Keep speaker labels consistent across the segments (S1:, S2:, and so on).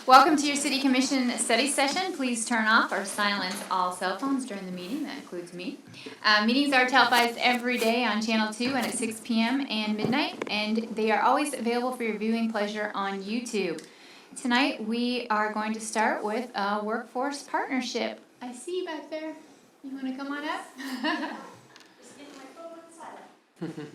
S1: Welcome to your City Commission study session. Please turn off or silence all cell phones during the meeting. That includes me. Meetings are televised every day on Channel 2 and at 6 p.m. and midnight, and they are always available for your viewing pleasure on YouTube. Tonight we are going to start with a workforce partnership. I see you back there. You want to come on up?
S2: Just getting my phone on silent.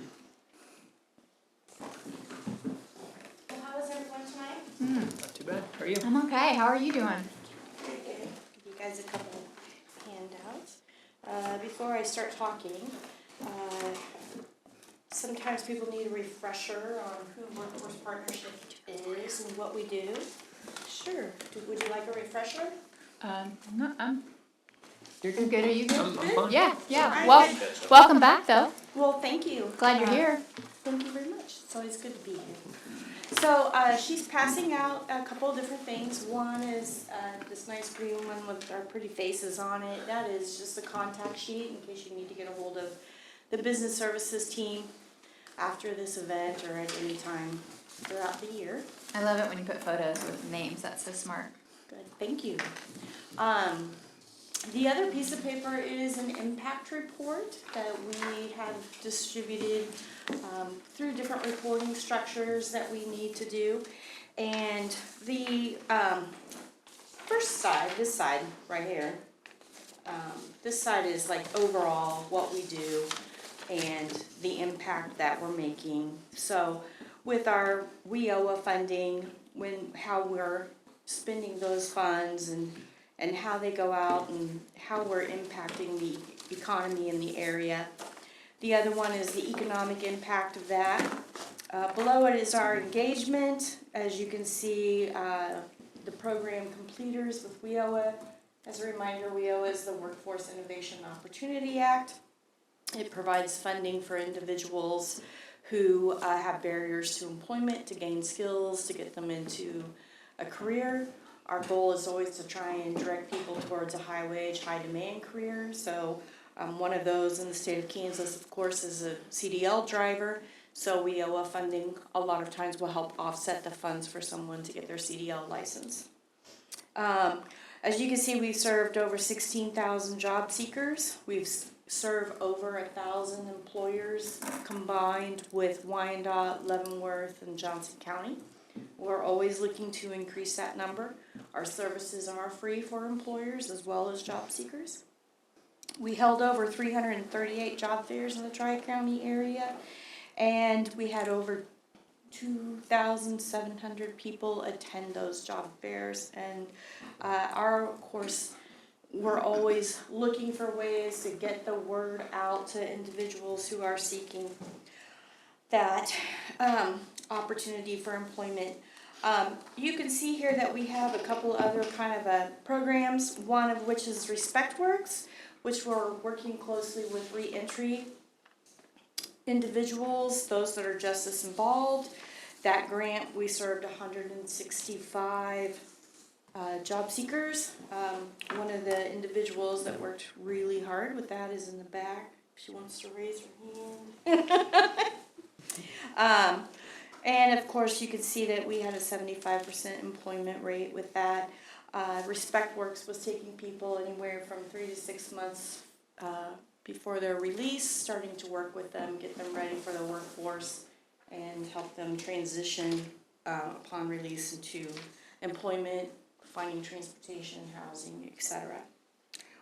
S2: Well, how is everyone tonight?
S3: Not too bad. How are you?
S1: I'm okay. How are you doing?
S2: Very good. Give you guys a couple handouts. Before I start talking, sometimes people need a refresher on who Workforce Partnership is and what we do. Sure. Would you like a refresher?
S1: No,
S3: You're
S1: I'm good. Are you good?
S3: I'm fine.
S1: Yeah.
S2: Alright,
S1: Well,
S2: good.
S1: welcome back, though.
S2: Well, thank you.
S1: Glad you're here.
S2: Thank you very much. It's always good to be here. So she's passing out a couple of different things. One is this nice green one with our pretty faces on it. That is just a contact sheet in case you need to get a hold of the business services team after this event or at any time throughout the year.
S1: I love it when you put photos with names. That's so smart.
S2: Good, thank you. The other piece of paper is an impact report that we have distributed through different reporting structures that we need to do. And the first side, this side right here, this side is like overall what we do and the impact that we're making. So with our WIOA funding, how we're spending those funds and how they go out and how we're impacting the economy in the area. The other one is the economic impact of that. Below it is our engagement. As you can see, the program completers with WIOA. As a reminder, WIOA is the Workforce Innovation Opportunity Act. It provides funding for individuals who have barriers to employment, to gain skills, to get them into a career. Our goal is always to try and direct people towards a high-wage, high-demand career. So one of those in the state of Kansas, of course, is a CDL driver. So WIOA funding a lot of times will help offset the funds for someone to get their CDL license. As you can see, we've served over 16,000 job seekers. We've served over 1,000 employers combined with Wyandotte, Leavenworth, and Johnson County. We're always looking to increase that number. Our services are free for employers as well as job seekers. We held over 338 job fairs in the Tri-County area, and we had over 2,700 people attend those job fairs. And of course, we're always looking for ways to get the word out to individuals who are seeking that opportunity for employment. You can see here that we have a couple other kind of programs, one of which is RespectWorks, which we're working closely with reentry individuals, those that are justice involved. That grant, we served 165 job seekers. One of the individuals that worked really hard with that is in the back. She wants to raise her hand. And of course, you can see that we had a 75% employment rate with that. RespectWorks was taking people anywhere from 3 to 6 months before their release, starting to work with them, get them ready for the workforce, and help them transition upon release into employment, finding transportation, housing, etc.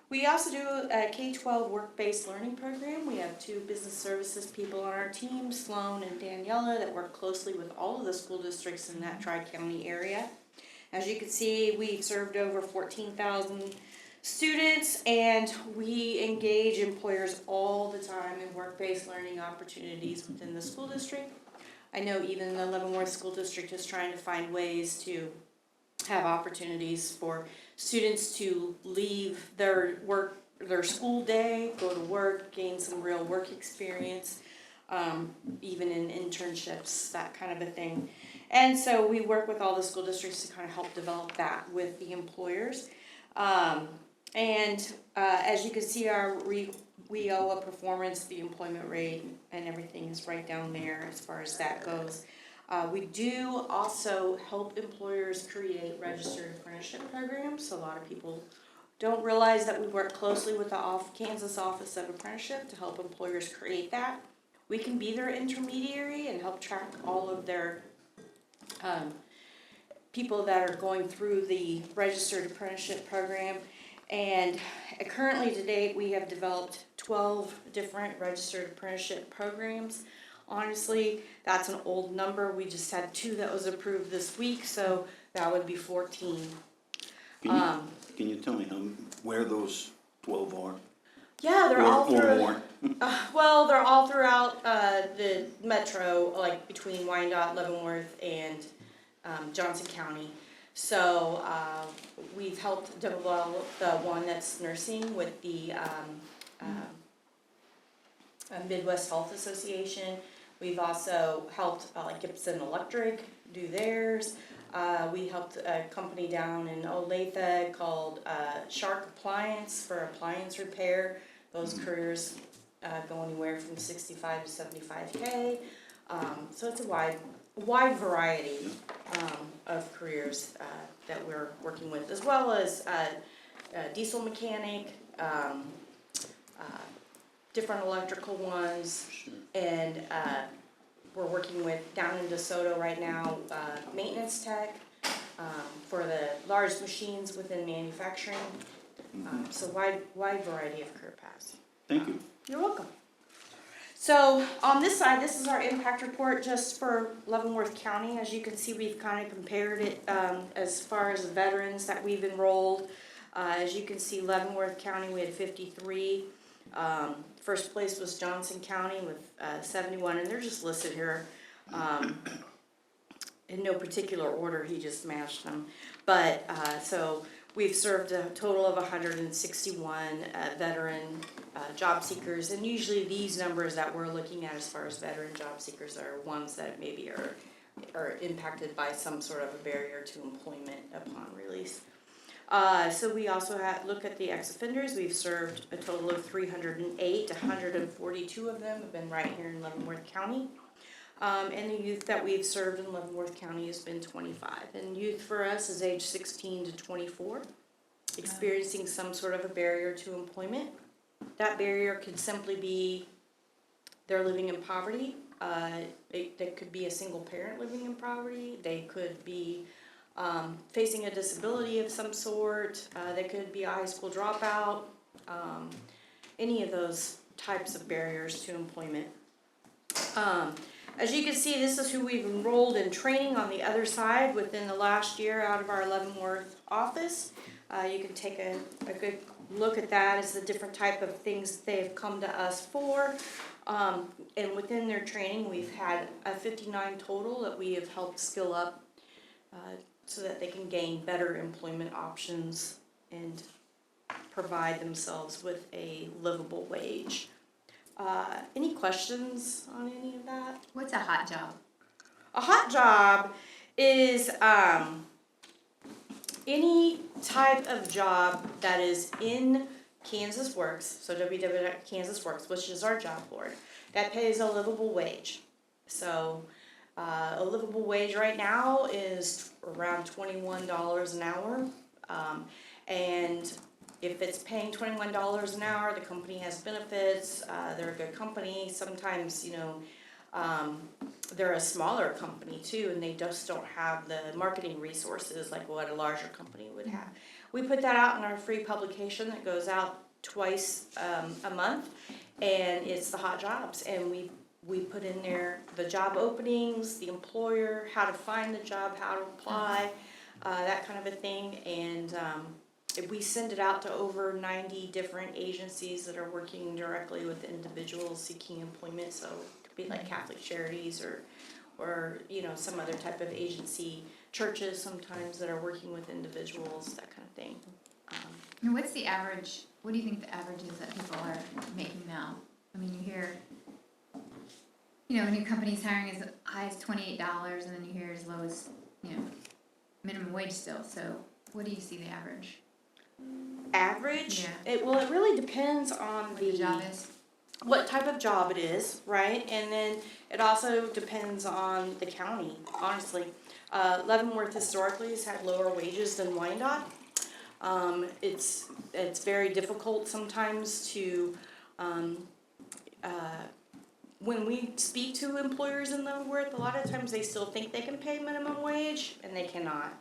S2: We also do a K-12 work-based learning program. We have 2 business services people on our team, Sloan and Daniela, that work closely with all of the school districts in that Tri-County area. As you can see, we've served over 14,000 students, and we engage employers all the time in work-based learning opportunities within the school district. I know even the Leavenworth School District is trying to find ways to have opportunities for students to leave their school day, go to work, gain some real work experience, even in internships, that kind of a thing. And so we work with all the school districts to kind of help develop that with the employers. As you can see, our WIOA performance, the employment rate, and everything is right down there as far as that goes. We do also help employers create registered apprenticeship programs. A lot of people don't realize that we work closely with the Kansas Office of Apprenticeship to help employers create that. We can be their intermediary and help track all of their people that are going through the registered apprenticeship program. And currently to date, we have developed 12 different registered apprenticeship programs. Honestly, that's an old number. We just had 2 that was approved this week, so that would be 14.
S4: Can you tell me where those 12 are?
S2: Yeah, they're all
S4: Or
S2: through.
S4: more?
S2: Well, they're all throughout the metro, like between Wyandotte, Leavenworth, and Johnson County. So we've helped develop the one that's nursing with the Midwest Health Association. We've also helped like Gibson Electric do theirs. We helped a company down in Olathe called Shark Appliance for appliance repair. Those careers go anywhere from 65 to 75K. So it's a wide variety of careers that we're working with, as well as diesel mechanic, different electrical ones,
S4: Sure.
S2: and we're working with down in DeSoto right now, maintenance tech for the large machines within manufacturing. So wide variety of career paths.
S4: Thank you.
S2: You're welcome. So on this side, this is our impact report just for Leavenworth County. As you can see, we've kind of compared it as far as the veterans that we've enrolled. As you can see, Leavenworth County, we had 53. First place was Johnson County with 71, and they're just listed here in no particular order. He just matched them. But so we've served a total of 161 veteran job seekers, and usually these numbers that we're looking at as far as veteran job seekers are ones that maybe are impacted by some sort of a barrier to employment upon release. So we also look at the ex-offenders. We've served a total of 308. 142 of them have been right here in Leavenworth County. And the youth that we've served in Leavenworth County has been 25. And youth for us is age 16 to 24, experiencing some sort of a barrier to employment. That barrier could simply be they're living in poverty. They could be a single parent living in poverty. They could be facing a disability of some sort. They could be a high school dropout. Any of those types of barriers to employment. As you can see, this is who we've enrolled in training on the other side within the last year out of our Leavenworth office. You can take a good look at that as the different type of things they've come to us for. And within their training, we've had a 59 total that we have helped skill up so that they can gain better employment options and provide themselves with a livable wage. Any questions on any of that?
S1: What's a hot job?
S2: A hot job is any type of job that is in Kansas Works, so www.kansasworks, which is our job board, that pays a livable wage. So a livable wage right now is around $21 an hour. And if it's paying $21 an hour, the company has benefits, they're a good company. Sometimes, they're a smaller company too, and they just don't have the marketing resources like what a larger company would have. We put that out in our free publication that goes out twice a month, and it's the hot jobs. And we put in there the job openings, the employer, how to find the job, how to apply, that kind of a thing. And we send it out to over 90 different agencies that are working directly with individuals seeking employment. So it could be like Catholic Charities or some other type of agency, churches sometimes that are working with individuals, that kind of thing.
S1: And what's the average? What do you think the average is that people are making now? I mean, you hear, a new company's hiring as high as $28, and then you hear as low as, minimum wage still. So what do you see the average?
S2: Average?
S1: Yeah.
S2: It really depends on
S1: What the job is?
S2: what type of job it is, right? And then it also depends on the county, honestly. Leavenworth historically has had lower wages than Wyandotte. It's very difficult sometimes to, when we speak to employers in Leavenworth, a lot of times they still think they can pay minimum wage, and they cannot.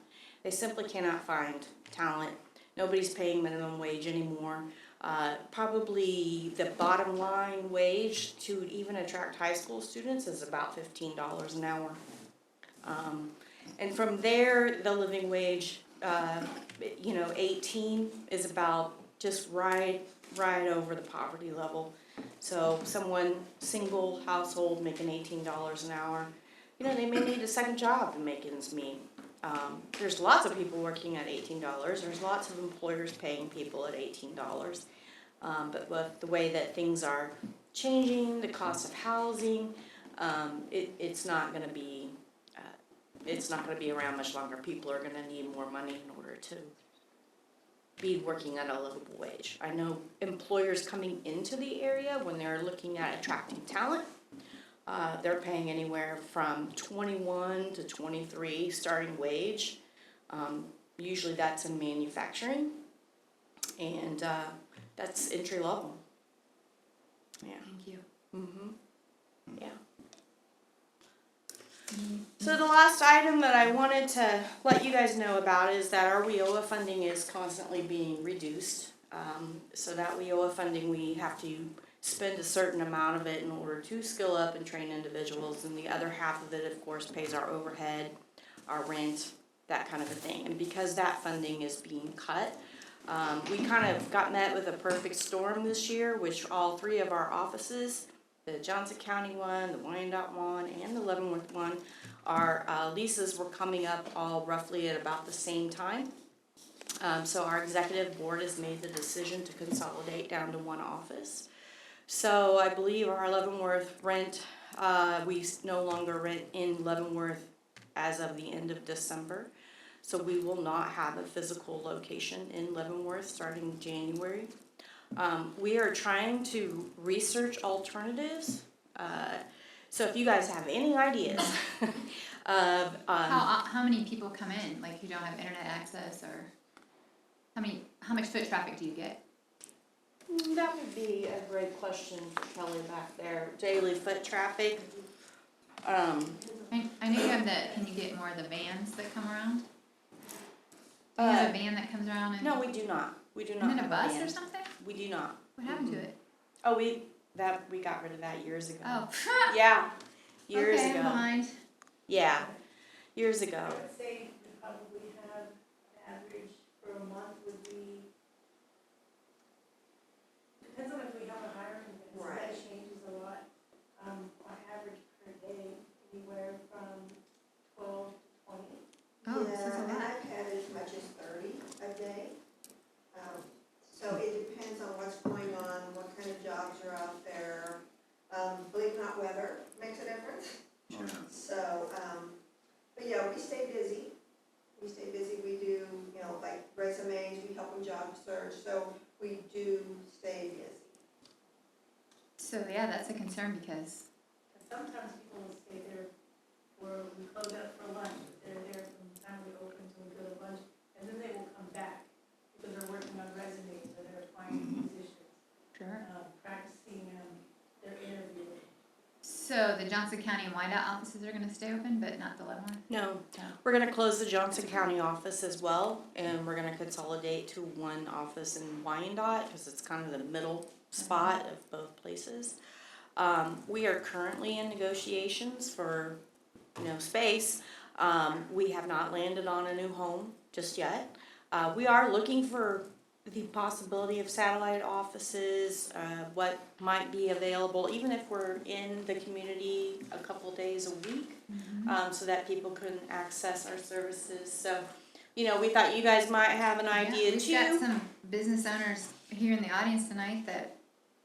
S2: They simply cannot find talent. Nobody's paying minimum wage anymore. Probably the bottom line wage to even attract high school students is about $15 an hour. And from there, the living wage, 18 is about just right over the poverty level. So someone, single household making $18 an hour, they may need a second job to make ends meet. There's lots of people working at $18. There's lots of employers paying people at $18. But with the way that things are changing, the cost of housing, it's not going to be around much longer. People are going to need more money in order to be working at a livable wage. I know employers coming into the area, when they're looking at attracting talent, they're paying anywhere from 21 to 23 starting wage. Usually that's in manufacturing, and that's entry level. Yeah.
S1: Thank you.
S2: Yeah. So the last item that I wanted to let you guys know about is that our WIOA funding is constantly being reduced. So that WIOA funding, we have to spend a certain amount of it in order to skill up and train individuals, and the other half of it, of course, pays our overhead, our rent, that kind of a thing. And because that funding is being cut, we kind of got met with a perfect storm this year, which all three of our offices, the Johnson County one, the Wyandotte one, and the Leavenworth one, our leases were coming up all roughly at about the same time. So our executive board has made the decision to consolidate down to one office. So I believe our Leavenworth rent, we no longer rent in Leavenworth as of the end of December. So we will not have a physical location in Leavenworth starting January. We are trying to research alternatives. So if you guys have any ideas of
S1: How many people come in, like who don't have internet access, or how much foot traffic do you get?
S2: that would be a great question for Kelly back there. Daily foot traffic.
S1: I know you have can you get more of the vans that come around? Do you have a van that comes around? And
S2: No, we do not. We do not.
S1: and then a
S2: have
S1: bus
S2: van.
S1: or something?
S2: We do not.
S1: What happened to it?
S2: Oh, we got rid of that years ago.
S1: Oh,
S2: Yeah, years
S1: okay,
S2: ago.
S1: never mind.
S2: Yeah, years ago.
S5: I would say we probably have an average for a month would be, depends on if we have a hiring event, so that changes a lot. Our average per day, anywhere from 12 to 20.
S1: Oh, this is a
S6: Yeah, and
S1: lot.
S6: I've had as much as 30 a day. So it depends on what's going on, what kind of jobs are out there. Believe it or not, weather makes a difference. So, but yeah, we stay busy. We stay busy. We do, like resumes, we help them job search, so we do stay busy.
S1: So yeah, that's a concern because
S5: And sometimes people will stay there for, we close out for lunch, but they're there from the time we open till we go to lunch, and then they will come back because they're working on resumes, or they're applying for positions, practicing their interview.
S1: So the Johnson County and Wyandotte offices are gonna stay open, but not the Leavenworth?
S2: No,
S1: No.
S2: we're gonna close the Johnson County office as well, and we're gonna consolidate to one office in Wyandotte, because it's kind of the middle spot of both places. We are currently in negotiations for, space. We have not landed on a new home just yet. We are looking for the possibility of satellite offices, what might be available, even if we're in the community a couple days a week, so that people can access our services. So, we thought you guys might have an idea too.
S1: We've got some business owners here in the audience tonight that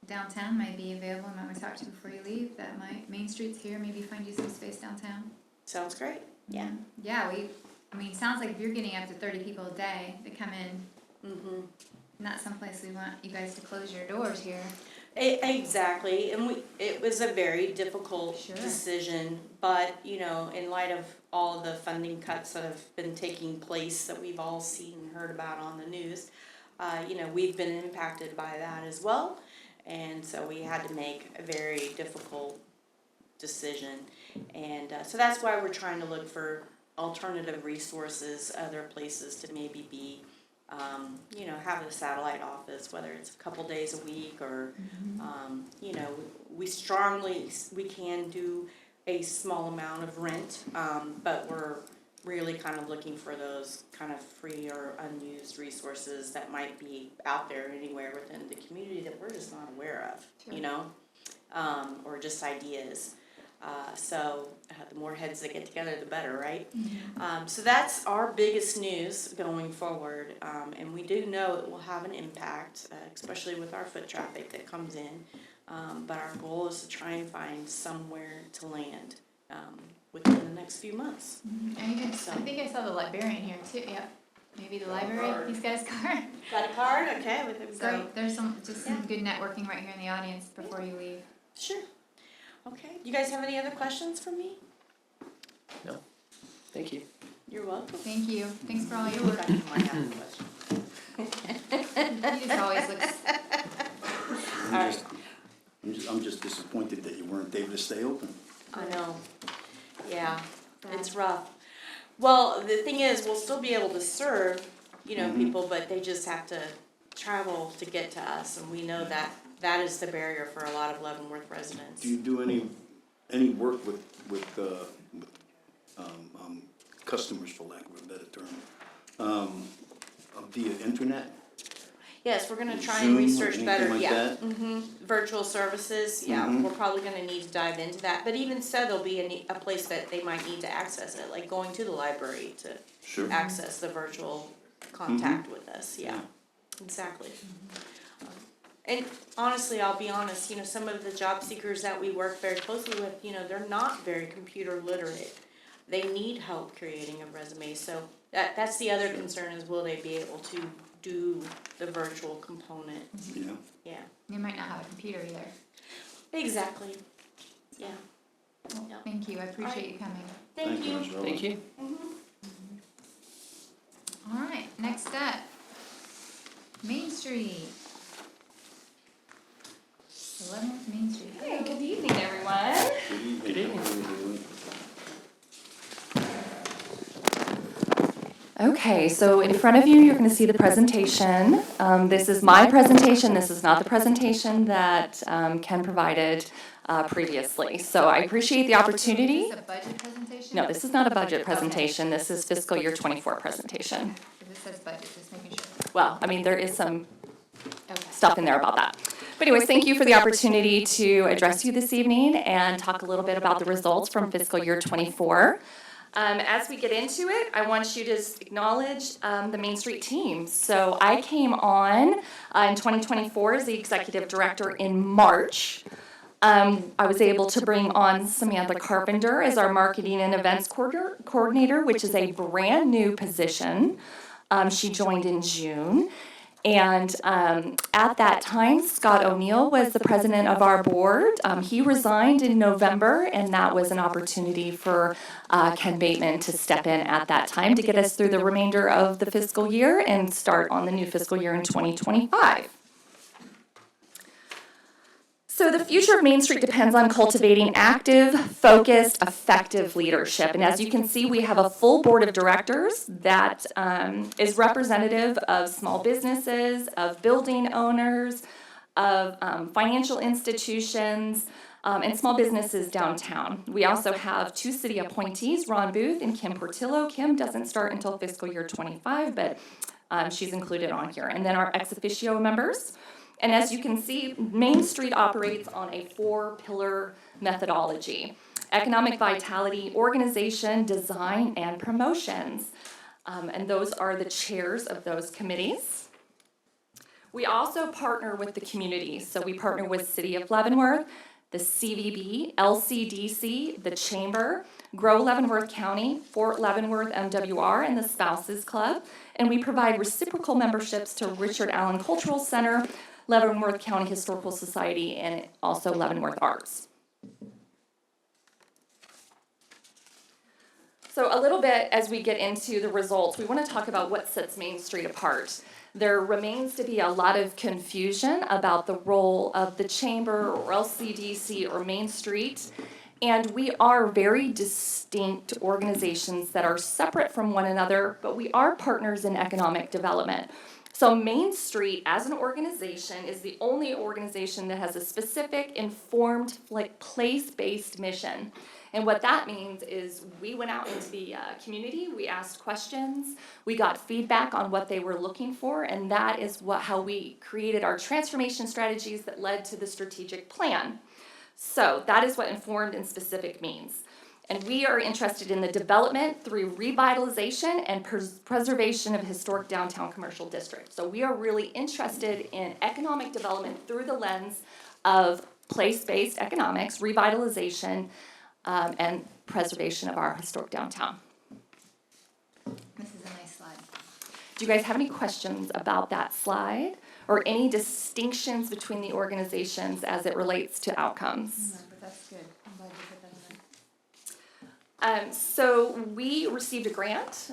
S1: downtown might be available, and might want to talk to before you leave. That Main Street's here, maybe find you some space downtown.
S2: Sounds great. Yeah.
S1: Yeah, it sounds like if you're getting up to 30 people a day that come in,
S2: Mm-hmm.
S1: not someplace we want you guys to close your doors here.
S2: Exactly, and it was a very difficult
S1: Sure.
S2: decision, but, you know, in light of all the funding cuts that have been taking place that we've all seen and heard about on the news, you know, we've been impacted by that as well, and so we had to make a very difficult decision. And so that's why we're trying to look for alternative resources, other places to maybe be, you know, have a satellite office, whether it's a couple days a week or, you know, we can do a small amount of rent, but we're really kind of looking for those kind of free or unused resources that might be out there anywhere within the community that we're just not aware of, you know, or just ideas. So the more heads that get together, the better, right? So that's our biggest news going forward, and we do know it will have an impact, especially with our foot traffic that comes in. But our goal is to try and find somewhere to land within the next few months.
S1: And even, I think I saw the librarian here too, yep. Maybe the library, he's got his card.
S2: Got a card? Okay, with it.
S1: So there's some good networking right here in the audience before you leave.
S2: Sure. Okay. You guys have any other questions for me?
S3: No. Thank you.
S2: You're welcome.
S1: Thank you. Thanks for all your
S2: You
S1: work.
S2: might have a question.
S1: He just always looks,
S4: I'm just disappointed that you weren't able to stay open.
S2: I know. Yeah, it's rough. Well, the thing is, we'll still be able to serve, you know, people, but they just have to travel to get to us, and we know that that is the barrier for a lot of Leavenworth residents.
S4: Do you do any work with customers, for lack of a better term, via internet?
S2: Yes, we're gonna try
S4: Zoom
S2: and
S4: or
S2: research
S4: anything
S2: better,
S4: like
S2: yeah.
S4: that?
S2: Virtual services, yeah, we're probably gonna need to dive into that, but even so, there'll be a place that they might need to access it, like going to the library to
S4: Sure.
S2: access the virtual contact with us, yeah, exactly. And honestly, I'll be honest, you know, some of the job seekers that we work very closely with, you know, they're not very computer literate. They need help creating a resume, so that's the other concern is will they be able to do the virtual component?
S4: Yeah.
S2: Yeah,
S1: you might not have a computer either.
S2: exactly, yeah.
S1: Well,
S2: Yeah.
S1: thank you, I appreciate you coming.
S2: Thank you.
S4: Angela.
S3: Thank you.
S1: All right, next up, Main Street. Leavenworth Main Street.
S7: Hey, good evening, everyone.
S4: Good evening.
S7: Okay, so in front of you, you're going to see the presentation. This is my presentation. This is not the presentation that Ken provided previously. So I appreciate the opportunity.
S1: Is this a budget presentation?
S7: No, this is not a budget presentation. This is fiscal year 24 presentation.
S1: If it says budget, just making sure.
S7: Well, I mean, there is some
S1: Okay.
S7: stuff in there about that. But anyways, thank you for the opportunity to address you this evening and talk a little bit about the results from fiscal year 24. As we get into it, I want you to acknowledge the Main Street team. So I came on in 2024 as the executive director in March. I was able to bring on Samantha Carpenter as our marketing and events coordinator, which is a brand new position. She joined in June. And at that time, Scott O'Neill was the president of our board. He resigned in November, and that was an opportunity for Ken Bateman to step in at that time to get us through the remainder of the fiscal year and start on the new fiscal year in 2025. So the future of Main Street depends on cultivating active, focused, effective leadership. And as you can see, we have a full board of directors that is representative of small businesses, of building owners, of financial institutions, and small businesses downtown. We also have 2 city appointees, Ron Booth and Kim Portillo. Kim doesn't start until fiscal year 25, but she's included on here. And then our ex officio members. And as you can see, Main Street operates on a 4-pillar methodology: economic vitality, organization, design, and promotions. And those are the chairs of those committees. We also partner with the community. So we partner with City of Leavenworth, the CVB, LCDC, the Chamber, Grow Leavenworth County, Fort Leavenworth MWR, and the Spouses Club. And we provide reciprocal memberships to Richard Allen Cultural Center, Leavenworth County Historical Society, and also Leavenworth Arts. So a little bit as we get into the results, we want to talk about what sets Main Street apart. There remains to be a lot of confusion about the role of the Chamber or LCDC or Main Street, and we are very distinct organizations that are separate from one another, but we are partners in economic development. So Main Street as an organization is the only organization that has a specific, informed, place-based mission. And what that means is we went out into the community, we asked questions, we got feedback on what they were looking for, and that is how we created our transformation strategies that led to the strategic plan. So that is what informed and specific means. And we are interested in the development through revitalization and preservation of historic downtown commercial districts. So we are really interested in economic development through the lens of place-based economics, revitalization, and preservation of our historic downtown.
S1: This is a nice slide.
S7: Do you guys have any questions about that slide or any distinctions between the organizations as it relates to outcomes?
S1: No, but that's good. I'm glad you put that in there.
S7: So we received a grant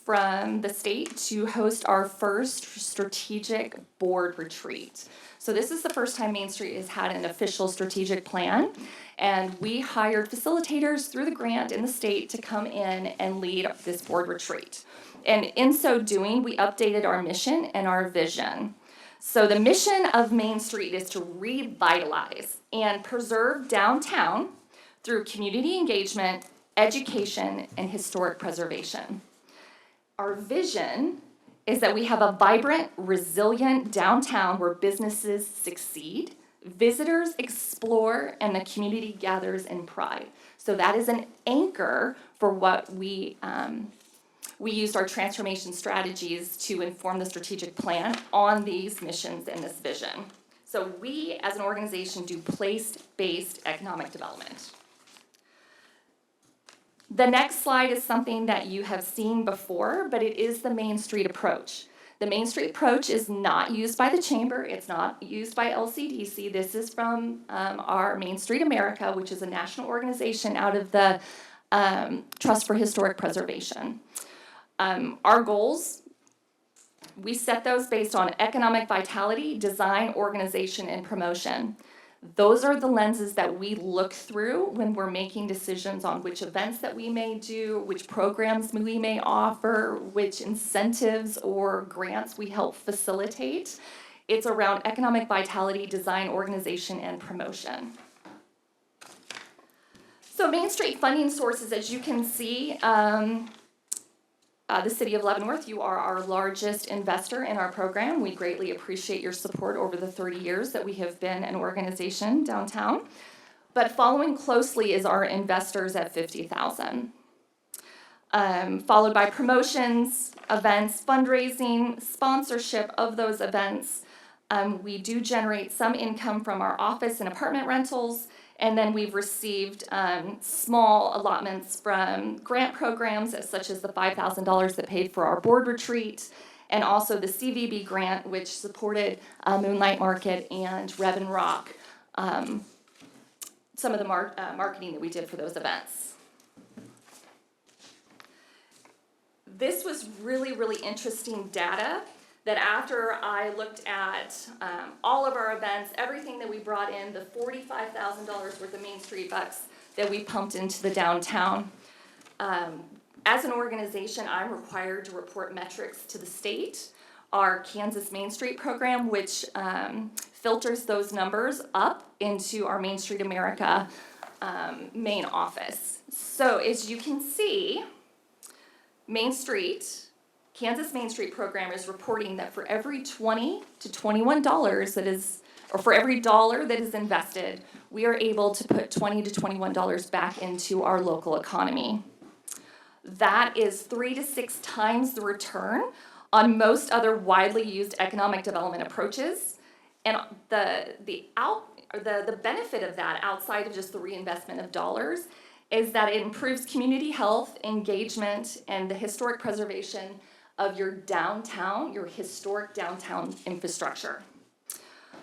S7: from the state to host our first strategic board retreat. So this is the first time Main Street has had an official strategic plan, and we hired facilitators through the grant in the state to come in and lead this board retreat. And in so doing, we updated our mission and our vision. So the mission of Main Street is to revitalize and preserve downtown through community engagement, education, and historic preservation. Our vision is that we have a vibrant, resilient downtown where businesses succeed, visitors explore, and the community gathers in pride. So that is an anchor for what we used our transformation strategies to inform the strategic plan on these missions and this vision. So we, as an organization, do place-based economic development. The next slide is something that you have seen before, but it is the Main Street approach. The Main Street approach is not used by the Chamber, it's not used by LCDC. This is from our Main Street America, which is a national organization out of the Trust for Historic Preservation. Our goals, we set those based on economic vitality, design, organization, and promotion. Those are the lenses that we look through when we're making decisions on which events that we may do, which programs we may offer, which incentives or grants we help facilitate. It's around economic vitality, design, organization, and promotion. So Main Street funding sources, as you can see, the City of Leavenworth, you are our largest investor in our program. We greatly appreciate your support over the 30 years that we have been an organization downtown. But following closely is our investors at $50,000. Followed by promotions, events, fundraising, sponsorship of those events. We do generate some income from our office and apartment rentals. And then we've received small allotments from grant programs, such as the $5,000 that paid for our board retreat, and also the CVB grant, which supported Moonlight Market and Rev and Rock, some of the marketing that we did for those events. This was really, really interesting data that after I looked at all of our events, everything that we brought in, the $45,000 worth of Main Street bucks that we pumped into the downtown. As an organization, I'm required to report metrics to the state. Our Kansas Main Street program, which filters those numbers up into our Main Street America main office. So as you can see, Kansas Main Street program is reporting that for every $20 to $21 that is, or for every dollar that is invested, we are able to put $20 to $21 back into our local economy. That is 3 to 6 times the return on most other widely used economic development approaches. And the benefit of that, outside of just the reinvestment of dollars, is that it improves community health, engagement, and the historic preservation of your downtown, your historic downtown infrastructure.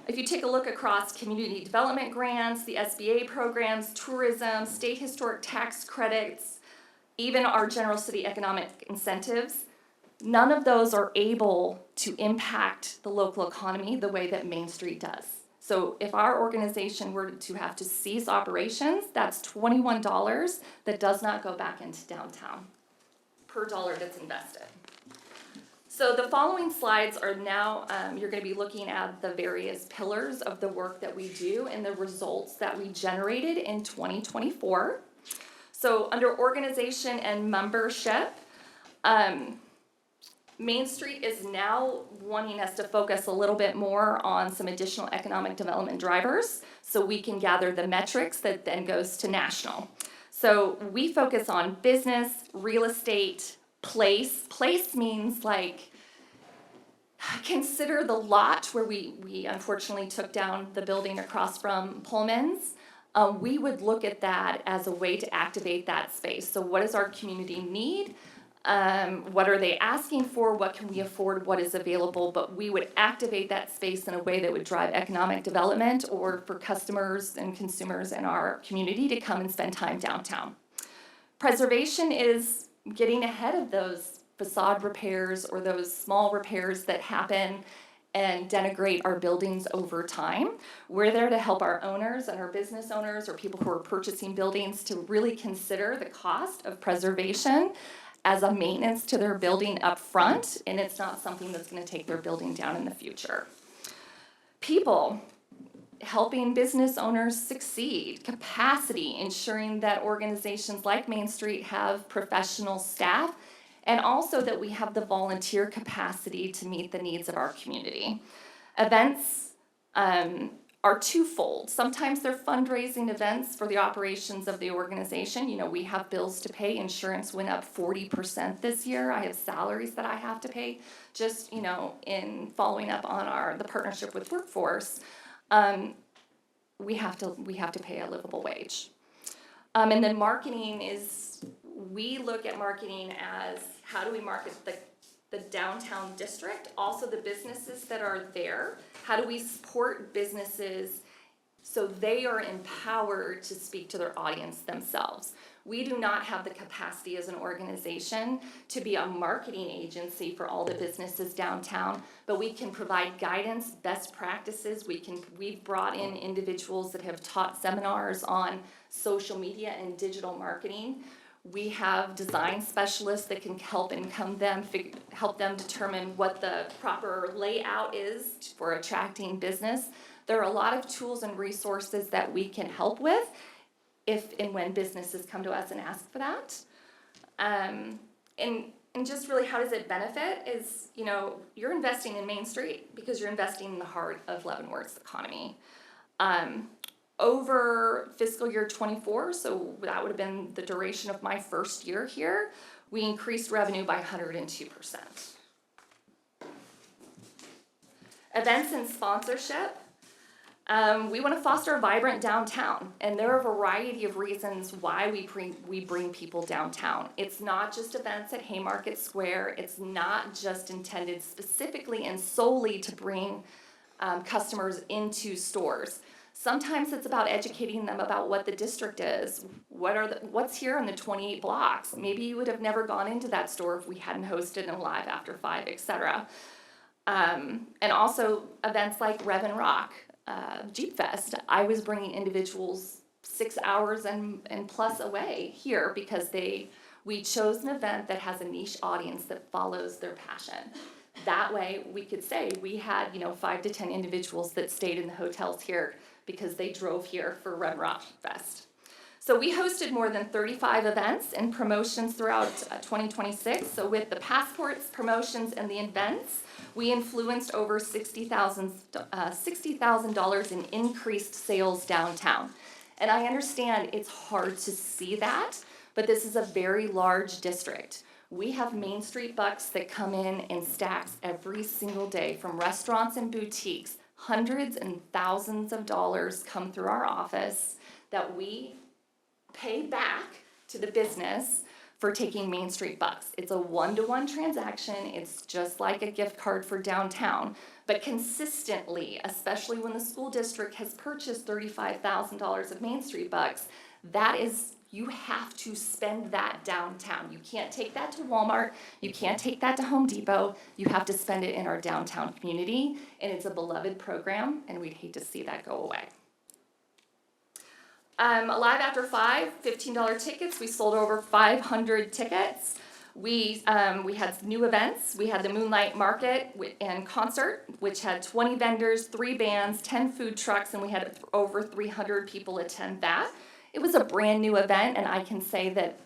S7: If you take a look across community development grants, the SBA programs, tourism, state historic tax credits, even our general city economic incentives, none of those are able to impact the local economy the way that Main Street does. So if our organization were to have to cease operations, that's $21 that does not go back into downtown per dollar that's invested. So the following slides are now, you're going to be looking at the various pillars of the work that we do and the results that we generated in 2024. So under organization and membership, Main Street is now wanting us to focus a little bit more on some additional economic development drivers so we can gather the metrics that then goes to national. So we focus on business, real estate, place. Place means like, consider the lot where we unfortunately took down the building across from Pullman's. We would look at that as a way to activate that space. So what does our community need? What are they asking for? What can we afford? What is available? But we would activate that space in a way that would drive economic development or for customers and consumers in our community to come and spend time downtown. Preservation is getting ahead of those facade repairs or those small repairs that happen and denigrate our buildings over time. We're there to help our owners and our business owners or people who are purchasing buildings to really consider the cost of preservation as a maintenance to their building up front, and it's not something that's going to take their building down in the future. People, helping business owners succeed, capacity, ensuring that organizations like Main Street have professional staff, and also that we have the volunteer capacity to meet the needs of our community. Events are twofold. Sometimes they're fundraising events for the operations of the organization. You know, we have bills to pay. Insurance went up 40% this year. I have salaries that I have to pay. Just, you know, in following up on the partnership with Workforce, we have to pay a livable wage. And then marketing is, we look at marketing as how do we market the downtown district, also the businesses that are there. How do we support businesses so they are empowered to speak to their audience themselves? We do not have the capacity as an organization to be a marketing agency for all the businesses downtown, but we can provide guidance, best practices. We've brought in individuals that have taught seminars on social media and digital marketing. We have design specialists that can help them determine what the proper layout is for attracting business. There are a lot of tools and resources that we can help with if and when businesses come to us and ask for that. And just really how does it benefit is, you know, you're investing in Main Street because you're investing in the heart of Leavenworth's economy. Over fiscal year 24, so that would have been the duration of my first year here, we increased revenue by 102%. Events and sponsorship. We want to foster a vibrant downtown, and there are a variety of reasons why we bring people downtown. It's not just events at Haymarket Square. It's not just intended specifically and solely to bring customers into stores. Sometimes it's about educating them about what the district is, what's here in the 28 blocks. Maybe you would have never gone into that store if we hadn't hosted an Alive After 5, etc. And also events like Rev and Rock, Jeep Fest. I was bringing individuals 6 hours and plus away here because we chose an event that has a niche audience that follows their passion. That way we could say we had 5 to 10 individuals that stayed in the hotels here because they drove here for Rev Rock Fest. So we hosted more than 35 events and promotions throughout 2026. So with the passports, promotions, and the events, we influenced over $60,000 in increased sales downtown. And I understand it's hard to see that, but this is a very large district. We have Main Street bucks that come in stacks every single day from restaurants and boutiques. Hundreds and thousands of dollars come through our office that we pay back to the business for taking Main Street bucks. It's a one-to-one transaction. It's just like a gift card for downtown. But consistently, especially when the school district has purchased $35,000 of Main Street bucks, you have to spend that downtown. You can't take that to Walmart. You can't take that to Home Depot. You have to spend it in our downtown community, and it's a beloved program, and we'd hate to see that go away. Alive After 5, $15 tickets. We sold over 500 tickets. We had new events. We had the Moonlight Market and concert, which had 20 vendors, 3 bands, 10 food trucks, and we had over 300 people attend that. It was a brand new event, and I can say that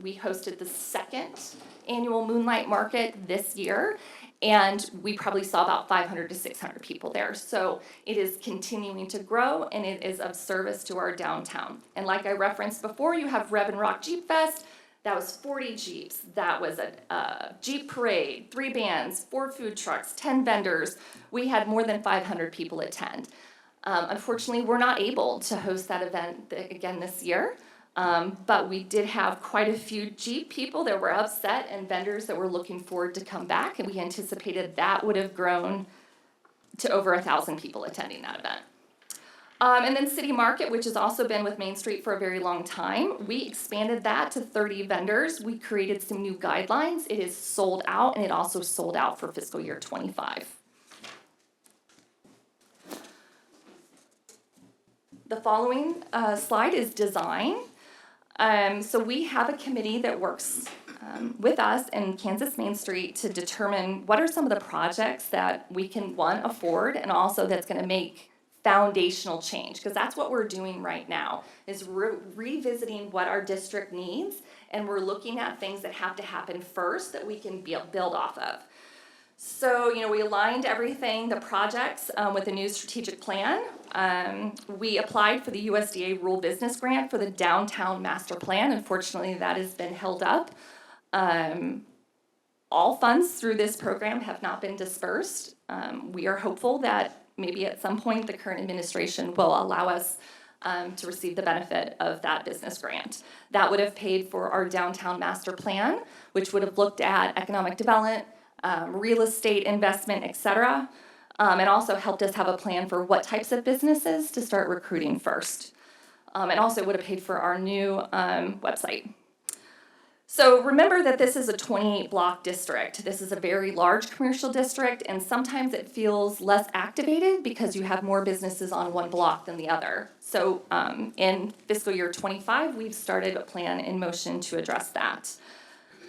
S7: we hosted the 2nd annual Moonlight Market this year, and we probably saw about 500 to 600 people there. So it is continuing to grow, and it is of service to our downtown. And like I referenced before, you have Rev and Rock Jeep Fest. That was 40 Jeeps. That was a Jeep parade, 3 bands, 4 food trucks, 10 vendors. We had more than 500 people attend. Unfortunately, we're not able to host that event again this year, but we did have quite a few Jeep people that were upset and vendors that were looking forward to come back, and we anticipated that would have grown to over 1,000 people attending that event. And then City Market, which has also been with Main Street for a very long time, we expanded that to 30 vendors. We created some new guidelines. It is sold out, and it also sold out for fiscal year 25. The following slide is design. So we have a committee that works with us in Kansas Main Street to determine what are some of the projects that we can, one, afford, and also that's going to make foundational change, because that's what we're doing right now, is revisiting what our district needs, and we're looking at things that have to happen first that we can build off of. So, we aligned everything, the projects, with a new strategic plan. We applied for the USDA Rural Business Grant for the Downtown Master Plan. Unfortunately, that has been held up. All funds through this program have not been dispersed. We are hopeful that maybe at some point the current administration will allow us to receive the benefit of that business grant. That would have paid for our Downtown Master Plan, which would have looked at economic development, real estate investment, etc., and also helped us have a plan for what types of businesses to start recruiting first. And also would have paid for our new website. So remember that this is a 28-block district. This is a very large commercial district, and sometimes it feels less activated because you have more businesses on one block than the other. So in fiscal year 25, we've started a plan in motion to address that.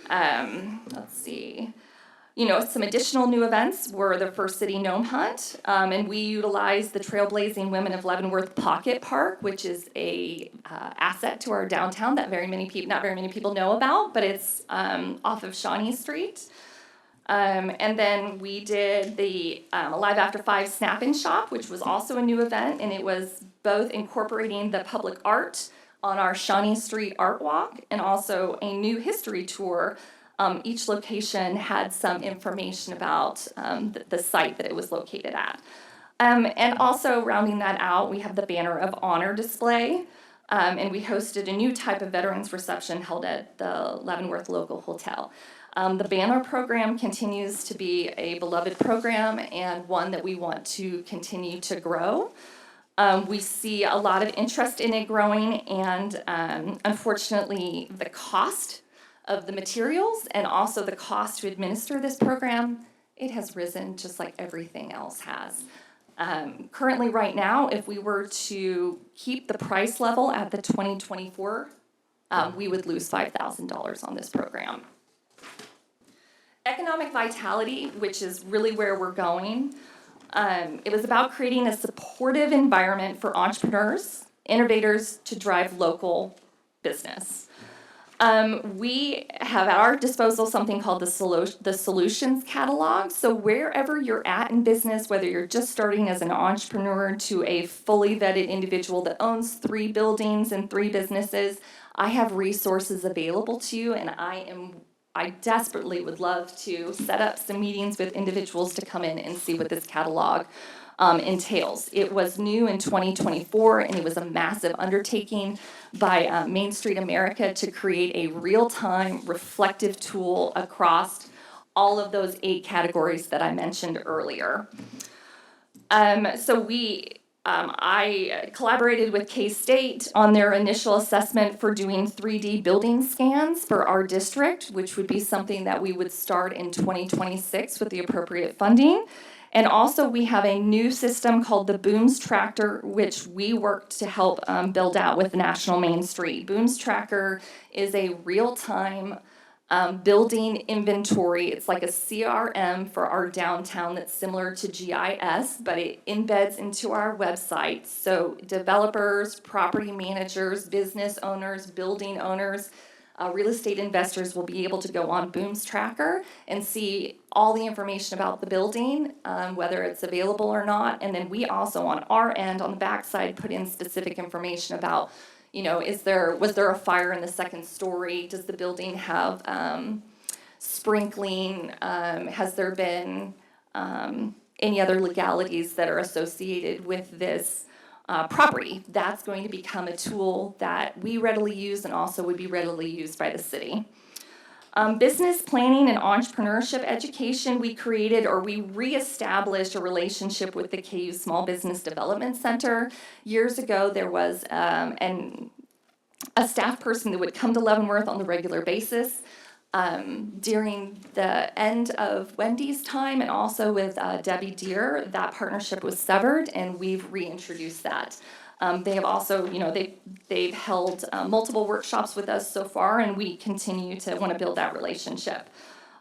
S7: Let's see. Some additional new events were the First City Gnome Hunt, and we utilized the Trailblazing Women of Leavenworth Pocket Park, which is a asset to our downtown that not very many people know about, but it's off of Shawnee Street. And then we did the Alive After 5 Snap and Shop, which was also a new event, and it was both incorporating the public art on our Shawnee Street Art Walk and also a new history tour. Each location had some information about the site that it was located at. And also rounding that out, we have the Banner of Honor display, and we hosted a new type of veterans reception held at the Leavenworth local hotel. The Banner program continues to be a beloved program and one that we want to continue to grow. We see a lot of interest in it growing, and unfortunately, the cost of the materials and also the cost to administer this program, it has risen just like everything else has. Currently right now, if we were to keep the price level at the 2024, we would lose $5,000 on this program. Economic vitality, which is really where we're going, it was about creating a supportive environment for entrepreneurs, innovators to drive local business. We have at our disposal something called the Solutions Catalog. So wherever you're at in business, whether you're just starting as an entrepreneur to a fully vetted individual that owns 3 buildings and 3 businesses, I have resources available to you, and I desperately would love to set up some meetings with individuals to come in and see what this catalog entails. It was new in 2024, and it was a massive undertaking by Main Street America to create a real-time reflective tool across all of those 8 categories that I mentioned earlier. I collaborated with K-State on their initial assessment for doing 3D building scans for our district, which would be something that we would start in 2026 with the appropriate funding. And also, we have a new system called the Booms Tracker, which we worked to help build out with National Main Street. Booms Tracker is a real-time building inventory. It's like a CRM for our downtown that's similar to GIS, but it embeds into our website. So developers, property managers, business owners, building owners, real estate investors will be able to go on Booms Tracker and see all the information about the building, whether it's available or not. And then we also on our end, on the backside, put in specific information about, was there a fire in the second story? Does the building have sprinkling? Has there been any other legalities that are associated with this property? That's going to become a tool that we readily use and also would be readily used by the city. Business planning and entrepreneurship education, we reestablished a relationship with the KU Small Business Development Center. Years ago, there was a staff person that would come to Leavenworth on a regular basis. During the end of Wendy's time and also with Debbie Deere, that partnership was severed, and we've reintroduced that. They have also, they've held multiple workshops with us so far, and we continue to want to build that relationship.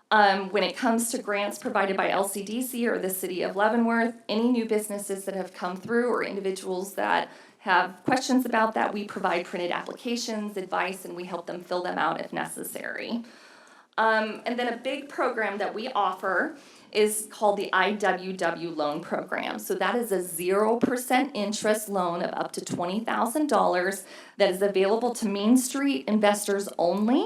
S7: When it comes to grants provided by LCDC or the City of Leavenworth, any new businesses that have come through or individuals that have questions about that, we provide printed applications, advice, and we help them fill them out if necessary. And then a big program that we offer is called the IWW loan program. So that is a 0% interest loan of up to $20,000 that is available to Main Street investors only.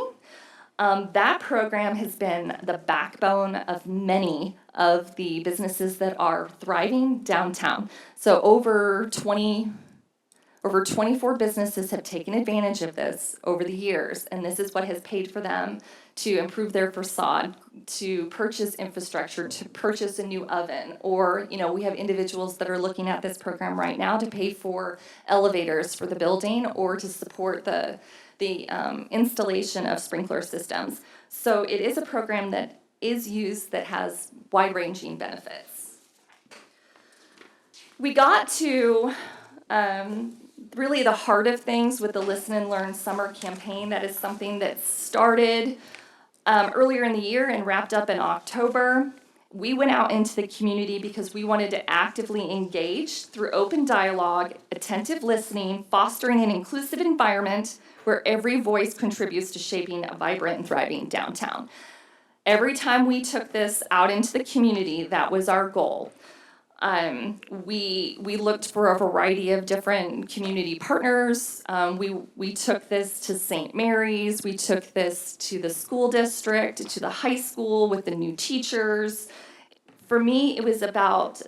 S7: That program has been the backbone of many of the businesses that are thriving downtown. So over 24 businesses have taken advantage of this over the years, and this is what has paid for them to improve their facade, to purchase infrastructure, to purchase a new oven, or, we have individuals that are looking at this program right now to pay for elevators for the building or to support the installation of sprinkler systems. So it is a program that is used that has wide-ranging benefits. We got to really the heart of things with the Listen and Learn Summer campaign. That is something that started earlier in the year and wrapped up in October. We went out into the community because we wanted to actively engage through open dialogue, attentive listening, fostering an inclusive environment where every voice contributes to shaping a vibrant and thriving downtown. Every time we took this out into the community, that was our goal. We looked for a variety of different community partners. We took this to St. Mary's. We took this to the school district, to the high school with the new teachers. For me, it was about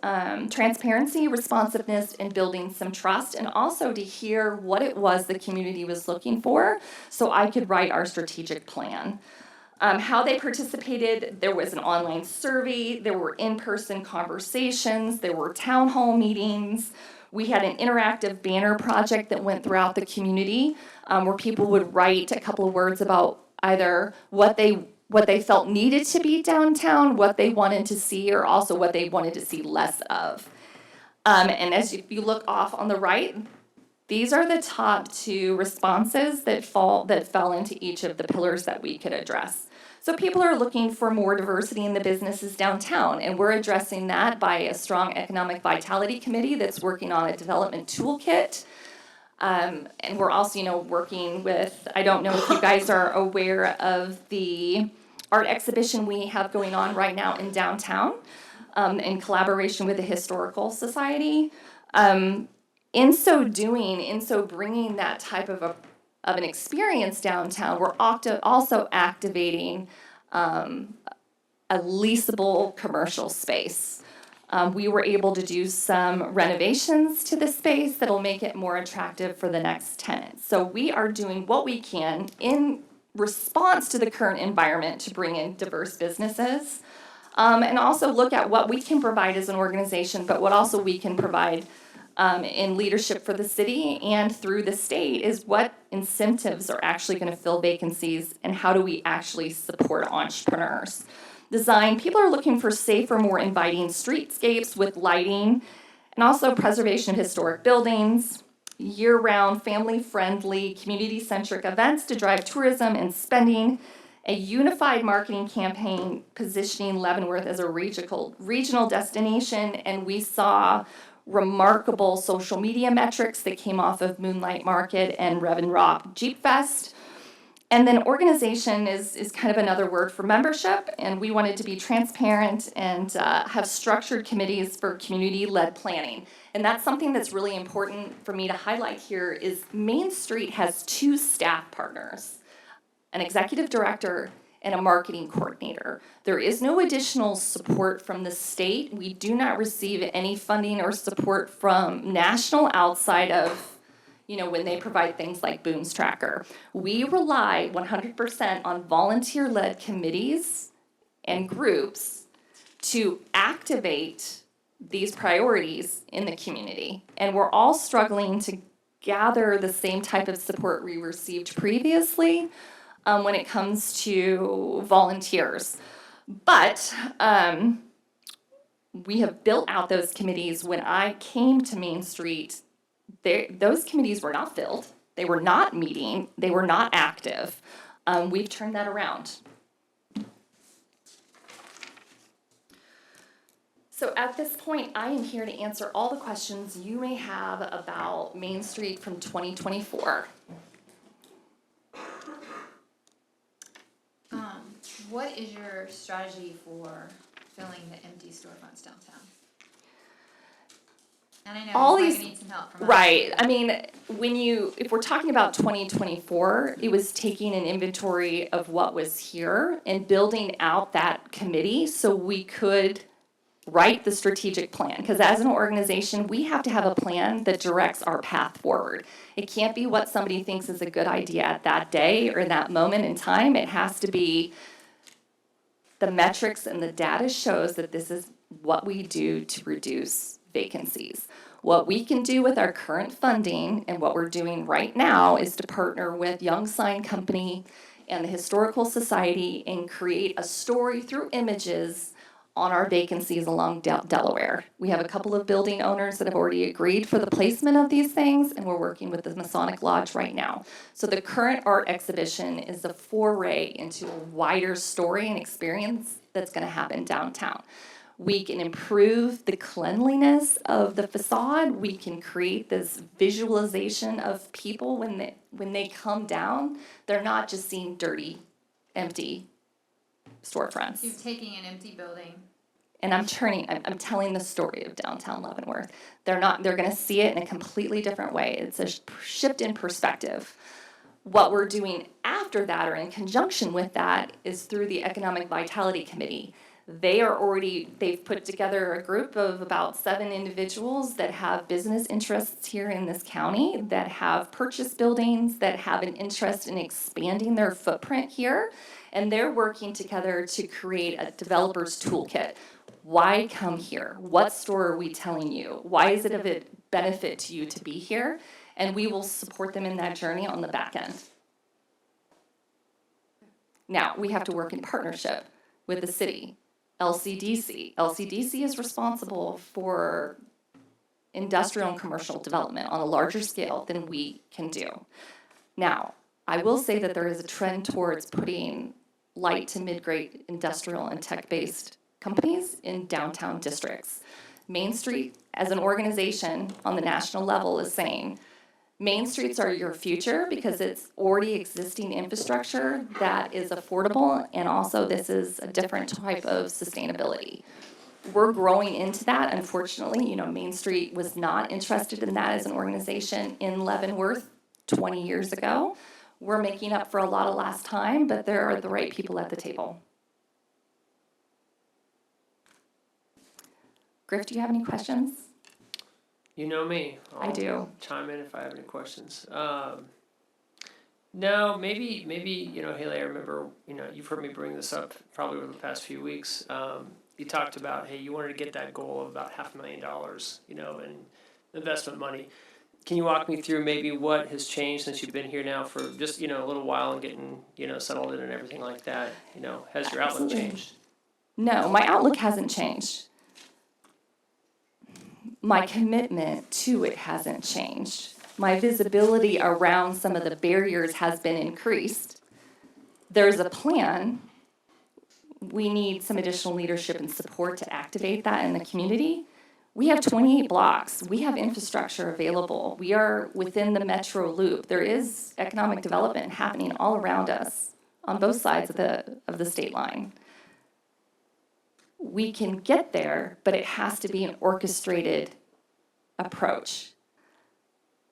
S7: transparency, responsiveness, and building some trust, and also to hear what it was the community was looking for so I could write our strategic plan. How they participated, there was an online survey, there were in-person conversations, there were town hall meetings. We had an interactive banner project that went throughout the community where people would write a couple of words about either what they felt needed to be downtown, what they wanted to see, or also what they wanted to see less of. And as you look off on the right, these are the top 2 responses that fell into each of the pillars that we could address. So people are looking for more diversity in the businesses downtown, and we're addressing that by a strong economic vitality committee that's working on a development toolkit. And we're also, working with, I don't know if you guys are aware of the art exhibition we have going on right now in downtown in collaboration with the Historical Society. In so bringing that type of an experience downtown, we're also activating a leasable commercial space. We were able to do some renovations to the space that'll make it more attractive for the next tenant. So we are doing what we can in response to the current environment to bring in diverse businesses, and also look at what we can provide as an organization, but what also we can provide in leadership for the city and through the state is what incentives are actually going to fill vacancies and how do we actually support entrepreneurs. Design, people are looking for safer, more inviting streetscapes with lighting and also preservation of historic buildings, year-round, family-friendly, community-centric events to drive tourism and spending, a unified marketing campaign positioning Leavenworth as a regional destination, and we saw remarkable social media metrics that came off of Moonlight Market and Rev and Rock Jeep Fest. And then organization is kind of another word for membership, and we wanted to be transparent and have structured committees for community-led planning. And that's something that's really important for me to highlight here is Main Street has 2 staff partners, an executive director and a marketing coordinator. There is no additional support from the state. We do not receive any funding or support from national outside of when they provide things like Booms Tracker. We rely 100% on volunteer-led committees and groups to activate these priorities in the community. And we're all struggling to gather the same type of support we received previously when it comes to volunteers. But we have built out those committees. When I came to Main Street, those committees were not filled, they were not meeting, they were not active. We've turned that around. So at this point, I am here to answer all the questions you may have about Main Street from 2024.
S1: What is your strategy for filling the empty storefronts downtown? And I know
S7: All
S1: you
S7: these-
S1: need some help from us.
S7: Right. I mean, if we're talking about 2024, it was taking an inventory of what was here and building out that committee so we could write the strategic plan. Because as an organization, we have to have a plan that directs our path forward. It can't be what somebody thinks is a good idea at that day or in that moment in time. It has to be the metrics and the data shows that this is what we do to reduce vacancies. What we can do with our current funding and what we're doing right now is to partner with Young Sign Company and the Historical Society and create a story through images on our vacancies along Delaware. We have a couple of building owners that have already agreed for the placement of these things, and we're working with the Masonic Lodge right now. So the current art exhibition is a foray into a wider story and experience that's going to happen downtown. We can improve the cleanliness of the facade. We can create this visualization of people when they come down. They're not just seeing dirty, empty storefronts.
S1: You're taking an empty building.
S7: And I'm telling the story of downtown Leavenworth. They're going to see it in a completely different way. It's a shift in perspective. What we're doing after that or in conjunction with that is through the Economic Vitality Committee. They've put together a group of about 7 individuals that have business interests here in this county, that have purchased buildings, that have an interest in expanding their footprint here, and they're working together to create a developer's toolkit. Why come here? What story are we telling you? Why is it of a benefit to you to be here? And we will support them in that journey on the back end. Now, we have to work in partnership with the city. LCDC. LCDC is responsible for industrial and commercial development on a larger scale than we can do. Now, I will say that there is a trend towards putting light to mid-grade industrial and tech-based companies in downtown districts. Main Street, as an organization on the national level, is saying, Main Streets are your future because it's already existing infrastructure that is affordable, and also this is a different type of sustainability. We're growing into that. Unfortunately, Main Street was not interested in that as an organization in Leavenworth 20 years ago. We're making up for a lot of lost time, but there are the right people at the table. Griff, do you have any questions?
S3: You know me.
S7: I do.
S3: I'll chime in if I have any questions. No, maybe, Haley, I remember, you've heard me bring this up probably over the past few weeks. You talked about, hey, you wanted to get that goal of about $500,000, in investment money. Can you walk me through maybe what has changed since you've been here now for just, a little while and getting, settled in and everything like that? Has your outlook
S7: Absolutely.
S3: changed?
S7: No, my outlook hasn't changed. My commitment to it hasn't changed. My visibility around some of the barriers has been increased. There's a plan. We need some additional leadership and support to activate that in the community. We have 28 blocks. We have infrastructure available. We are within the metro loop. There is economic development happening all around us on both sides of the state line. We can get there, but it has to be an orchestrated approach.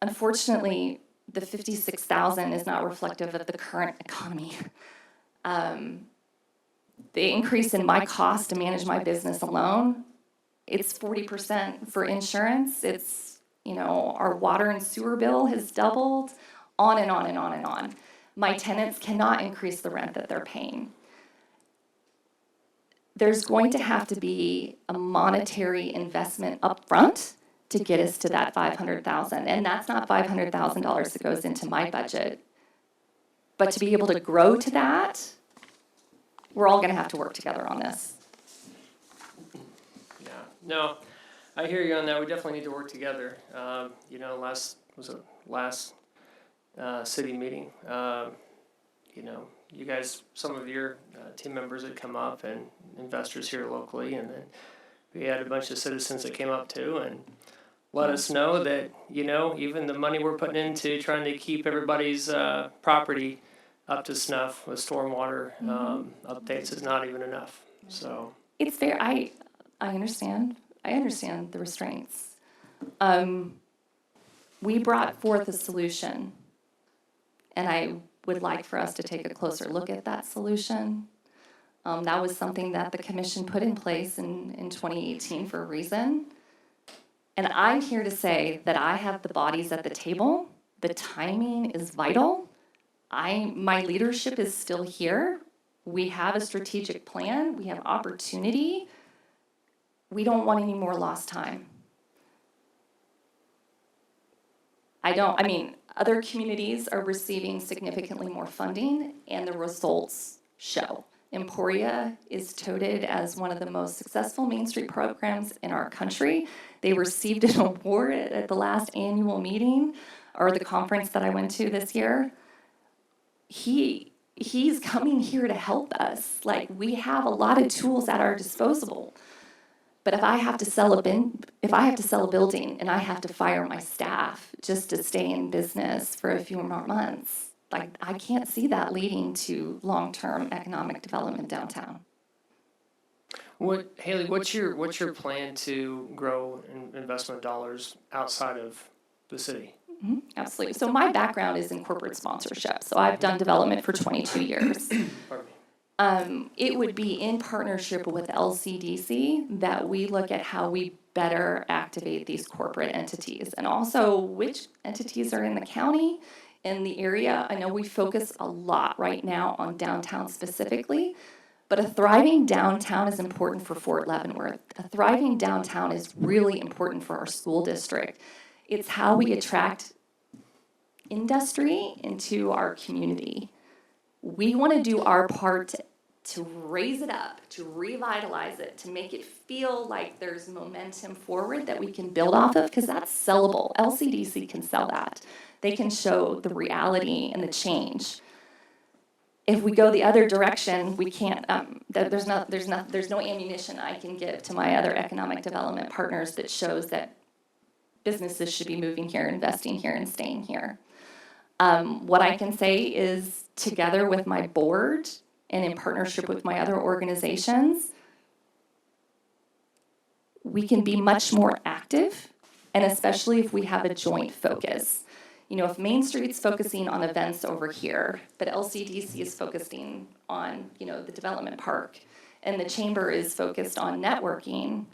S7: Unfortunately, the 56,000 is not reflective of the current economy. The increase in my cost to manage my business alone, it's 40% for insurance. It's, our water and sewer bill has doubled, on and on and on and on. My tenants cannot increase the rent that they're paying. There's going to have to be a monetary investment up front to get us to that $500,000. And that's not $500,000 that goes into my budget. But to be able to grow to that, we're all going to have to work together on this.
S3: Yeah, no, I hear you on that. We definitely need to work together. Last city meeting, you guys, some of your team members had come up and investors here locally, and then we had a bunch of citizens that came up too and let us know that, even the money we're putting into trying to keep everybody's property up to snuff with stormwater updates is not even enough. So
S7: It's fair. I understand. I understand the restraints. We brought forth a solution, and I would like for us to take a closer look at that solution. That was something that the commission put in place in 2018 for a reason. And I'm here to say that I have the bodies at the table. The timing is vital. My leadership is still here. We have a strategic plan. We have opportunity. We don't want any more lost time. Other communities are receiving significantly more funding, and the results show. Emporia is touted as one of the most successful Main Street programs in our country. They received an award at the last annual meeting, or the conference that I went to this year. He's coming here to help us. We have a lot of tools at our disposal. But if I have to sell a building and I have to fire my staff just to stay in business for a few more months, I can't see that leading to long-term economic development downtown.
S3: Haley, what's your plan to grow investment dollars outside of the city?
S7: Mm-hmm, absolutely. So my background is in corporate sponsorship. So I've done development for 22 years.
S3: Pardon me.
S7: It would be in partnership with LCDC that we look at how we better activate these corporate entities, and also which entities are in the county, in the area. I know we focus a lot right now on downtown specifically, but a thriving downtown is important for Fort Leavenworth. A thriving downtown is really important for our school district. It's how we attract industry into our community. We want to do our part to raise it up, to revitalize it, to make it feel like there's momentum forward that we can build off of, because that's sellable. LCDC can sell that. They can show the reality and the change. If we go the other direction, we can't. There's no ammunition I can give to my other economic development partners that shows that businesses should be moving here, investing here, and staying here. What I can say is, together with my board and in partnership with my other organizations, we can be much more active, and especially if we have a joint focus. If Main Street's focusing on events over here, but LCDC is focusing on, the development park, and the chamber is focused on networking,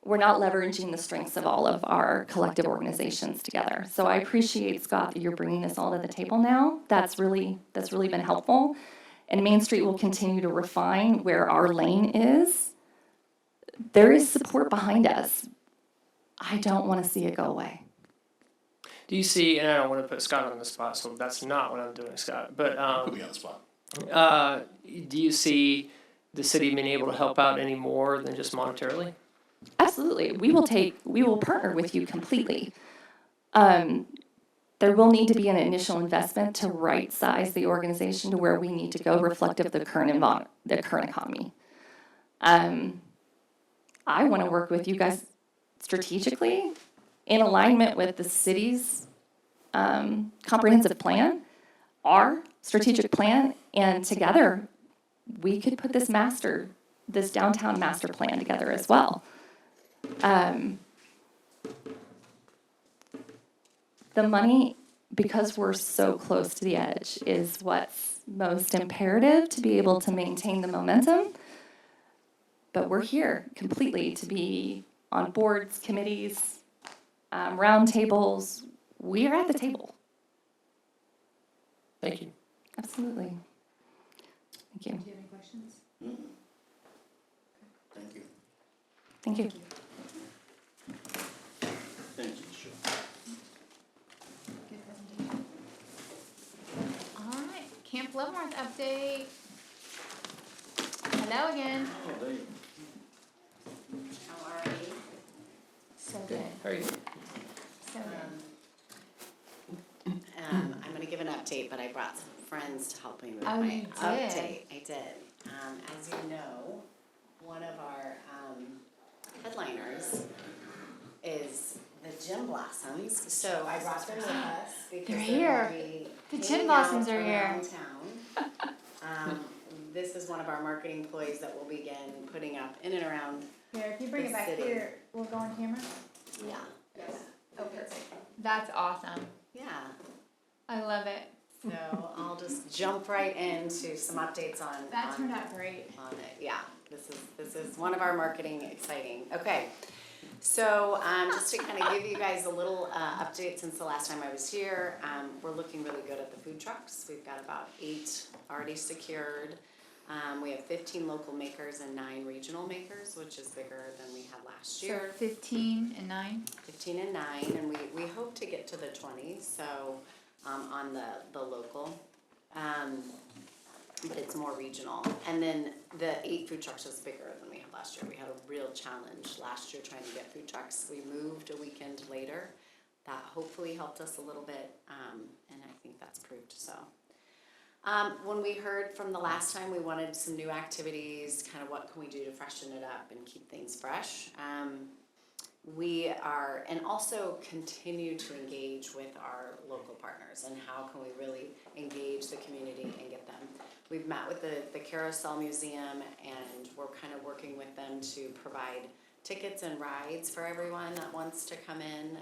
S7: we're not leveraging the strengths of all of our collective organizations together. So I appreciate, Scott, that you're bringing this all to the table now. That's really been helpful. And Main Street will continue to refine where our lane is. There is support behind us. I don't want to see it go away.
S3: Do you see, and I don't want to put Scott on the spot, so that's not what I'm doing, Scott, but
S4: Put me on the spot.
S3: do you see the city being able to help out any more than just monetarily?
S7: Absolutely. We will partner with you completely. There will need to be an initial investment to right-size the organization to where we need to go, reflective of the current economy. I want to work with you guys strategically in alignment with the city's comprehensive plan, our strategic plan, and together we could put this downtown master plan together as well. The money, because we're so close to the edge, is what's most imperative to be able to maintain the momentum. But we're here completely to be on boards, committees, roundtables. We're at the table.
S3: Thank you.
S7: Absolutely. Thank you.
S1: Do you have any questions?
S4: Thank you.
S7: Thank you.
S4: Thank you, Michelle.
S1: Good presentation. All right, Camp Leavenworth update. Hello again.
S4: Oh, there you
S8: How are you?
S1: So good,
S3: How are you?
S1: so good.
S8: I'm gonna give an update, but I brought some friends to help me with
S1: Oh,
S8: my
S1: you did?
S8: update. I did. As you know, one of our headliners is the Gym Blossoms, so I brought them with us because
S1: They're
S8: they're
S1: here.
S8: gonna be
S1: The Gym
S8: hanging
S1: Blossoms
S8: out
S1: are here.
S8: around town. This is one of our marketing employees that will begin putting up in and around.
S1: Here, if you bring
S8: The
S1: it back
S8: city.
S1: here, we'll go on camera.
S8: Yeah.
S1: Oh, perfect. That's awesome.
S8: Yeah.
S1: I love it.
S8: So I'll just jump right into some updates on.
S1: That
S8: on-
S1: turned out great.
S8: On it, yeah. This is one of our marketing exciting. Okay. So just to kind of give you guys a little update since the last time I was here, we're looking really good at the food trucks. We've got about 8 already secured. We have 15 local makers and 9 regional makers, which is bigger than we had last
S1: So
S8: year.
S1: 15 and 9.
S8: 15 and 9, and we hope to get to the 20, so on the local. But it's more regional. And then the 8 food trucks was bigger than we had last year. We had a real challenge last year trying to get food trucks. We moved a weekend later. That hopefully helped us a little bit, and I think that's proved so. When we heard from the last time, we wanted some new activities, kind of what can we do to freshen it up and keep things fresh. We are, and also continue to engage with our local partners and how can we really engage the community and get them. We've met with the Carousel Museum and we're kind of working with them to provide tickets and rides for everyone that wants to come in.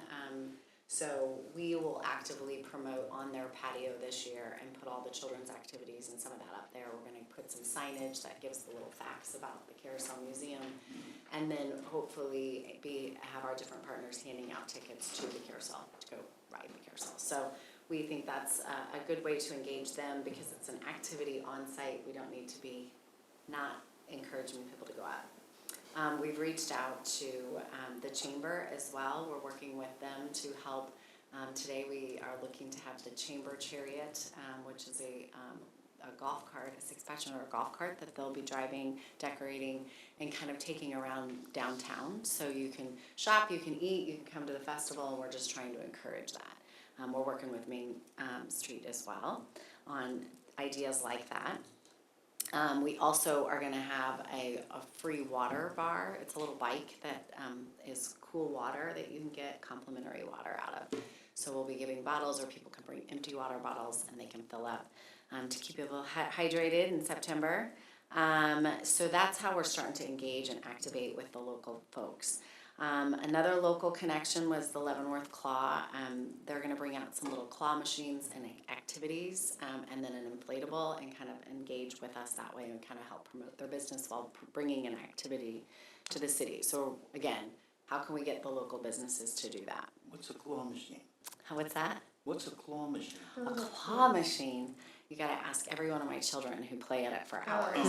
S8: So we will actively promote on their patio this year and put all the children's activities and some of that up there. We're gonna put some signage that gives the little facts about the Carousel Museum. And then hopefully have our different partners handing out tickets to the carousel to go ride the carousel. So we think that's a good way to engage them because it's an activity on site. We don't need to be not encouraging people to go out. We've reached out to the chamber as well. We're working with them to help. Today we are looking to have the chamber chariot, which is a golf cart, a 6-passenger golf cart that they'll be driving, decorating, and kind of taking around downtown. So you can shop, you can eat, you can come to the festival, and we're just trying to encourage that. We're working with Main Street as well on ideas like that. We also are going to have a free water bar. It's a little bike that is cool water that you can get complimentary water out of. So we'll be giving bottles, or people can bring empty water bottles and they can fill up to keep people hydrated in September. So that's how we're starting to engage and activate with the local folks. Another local connection was the Leavenworth Claw. They're going to bring out some little claw machines and activities, and then an inflatable, and kind of engage with us that way and kind of help promote their business while bringing an activity to the city. So again, how can we get the local businesses to do that?
S4: What's a claw machine?
S8: What's that?
S4: What's a claw machine?
S8: A claw machine. You gotta ask every one of my children who play at it for hours.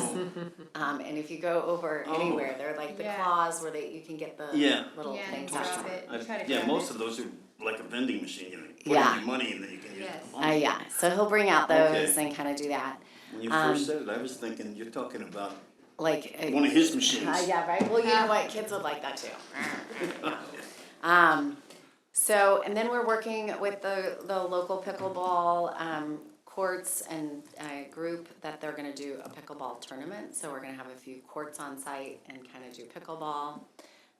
S8: And if you go over anywhere, they're like the
S1: Yeah.
S8: claws where you can get the
S4: Yeah.
S8: little
S1: Yeah,
S8: things
S1: drop
S8: out.
S1: it.
S4: I've-
S1: Try to
S4: Yeah,
S1: grab
S4: most
S1: it.
S4: of those are like a vending machine, you know, put in
S8: Yeah.
S4: your money and then you can use
S1: Yes.
S4: the money.
S8: Yeah, so he'll bring out those
S4: Okay.
S8: and kind of do that.
S4: When you first said it, I was thinking, you're talking about
S8: Like,
S4: one of his machines.
S8: yeah, right. Well, you know what? Kids would like that too. So, and then we're working with the local pickleball courts and group that they're going to do a pickleball tournament. So we're going to have a few courts on site and kind of do pickleball.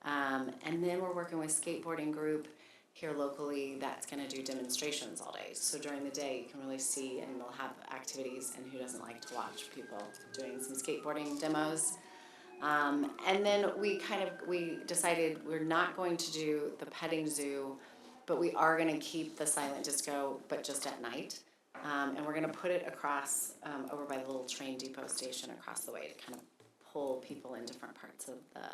S8: And then we're working with skateboarding group here locally that's going to do demonstrations all day. So during the day, you can really see, and they'll have activities. And who doesn't like to watch people doing some skateboarding demos? And then we decided we're not going to do the petting zoo, but we are going to keep the silent disco, but just at night. And we're going to put it across over by the little train depot station across the way to kind of pull people in different parts of the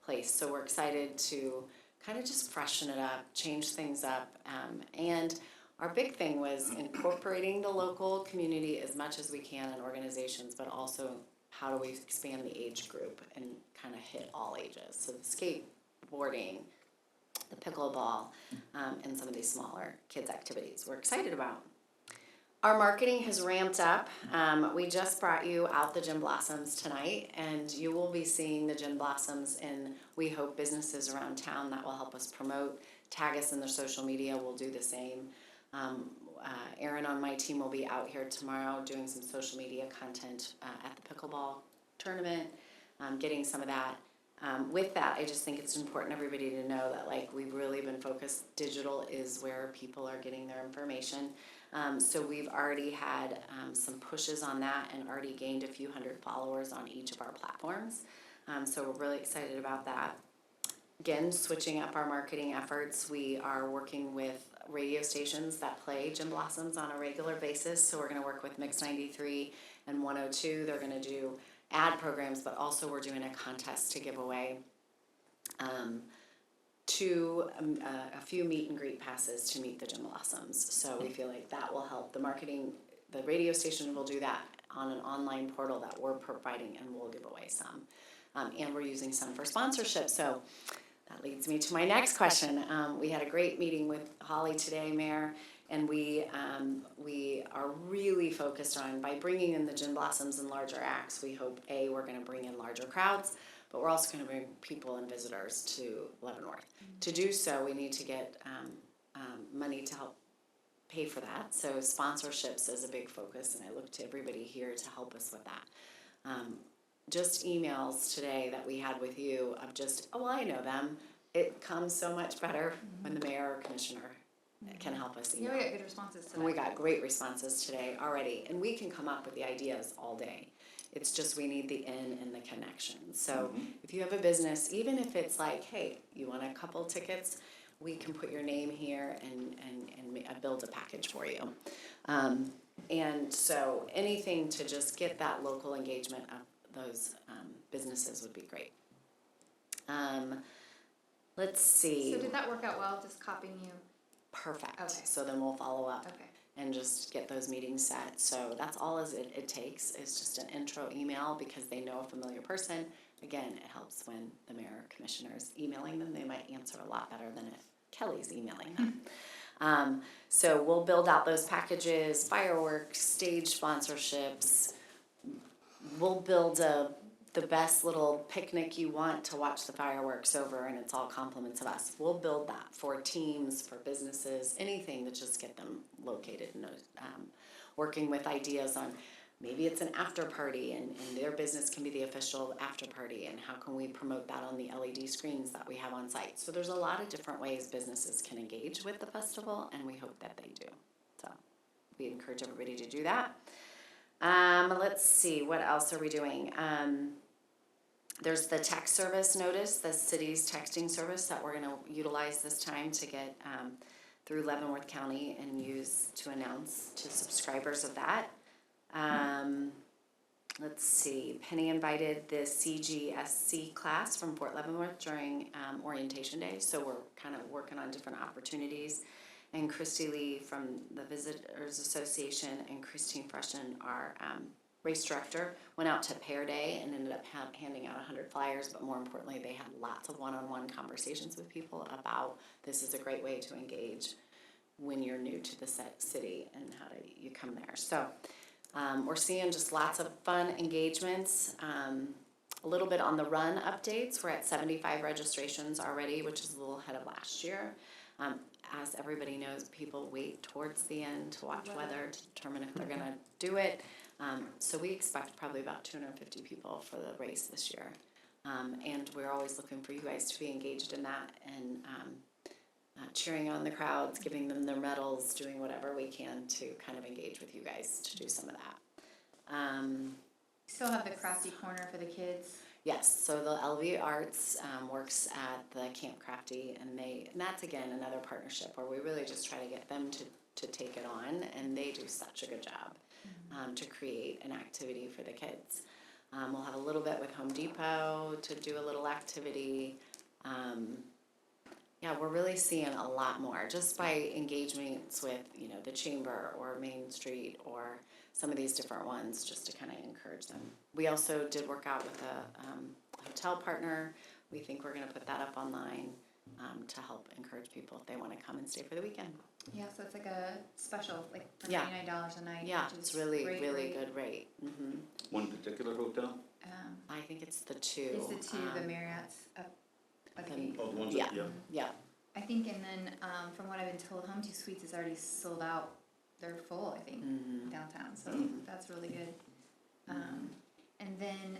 S8: place. So we're excited to kind of just freshen it up, change things up. And our big thing was incorporating the local community as much as we can in organizations, but also how do we expand the age group and kind of hit all ages. So the skateboarding, the pickleball, and some of these smaller kids' activities we're excited about. Our marketing has ramped up. We just brought you out the Gin Blossoms tonight, and you will be seeing the Gin Blossoms in, we hope, businesses around town that will help us promote. Tag us in their social media, we'll do the same. Erin on my team will be out here tomorrow doing some social media content at the pickleball tournament, getting some of that. With that, I just think it's important everybody to know that like we've really been focused, digital is where people are getting their information. So we've already had some pushes on that and already gained a few hundred followers on each of our platforms. So we're really excited about that. Again, switching up our marketing efforts, we are working with radio stations that play Gin Blossoms on a regular basis. So we're going to work with Mix 93 and 102. They're going to do ad programs, but also we're doing a contest to give away a few meet and greet passes to meet the Gin Blossoms. So we feel like that will help the marketing. The radio station will do that on an online portal that we're providing, and we'll give away some. And we're using some for sponsorship. So that leads me to my next question. We had a great meeting with Holly today, Mayor, and we are really focused on, by bringing in the Gin Blossoms and larger acts, we hope, A, we're going to bring in larger crowds, but we're also going to bring people and visitors to Leavenworth. To do so, we need to get money to help pay for that. So sponsorships is a big focus, and I look to everybody here to help us with that. Just emails today that we had with you of just, oh, I know them. It comes so much better when the mayor or commissioner can help us
S1: Yeah,
S8: email.
S1: we got good responses
S8: And we
S1: today.
S8: got great responses today already, and we can come up with the ideas all day. It's just we need the in and the connection. So if you have a business, even if it's like, hey, you want a couple tickets, we can put your name here and build a package for you. And so anything to just get that local engagement of those businesses would be great. Let's see.
S1: So did that work out well, just copying you?
S8: Perfect.
S1: Okay.
S8: So then we'll follow up.
S1: Okay.
S8: And just get those meetings set. So that's all it takes is just an intro email because they know a familiar person. Again, it helps when the mayor or commissioner is emailing them. They might answer a lot better than if Kelly's emailing them. So we'll build out those packages, fireworks, stage sponsorships. We'll build the best little picnic you want to watch the fireworks over, and it's all compliments of us. We'll build that for teams, for businesses, anything to just get them located and working with ideas on maybe it's an after party and their business can be the official after party, and how can we promote that on the LED screens that we have on site. So there's a lot of different ways businesses can engage with the festival, and we hope that they do. So we encourage everybody to do that. Let's see, what else are we doing? There's the text service notice, the city's texting service that we're going to utilize this time to get through Leavenworth County and use to announce to subscribers of that. let's see, Penny invited the CGSC class from Fort Leavenworth during orientation day, so we're kind of working on different opportunities. And Christy Lee from the Visitors Association and Christine Freshen, our race director, went out to Pear Day and ended up handing out 100 flyers, but more importantly, they had lots of one-on-one conversations with people about this is a great way to engage when you're new to the city and how do you come there. So we're seeing just lots of fun engagements. A little bit on the run updates. We're at 75 registrations already, which is a little ahead of last year. As everybody knows, people wait towards the end to watch weather to determine if they're gonna do it. So we expect probably about 250 people for the race this year. And we're always looking for you guys to be engaged in that and cheering on the crowds, giving them their medals, doing whatever we can to kind of engage with you guys to do some of that.
S1: Still have the crafty corner for the kids.
S8: Yes, so the LV Arts works at the Camp Crafty, and that's again another partnership where we really just try to get them to take it on, and they do such a good job to create an activity for the kids. We'll have a little bit with Home Depot to do a little activity. Yeah, we're really seeing a lot more just by engagements with, the Chamber or Main Street or some of these different ones just to kind of encourage them. We also did work out with a hotel partner. We think we're going to put that up online to help encourage people if they want to come and stay for the weekend.
S1: Yeah, so it's like a special, like for
S8: Yeah.
S1: $99 a night.
S8: Yeah,
S1: which
S8: it's
S1: is
S8: really,
S1: great
S8: really
S1: rate.
S8: good rate.
S4: One particular hotel?
S8: I think it's the two.
S1: It's the two, the Marriott's up at the gate.
S4: Oh, the ones
S8: Yeah.
S4: that, yeah.
S8: Yeah.
S1: I think, and then from what I've been told, Home 2 Suites is already sold out. They're full, I think, downtown. So that's really good. And then,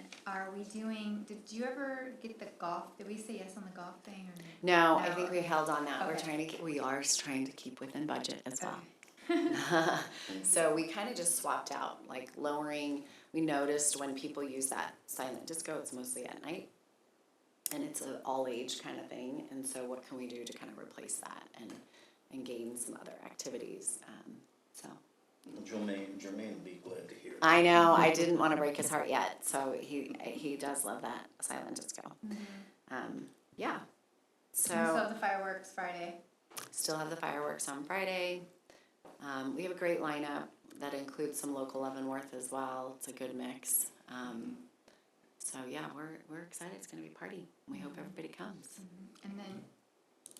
S1: did you ever get the golf? Did we say yes on the golf thing? Or
S8: No, I think we held on that.
S1: Okay.
S8: We are trying to keep within budget as well. So we kind of just swapped out, like lowering. We noticed when people use that silent disco, it's mostly at night. And it's an all-age kind of thing. And so what can we do to kind of replace that and gain some other activities? So.
S4: Jermaine would be glad to hear.
S8: I know, I didn't want to break his heart yet, so he does love that silent disco. Yeah,
S1: So
S8: so
S1: the fireworks Friday.
S8: still have the fireworks on Friday. We have a great lineup that includes some local Leavenworth as well. It's a good mix. So yeah, we're excited. It's gonna be a party. We hope everybody comes.
S1: And then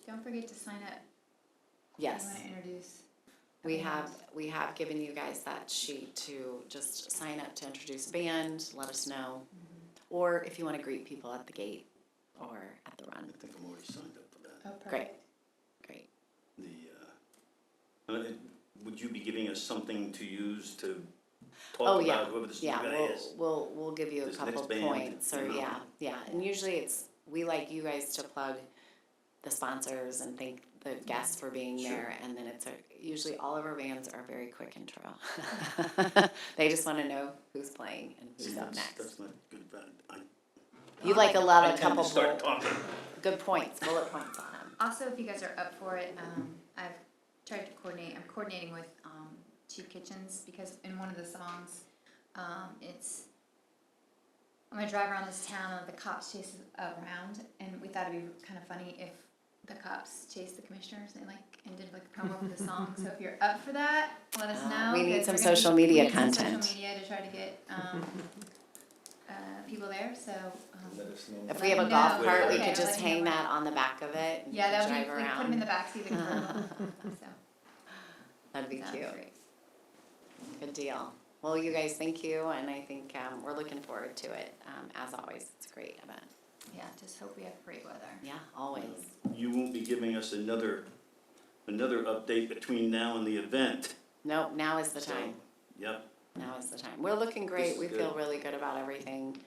S1: don't forget to sign up.
S8: Yes.
S1: You want to introduce.
S8: We have given you guys that sheet to just sign up to introduce a band, let us know. Or if you want to greet people at the gate or at the run.
S4: I think I'm already signed up for that.
S1: Oh, perfect.
S8: Great.
S4: Would you be giving us something to use to talk about whoever this new
S8: Yeah,
S4: guy is?
S8: we'll give you a
S4: This
S8: couple
S4: next band,
S8: points or
S4: you know.
S8: yeah. And usually we like you guys to plug the sponsors and thank the guests for being there, and then usually all of our bands are very quick intro. They just want to know who's playing and who's up next.
S4: That's not good, but
S8: You like a lot
S4: I
S8: of
S4: tend
S8: couple
S4: to start talking.
S8: good points, bullet points on them.
S1: Also, if you guys are up for it, I've tried to coordinate. I'm coordinating with Cheap Kitchens because in one of the songs, it's I'm gonna drive around this town and the cops chase us around, and we thought it'd be kind of funny if the cops chased the commissioners and did a promo for the song. So if you're up for that, let us know.
S8: We need
S1: 'cause
S8: some
S1: we're gonna
S8: social
S1: we
S8: media
S1: need some
S8: content.
S1: social media to try to get people there. So.
S4: Let us know.
S8: If we have a
S1: Let me
S8: golf
S1: know.
S8: cart, we
S1: Okay,
S8: could just
S1: let me
S8: hang
S1: know.
S8: that on the back of it and
S1: Yeah, that would
S8: drive
S1: be, like, put them in the backseat of the convertible. So,
S8: That'd be
S1: sounds
S8: cute.
S1: great.
S8: Good deal. Well, you guys, thank you, and I think we're looking forward to it. As always, it's a great event.
S1: Yeah, just hope we have great weather.
S8: Yeah, always.
S4: You won't be giving us another update between now and the event.
S8: Nope, now is the
S4: So,
S8: time.
S4: Yep.
S8: Now is the time. We're looking great.
S4: is
S8: We feel
S4: good.
S8: really good about everything.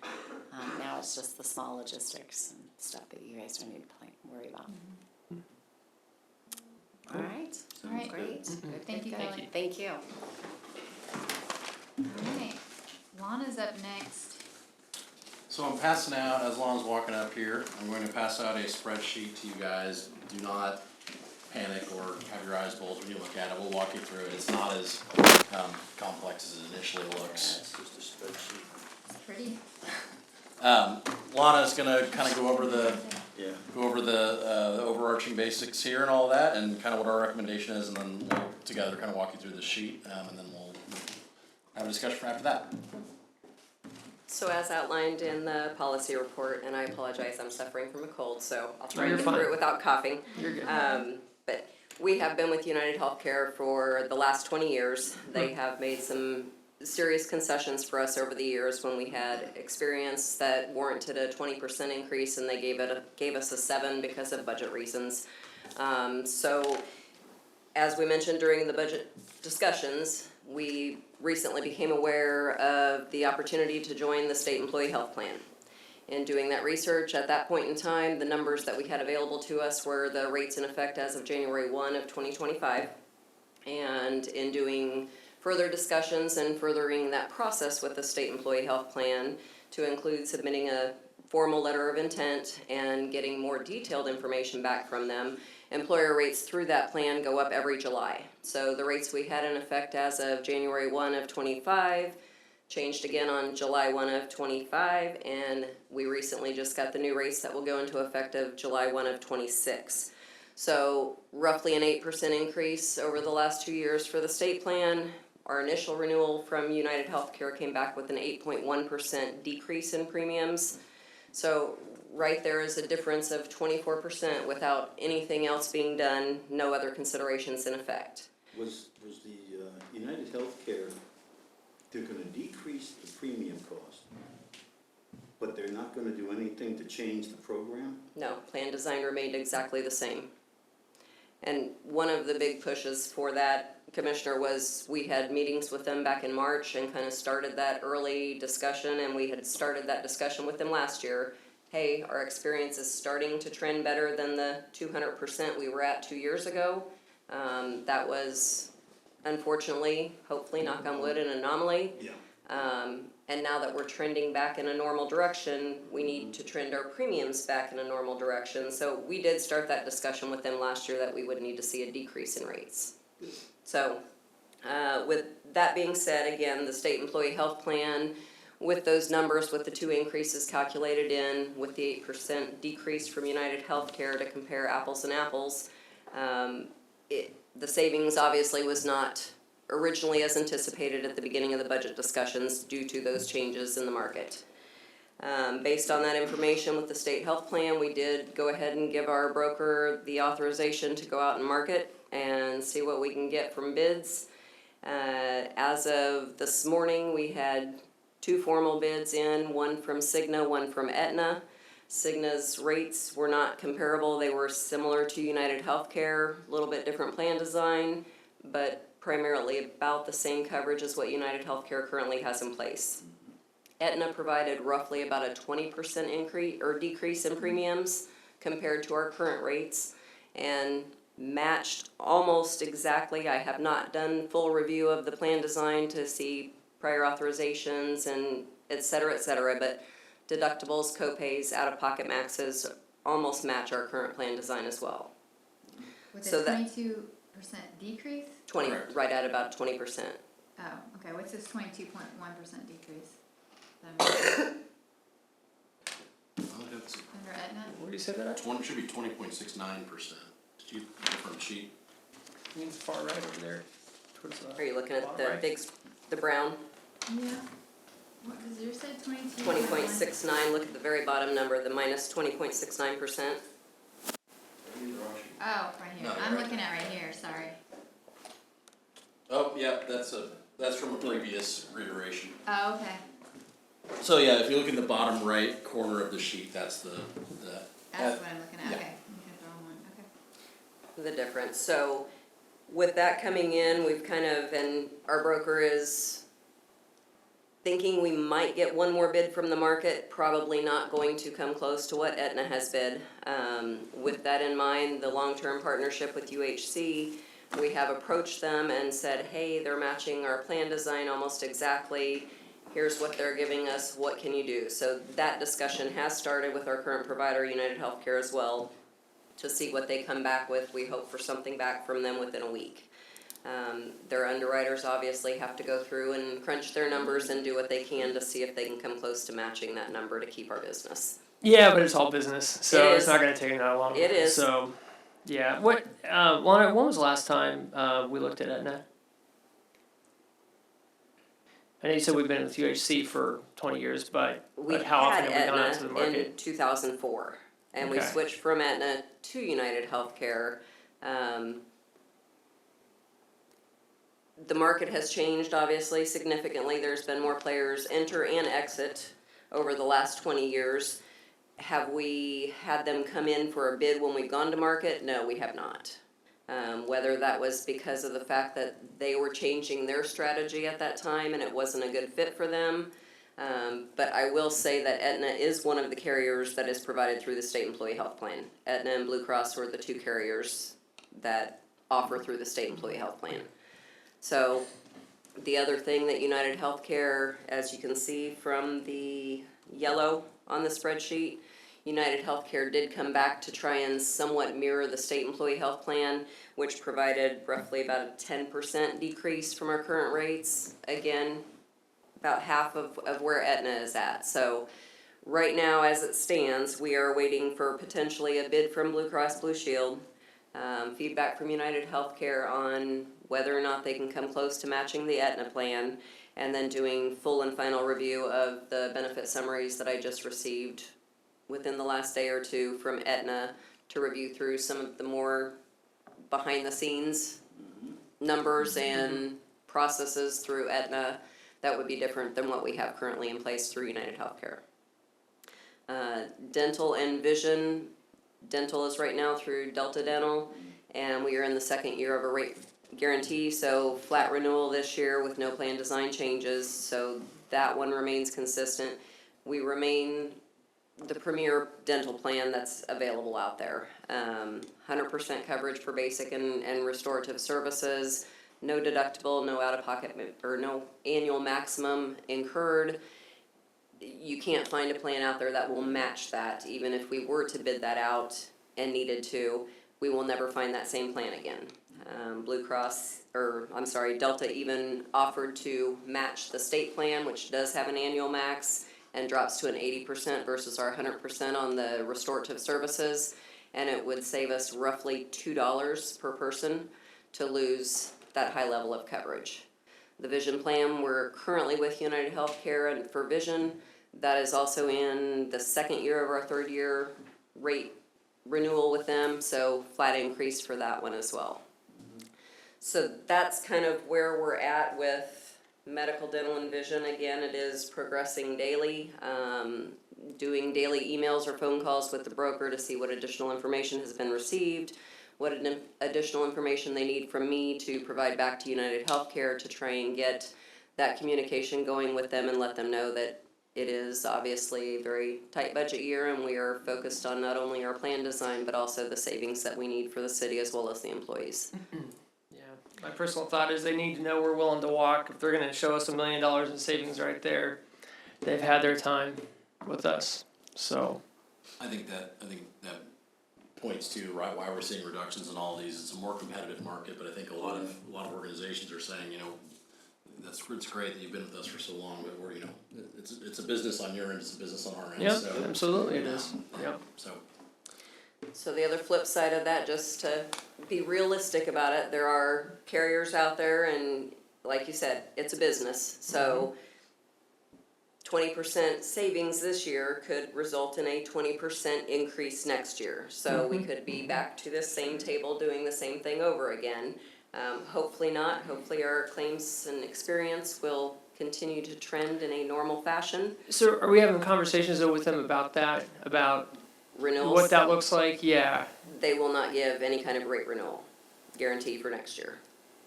S8: Now it's just the small logistics and stuff that you guys don't need to worry about. All right.
S1: All right.
S8: Great. Good,
S1: Thank you,
S8: good.
S1: Kelly.
S8: Thank you.
S1: All right, Lana's up next.
S9: So I'm passing out, as long as walking up here, I'm going to pass out a spreadsheet to you guys. Do not panic or have your eyes bulge when you look at it. We'll walk you through it. It's not as complex as it initially looks.
S4: It's just a spreadsheet.
S1: Pretty.
S9: Lana's gonna kind of go over the
S4: Yeah.
S9: the overarching basics here and all that, and kind of what our recommendation is, and then we'll together kind of walk you through the sheet, and then we'll have a discussion after that.
S10: So as outlined in the policy report, and I apologize, I'm suffering from a cold, so I'll try
S3: No,
S10: and
S3: you're
S10: get
S3: fine.
S10: through it without coughing.
S3: You're good.
S10: But we have been with United Healthcare for the last 20 years. They have made some serious concessions for us over the years when we had experience that warranted a 20% increase, and they gave us a 7 because of budget reasons. So as we mentioned during the budget discussions, we recently became aware of the opportunity to join the state employee health plan. In doing that research, at that point in time, the numbers that we had available to us were the rates in effect as of January 1 of 2025. And in doing further discussions and furthering that process with the state employee health plan to include submitting a formal letter of intent and getting more detailed information back from them, employer rates through that plan go up every July. So the rates we had in effect as of January 1 of 25 changed again on July 1 of 25, and we recently just got the new rates that will go into effect of July 1 of 26. So roughly an 8% increase over the last 2 years for the state plan. Our initial renewal from United Healthcare came back with an 8.1% decrease in premiums. So right there is a difference of 24% without anything else being done, no other considerations in effect.
S4: Was the United Healthcare, they're gonna decrease the premium cost, but they're not gonna do anything to change the program?
S10: No, plan design remained exactly the same. And one of the big pushes for that, Commissioner, was we had meetings with them back in March and kind of started that early discussion, and we had started that discussion with them last year. Hey, our experience is starting to trend better than the 200% we were at 2 years ago. That was unfortunately, hopefully, knock on wood, an anomaly.
S4: Yeah.
S10: And now that we're trending back in a normal direction, we need to trend our premiums back in a normal direction. So we did start that discussion with them last year that we would need to see a decrease in rates. So with that being said, again, the state employee health plan, with those numbers, with the 2 increases calculated in, with the 8% decrease from United Healthcare to compare apples and apples, the savings obviously was not originally as anticipated at the beginning of the budget discussions due to those changes in the market. Based on that information with the state health plan, we did go ahead and give our broker the authorization to go out and market and see what we can get from bids. As of this morning, we had 2 formal bids in, one from Cigna, one from Aetna. Cigna's rates were not comparable. They were similar to United Healthcare, a little bit different plan design, but primarily about the same coverage as what United Healthcare currently has in place. Aetna provided roughly about a 20% increase or decrease in premiums compared to our current rates, and matched almost exactly. I have not done full review of the plan design to see prior authorizations and et cetera, but deductibles, copays, out-of-pocket maxes almost match our current plan design as well.
S1: With
S10: So
S1: a
S10: that-
S1: 22% decrease?
S10: 20,
S9: Correct.
S10: right at about 20%.
S1: Oh, okay, what's this 22.1% decrease? Under Aetna?
S3: Where do you say that at?
S9: Should be 20.69%. Did you, different sheet?
S3: I mean, it's far right over there. Towards the
S10: Are you looking at
S3: bottom
S10: the
S3: right.
S10: the brown?
S1: Yeah. What, cause yours said 22.
S10: 20.69, look at the very bottom number, the minus 20.69%.
S1: Oh, right here,
S9: No,
S1: I'm
S9: right
S1: looking at right here, sorry.
S9: Oh, yeah, that's from a previous reiteration.
S1: Oh, okay,
S9: So yeah, if you look in the bottom right corner of the sheet, that's the
S1: that's what I'm looking at,
S9: yeah.
S1: okay, okay, the wrong one, okay.
S10: The difference. So with that coming in, we've kind of, and our broker is thinking we might get one more bid from the market, probably not going to come close to what Aetna has bid. With that in mind, the long-term partnership with UHC, we have approached them and said, hey, they're matching our plan design almost exactly. Here's what they're giving us, what can you do? So that discussion has started with our current provider, United Healthcare, as well, to see what they come back with. We hope for something back from them within a week. Their underwriters obviously have to go through and crunch their numbers and do what they can to see if they can come close to matching that number to keep our business.
S3: Yeah, but it's all business, so
S10: It
S3: it's
S10: is.
S3: not gonna take that long.
S10: It is.
S3: So, yeah, when was the last time, we looked at Aetna? I know you said we've been with UHC for 20 years, but
S10: We
S3: how often
S10: had
S3: have we gone out to the
S10: Aetna
S3: market?
S10: in 2004, and we
S3: Okay.
S10: switched from Aetna to United Healthcare. The market has changed, obviously, significantly. There's been more players enter and exit over the last 20 years. Have we had them come in for a bid when we've gone to market? No, we have not. Whether that was because of the fact that they were changing their strategy at that time and it wasn't a good fit for them. But I will say that Aetna is one of the carriers that is provided through the state employee health plan. Aetna and Blue Cross were the two carriers that offer through the state employee health plan. So the other thing that United Healthcare, as you can see from the yellow on the spreadsheet, United Healthcare did come back to try and somewhat mirror the state employee health plan, which provided roughly about a 10% decrease from our current rates. Again, about half of where Aetna is at. So right now, as it stands, we are waiting for potentially a bid from Blue Cross Blue Shield, feedback from United Healthcare on whether or not they can come close to matching the Aetna plan, and then doing full and final review of the benefit summaries that I just received within the last day or two from Aetna to review through some of the more behind the scenes numbers and processes through Aetna that would be different than what we have currently in place through United Healthcare. Dental and vision, dental is right now through Delta Dental, and we are in the second year of a rate guarantee, so flat renewal this year with no plan design changes, so that one remains consistent. We remain the premier dental plan that's available out there. 100% coverage for basic and restorative services, no deductible, no out-of-pocket, or no annual maximum incurred. You can't find a plan out there that will match that. Even if we were to bid that out and needed to, we will never find that same plan again. Delta even offered to match the state plan, which does have an annual max, and drops to an 80% versus our 100% on the restorative services. And it would save us roughly $2 per person to lose that high level of coverage. The vision plan, we're currently with United Healthcare, and for vision, that is also in the second year of our third year rate renewal with them, so flat increase for that one as well. So that's kind of where we're at with medical, dental, and vision. Again, it is progressing daily, doing daily emails or phone calls with the broker to see what additional information has been received, what additional information they need from me to provide back to United Healthcare to try and get that communication going with them and let them know that it is obviously a very tight budget year and we are focused on not only our plan design but also the savings that we need for the city as well as the employees.
S3: Yeah, my personal thought is they need to know we're willing to walk. If they're gonna show us $1 million in savings right there, they've had their time with us, so.
S9: I think that points to why we're seeing reductions in all these. It's a more competitive market, but I think a lot of organizations are saying, it's great that you've been with us for so long, but we're, it's a business on your end, it's a business on our end.
S3: Yep,
S9: So,
S3: absolutely it is, yep.
S10: So the other flip side of that, just to be realistic about it, there are carriers out there and like you said, it's a business. So 20% savings this year could result in a 20% increase next year. So we could be back to this same table doing the same thing over again. Hopefully not. Hopefully our claims and experience will continue to trend in a normal fashion.
S3: So are we having conversations though with them about that, about
S10: Renewals,
S3: what that looks like? Yeah.
S10: they will not give any kind of rate renewal guarantee for next year.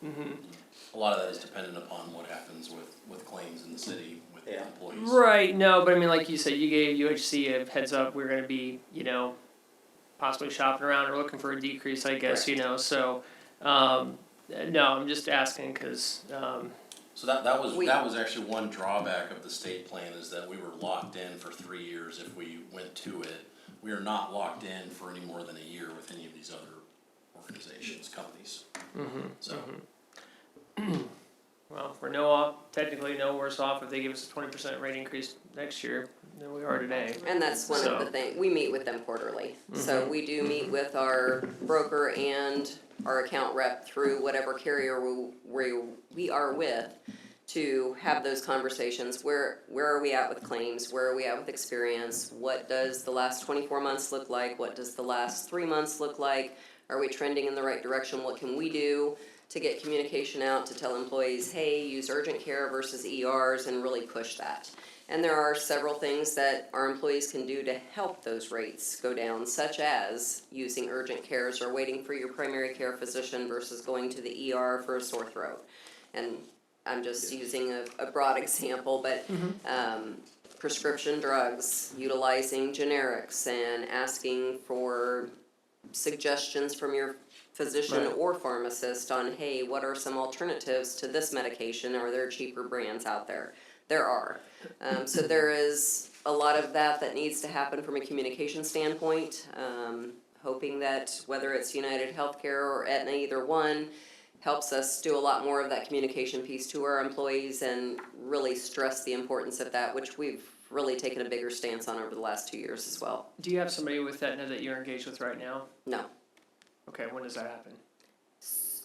S9: a lot of that is dependent upon what happens with claims in the city with employees.
S3: Right, no, but I mean, like you said, you gave UHC a heads up, we're gonna be, possibly shopping around or looking for a decrease, I guess, so, no, I'm just asking, cause,
S9: So that was actually one drawback of the state plan, is that we were locked in for 3 years if we went to it. We are not locked in for any more than a year with any of these other organizations, companies.
S3: Well, we're technically no worse off if they give us a 20% rate increase next year than we are today.
S10: And that's one of the things, we meet with them quarterly. So we do meet with our broker and our account rep through whatever carrier we are with to have those conversations. Where are we at with claims? Where are we at with experience? What does the last 24 months look like? What does the last 3 months look like? Are we trending in the right direction? What can we do to get communication out to tell employees, hey, use urgent care versus ERs, and really push that? And there are several things that our employees can do to help those rates go down, such as using urgent cares or waiting for your primary care physician versus going to the ER for a sore throat. And I'm just using a broad example, but prescription drugs, utilizing generics and asking for suggestions from your physician
S3: Right.
S10: or pharmacist on, hey, what are some alternatives to this medication? Are there cheaper brands out there? There are. So there is a lot of that needs to happen from a communication standpoint. Hoping that whether it's United Healthcare or Aetna, either one, helps us do a lot more of that communication piece to our employees and really stress the importance of that, which we've really taken a bigger stance on over the last 2 years as well.
S3: Do you have somebody with Aetna that you're engaged with right now?
S10: No.
S3: Okay, when does that happen?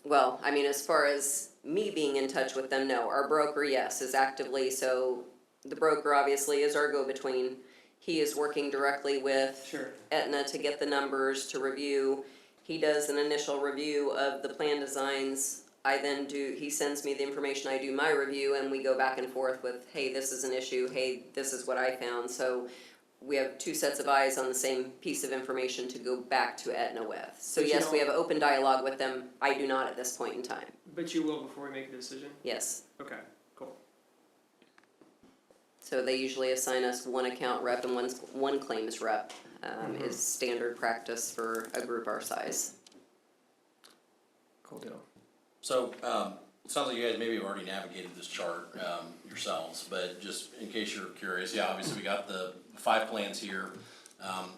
S10: Well, I mean, as far as me being in touch with them, no. Our broker, yes, is actively, so the broker obviously is our go-between. He is working directly with
S3: Sure.
S10: Aetna to get the numbers to review. He does an initial review of the plan designs. He sends me the information, I do my review, and we go back and forth with, hey, this is an issue, hey, this is what I found. So we have two sets of eyes on the same piece of information to go back to Aetna with. So
S3: But you
S10: yes, we
S3: don't-
S10: have open dialogue with them. I do not at this point in time.
S3: But you will before we make a decision?
S10: Yes.
S3: Okay, cool.
S10: So they usually assign us one account rep and one claims rep, is standard practice for a group our size.
S3: Cool deal.
S9: So, it sounds like you guys maybe have already navigated this chart, yourselves, but just in case you're curious, yeah, obviously we got the 5 plans here.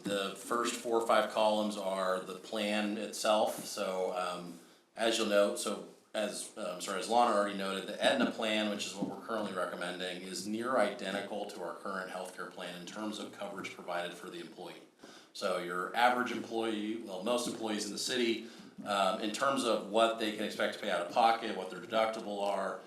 S9: The first 4 or 5 columns are the plan itself, so, as you'll note, as Lana already noted, the Aetna plan, which is what we're currently recommending, is near identical to our current healthcare plan in terms of coverage provided for the employee. So your average employee, well, most employees in the city, in terms of what they can expect to pay out of pocket, what their deductible are,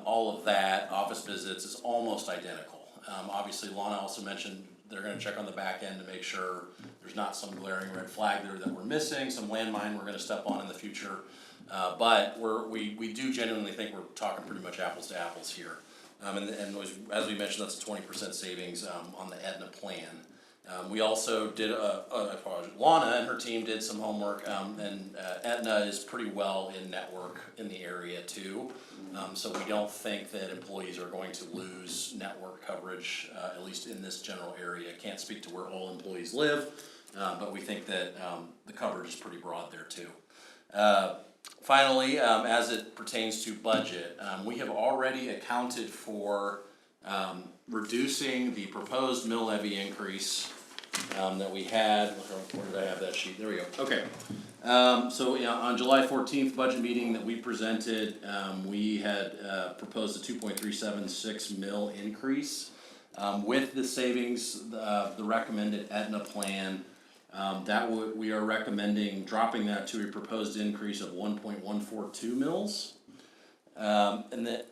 S9: all of that, office visits is almost identical. Obviously, Lana also mentioned they're gonna check on the back end to make sure there's not some glaring red flag there that we're missing, some landmine we're gonna step on in the future. But we do genuinely think we're talking pretty much apples to apples here. And as we mentioned, that's a 20% savings on the Aetna plan. We also did Lana and her team did some homework, and Aetna is pretty well in network in the area too. So we don't think that employees are going to lose network coverage, at least in this general area. Can't speak to where all employees live, but we think that the coverage is pretty broad there too. Finally, as it pertains to budget, we have already accounted for reducing the proposed mill levy increase that we had. Where did I have that sheet? There we go. Okay. So on July 14th budget meeting that we presented, we had proposed a 2.376 mil increase. With the savings, the recommended Aetna plan, we are recommending dropping that to a proposed increase of 1.142 mils. And that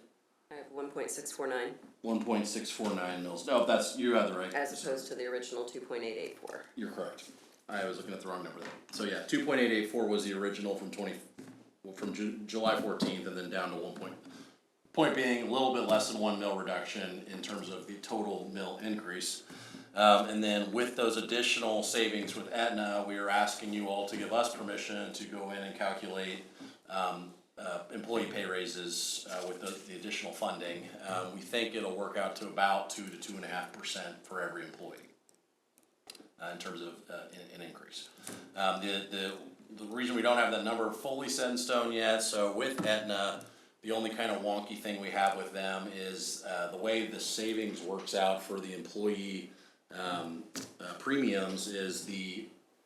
S10: I have 1.649
S9: 1.649 mils. No, you have the right.
S10: as opposed to the original 2.884.
S9: You're correct. I was looking at the wrong number there. So yeah, 2.884 was the original from July 14th, and then down to 1. Point being, a little bit less than 1 mil reduction in terms of the total mil increase. And then with those additional savings with Aetna, we are asking you all to give us permission to go in and calculate employee pay raises with the additional funding. We think it'll work out to about 2 to 2.5% for every employee in terms of an increase. The reason we don't have that number fully set in stone yet, so with Aetna, the only kind of wonky thing we have with them is the way the savings works out for the employee premiums is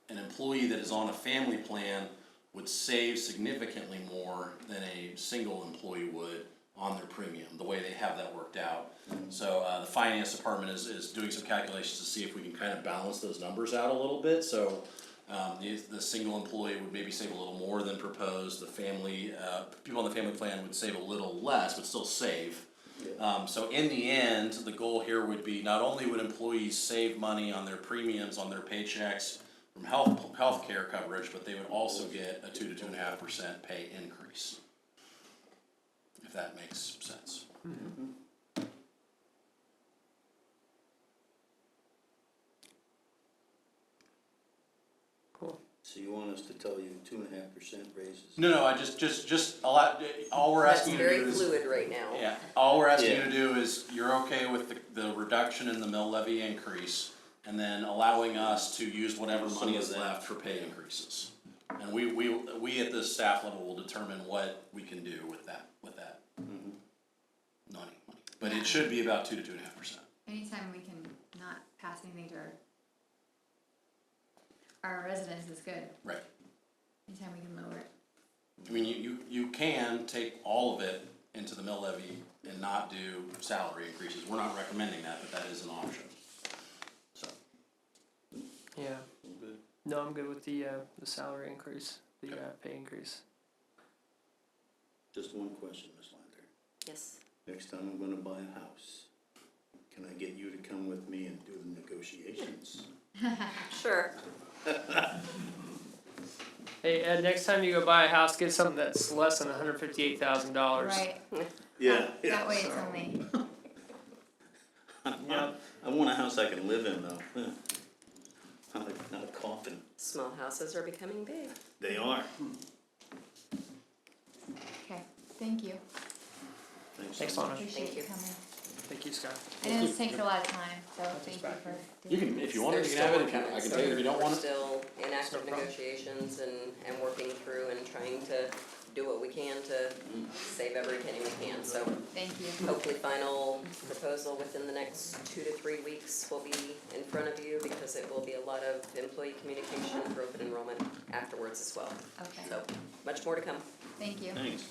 S9: an employee that is on a family plan would save significantly more than a single employee would on their premium, the way they have that worked out. So the finance department is doing some calculations to see if we can kind of balance those numbers out a little bit. So the single employee would maybe save a little more than proposed. The family, people on the family plan would save a little less, but still save. So in the end, the goal here would be not only would employees save money on their premiums, on their paychecks from health care coverage, but they would also get a 2 to 2.5% pay increase. If that makes sense.
S3: Cool.
S4: So you want us to tell you 2.5% raises?
S9: No, I just a lot. All we're
S10: That's
S9: asking you to
S10: very
S9: do is
S10: fluid right now.
S9: yeah. All we're asking you
S4: Yeah.
S9: to do is you're okay with the reduction in the mill levy increase, and then allowing us to use whatever
S4: Some
S9: money
S4: of
S9: is
S4: that.
S9: left for pay increases. And we at the staff level will determine what we can do with that money. But it should be about 2 to 2.5%.
S1: Anytime we can not pass anything to our residents is good.
S9: Right.
S1: Anytime we can lower it.
S9: I mean, you can take all of it into the mill levy and not do salary increases. We're not recommending that, but that is an option. So.
S3: Yeah.
S4: Good.
S3: No, I'm good with the salary increase, the pay increase.
S4: Just one question, Ms. Lander.
S10: Yes.
S4: Next time I'm gonna buy a house, can I get you to come with me and do the negotiations?
S10: Sure.
S3: Hey, Ed, next time you go buy a house, get something that's less than $158,000.
S1: Right.
S4: Yeah,
S1: That way it's only.
S3: Yep.
S4: I want a house I can live in though. Not a coffin.
S10: Small houses are becoming big.
S4: They are.
S1: Okay, thank you.
S3: Thanks,
S4: so much.
S3: Lana.
S1: Appreciate
S10: Thank
S1: you
S10: you.
S1: coming.
S3: Thank you, Scott.
S1: I know this takes a lot of time, so thank you for
S9: You
S1: doing
S9: can,
S1: it.
S9: if you want it,
S10: They're
S9: you can have it.
S10: still
S9: I
S10: working
S9: can
S10: on
S9: tell you if you don't want
S10: We're
S9: it.
S10: still in active
S3: No problem.
S10: negotiations and working through and trying to do what we can to save every penny we can. So
S1: Thank you.
S10: hopefully final proposal within the next 2 to 3 weeks will be in front of you because it will be a lot of employee communication for open enrollment afterwards as well.
S1: Okay,
S10: So much more to come.
S1: thank you.
S4: Thanks.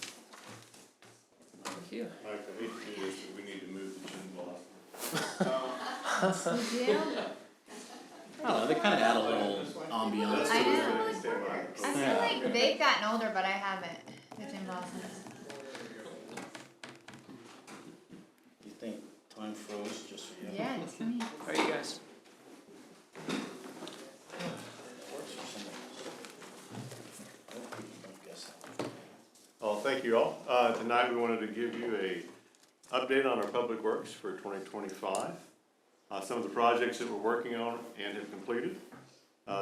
S3: Thank you.
S11: Mike, I hate to do this, but we need to move the gym ball.
S1: You do?
S9: I don't know, they kind of add a little ambiance
S1: I
S9: to it.
S1: know. I feel like they've gotten older, but I haven't, the gym blossoms.
S4: You think time froze just for you?
S1: Yeah, it's funny.
S3: How are you guys?
S4: Works for somebody else. I hope people don't guess that.
S11: Oh, thank you all. Tonight, we wanted to give you a update on our public works for 2025. Some of the projects that we're working on and have completed,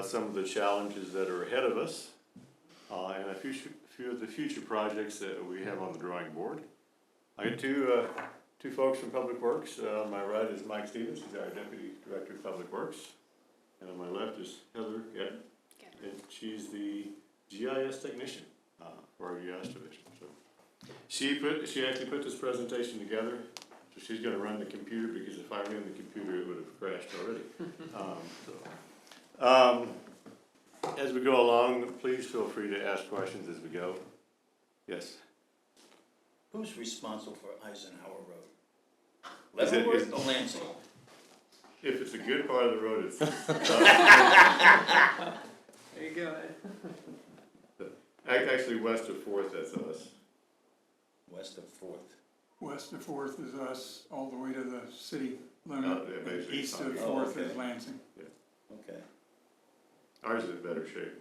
S11: some of the challenges that are ahead of us, and a few of the future projects that we have on the drawing board. I got two folks from Public Works. On my right is Mike Stevens, he's our Deputy Director of Public Works. And on my left is Heather Gettin, and she's the GIS technician for our GIS division. So she actually put this presentation together. So she's gonna run the computer because if I ran the computer, it would have crashed already. As we go along, please feel free to ask questions as we go. Yes?
S4: Who's responsible for Eisenhower Road?
S11: Is it-
S4: Leavenworth or Lansing?
S11: If it's a good part of the road, it's,
S3: There you go, Ed.
S11: actually west of Fourth, that's us.
S4: West of Fourth.
S12: West of Fourth is us, all the way to the city
S11: Oh,
S12: limit,
S11: yeah,
S12: and
S11: basically.
S12: east of
S4: Oh,
S12: Fourth is
S4: okay.
S12: Lansing.
S4: Okay.
S11: Ours is in better shape.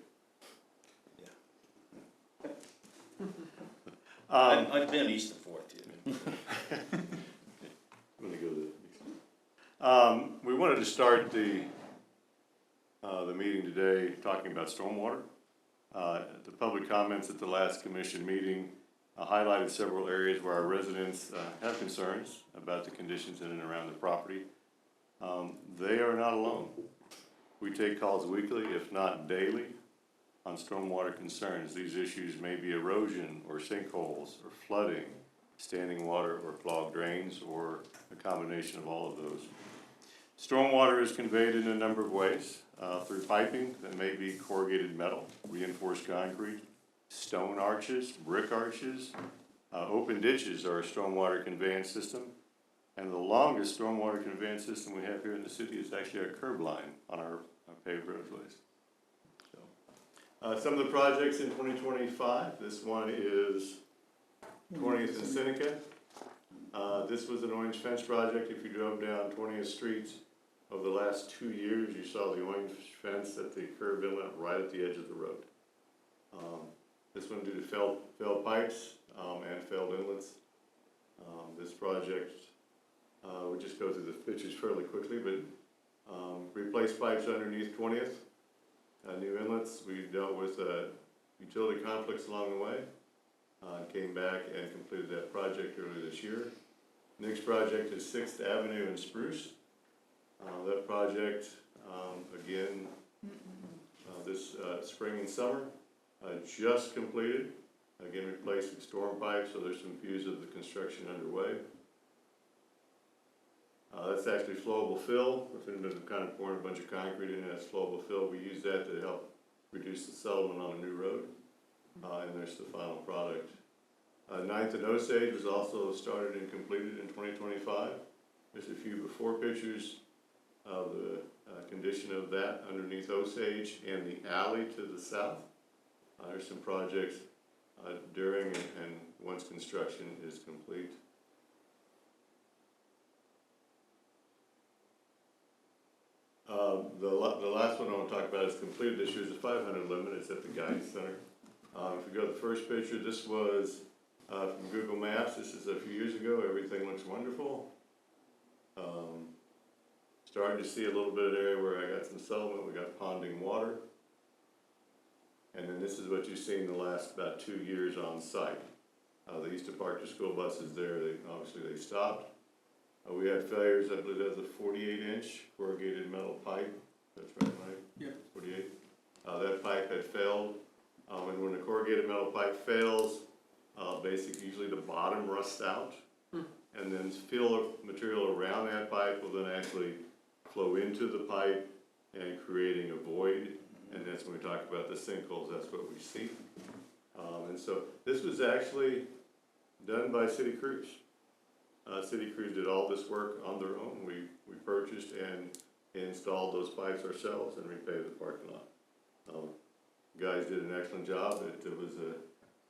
S4: I've been east of Fourth, yeah.
S11: Let me go to we wanted to start the meeting today talking about stormwater. The public comments at the last commission meeting highlighted several areas where our residents have concerns about the conditions in and around the property. They are not alone. We take calls weekly, if not daily, on stormwater concerns. These issues may be erosion or sinkholes or flooding, standing water or clogged drains, or a combination of all of those. Stormwater is conveyed in a number of ways, through piping that may be corrugated metal, reinforced concrete, stone arches, brick arches. Open ditches are a stormwater conveyance system. And the longest stormwater conveyance system we have here in the city is actually our curb line on our paved roadways. So, some of the projects in 2025, this one is 20th and Seneca. This was an orange fence project. If you drove down 20th Street over the last 2 years, you saw the orange fence at the curb inlet right at the edge of the road. This one due to failed pipes and failed inlets. This project, we just go through the pictures fairly quickly, but replaced pipes underneath 20th, new inlets. We dealt with utility conflicts along the way. Came back and completed that project earlier this year. Next project is 6th Avenue in Spruce. That project, again, this spring and summer, just completed. Again, replacing storm pipes, so there's some views of the construction underway. That's actually flowable fill. If anybody's kind of pouring a bunch of concrete in, that's flowable fill. We use that to help reduce the settlement on a new road. And there's the final product. 9th and Osage was also started and completed in 2025. There's a few before pictures of the condition of that underneath Osage and the alley to the south. There's some projects during and once construction is complete. The last one I want to talk about is completed this year is the 500 limit. It's at the Guidance Center. If you go to the first picture, this was from Google Maps. This is a few years ago. Everything looks wonderful. Starting to see a little bit of area where I got some settlement. We got ponding water. And then this is what you've seen the last about 2 years on site. They used to park the school buses there. Obviously they stopped. We had failures. I believe that was a 48-inch corrugated metal pipe. That's right, Mike?
S12: Yeah.
S11: 48. That pipe had failed. And when the corrugated metal pipe fails, basically usually the bottom rusts out. And then fill material around that pipe will then actually flow into the pipe and creating a void. And that's when we talk about the sinkholes, that's what we see. And so this was actually done by City Crews. City Crews did all this work on their own. We purchased and installed those pipes ourselves and repaved the parking lot. Guys did an excellent job. It was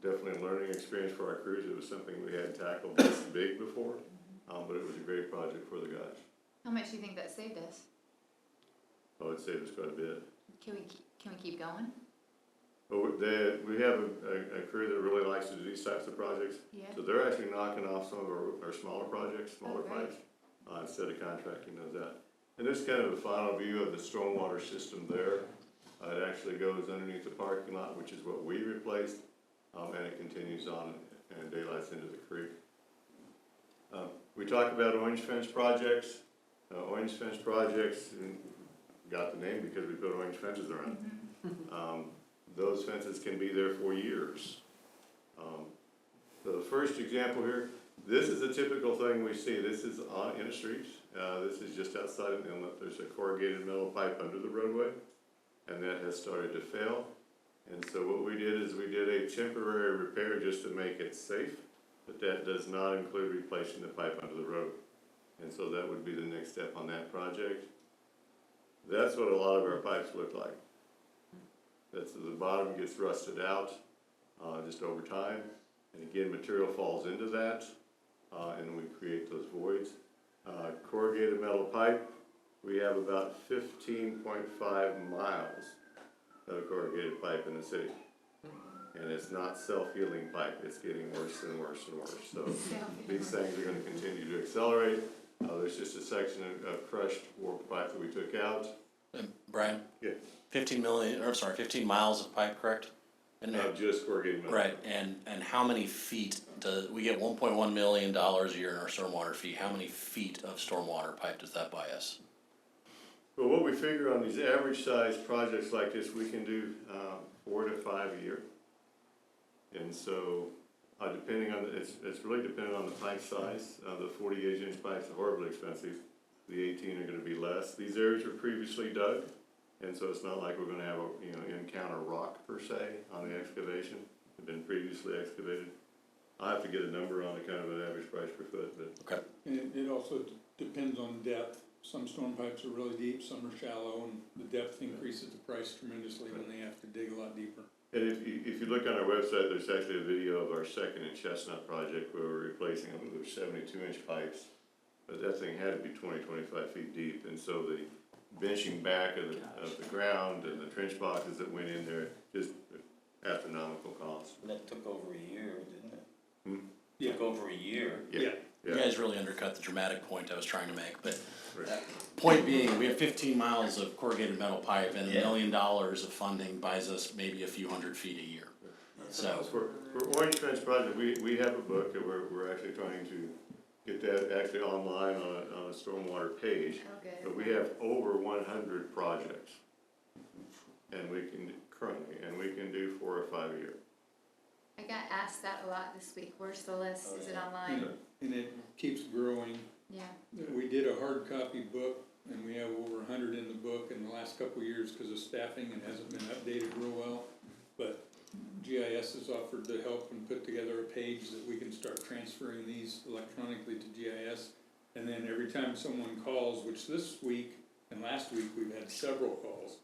S11: definitely a learning experience for our crews. It was something we hadn't tackled this big before, but it was a great project for the guys.
S1: How much do you think that saved us?
S11: Oh, it saved us quite a bit.
S1: Can we keep going?
S11: But we have a crew that really likes to do these types of projects.
S1: Yeah.
S11: So they're actually knocking off some of our smaller projects, smaller
S1: great.
S11: pipes, instead of contracting those out. And this is kind of a final view of the stormwater system there. It actually goes underneath the parking lot, which is what we replaced, and it continues on and daylights into the creek. We talk about orange fence projects. Orange fence projects got the name because we put orange fences around. Those fences can be there for years. So the first example here, this is a typical thing we see. This is in a street. This is just outside an inlet. There's a corrugated metal pipe under the roadway, and that has started to fail. And so what we did is we did a temporary repair just to make it safe, but that does not include replacing the pipe under the road. And so that would be the next step on that project. That's what a lot of our pipes look like. That's the bottom gets rusted out just over time. And again, material falls into that, and we create those voids. Corrugated metal pipe, we have about 15.5 miles of corrugated pipe in the city. And it's not self-healing pipe, it's getting worse and worse and worse. So these things are going to continue to accelerate. There's just a section of crushed warped pipe that we took out.
S9: Brian?
S11: Yeah.
S9: 15 miles of pipe, correct? And
S11: Just corrugated metal.
S9: right, and how many feet we get $1.1 million a year in our stormwater fee. How many feet of stormwater pipe does that buy us?
S11: Well, what we figure on these average size projects like this, we can do 4 to 5 a year. And so, depending on, it's really dependent on the pipe size. The 48-inch pipes are horribly expensive. The 18 are gonna be less. These areas were previously dug, and so it's not like we're gonna have encounter rock per se on the excavation. have been previously excavated. I'll have to get a number on it, kind of an average price per foot, but
S9: Okay.
S12: And it also depends on depth. Some storm pipes are really deep, some are shallow, and the depth increases the price tremendously when they have to dig a lot deeper.
S11: and if you look on our website, there's actually a video of our second and Chestnut project where we're replacing, I believe, 72-inch pipes. But that thing had to be 20-25 feet deep, and so the benching back of the ground and the trench boxes that went in there, just astronomical costs.
S4: That took over a year, didn't it?
S11: Hmm?
S12: Yeah.
S4: Took over a year.
S12: Yeah.
S9: You guys really undercut the dramatic point I was trying to make, but
S11: Right.
S9: point being, we have 15 miles of corrugated metal pipe and $1
S4: Yeah.
S9: million of funding buys us maybe a few hundred feet a year. So,
S11: For Orange Trench project, we have a book that we're actually trying to get that actually online on a stormwater page.
S1: Oh, good.
S11: But we have over 100 projects. And we can, currently, and we can do 4 or 5 a year.
S1: I got asked that a lot this week. Where's the list? Is it online?
S12: And it keeps growing.
S1: Yeah.
S12: We did a hard copy book, and we have over 100 in the book in the last couple of years because of staffing. It hasn't been updated real well. But GIS has offered to help and put together a page that we can start transferring these electronically to GIS. And then every time someone calls, which this week and last week we've had several calls,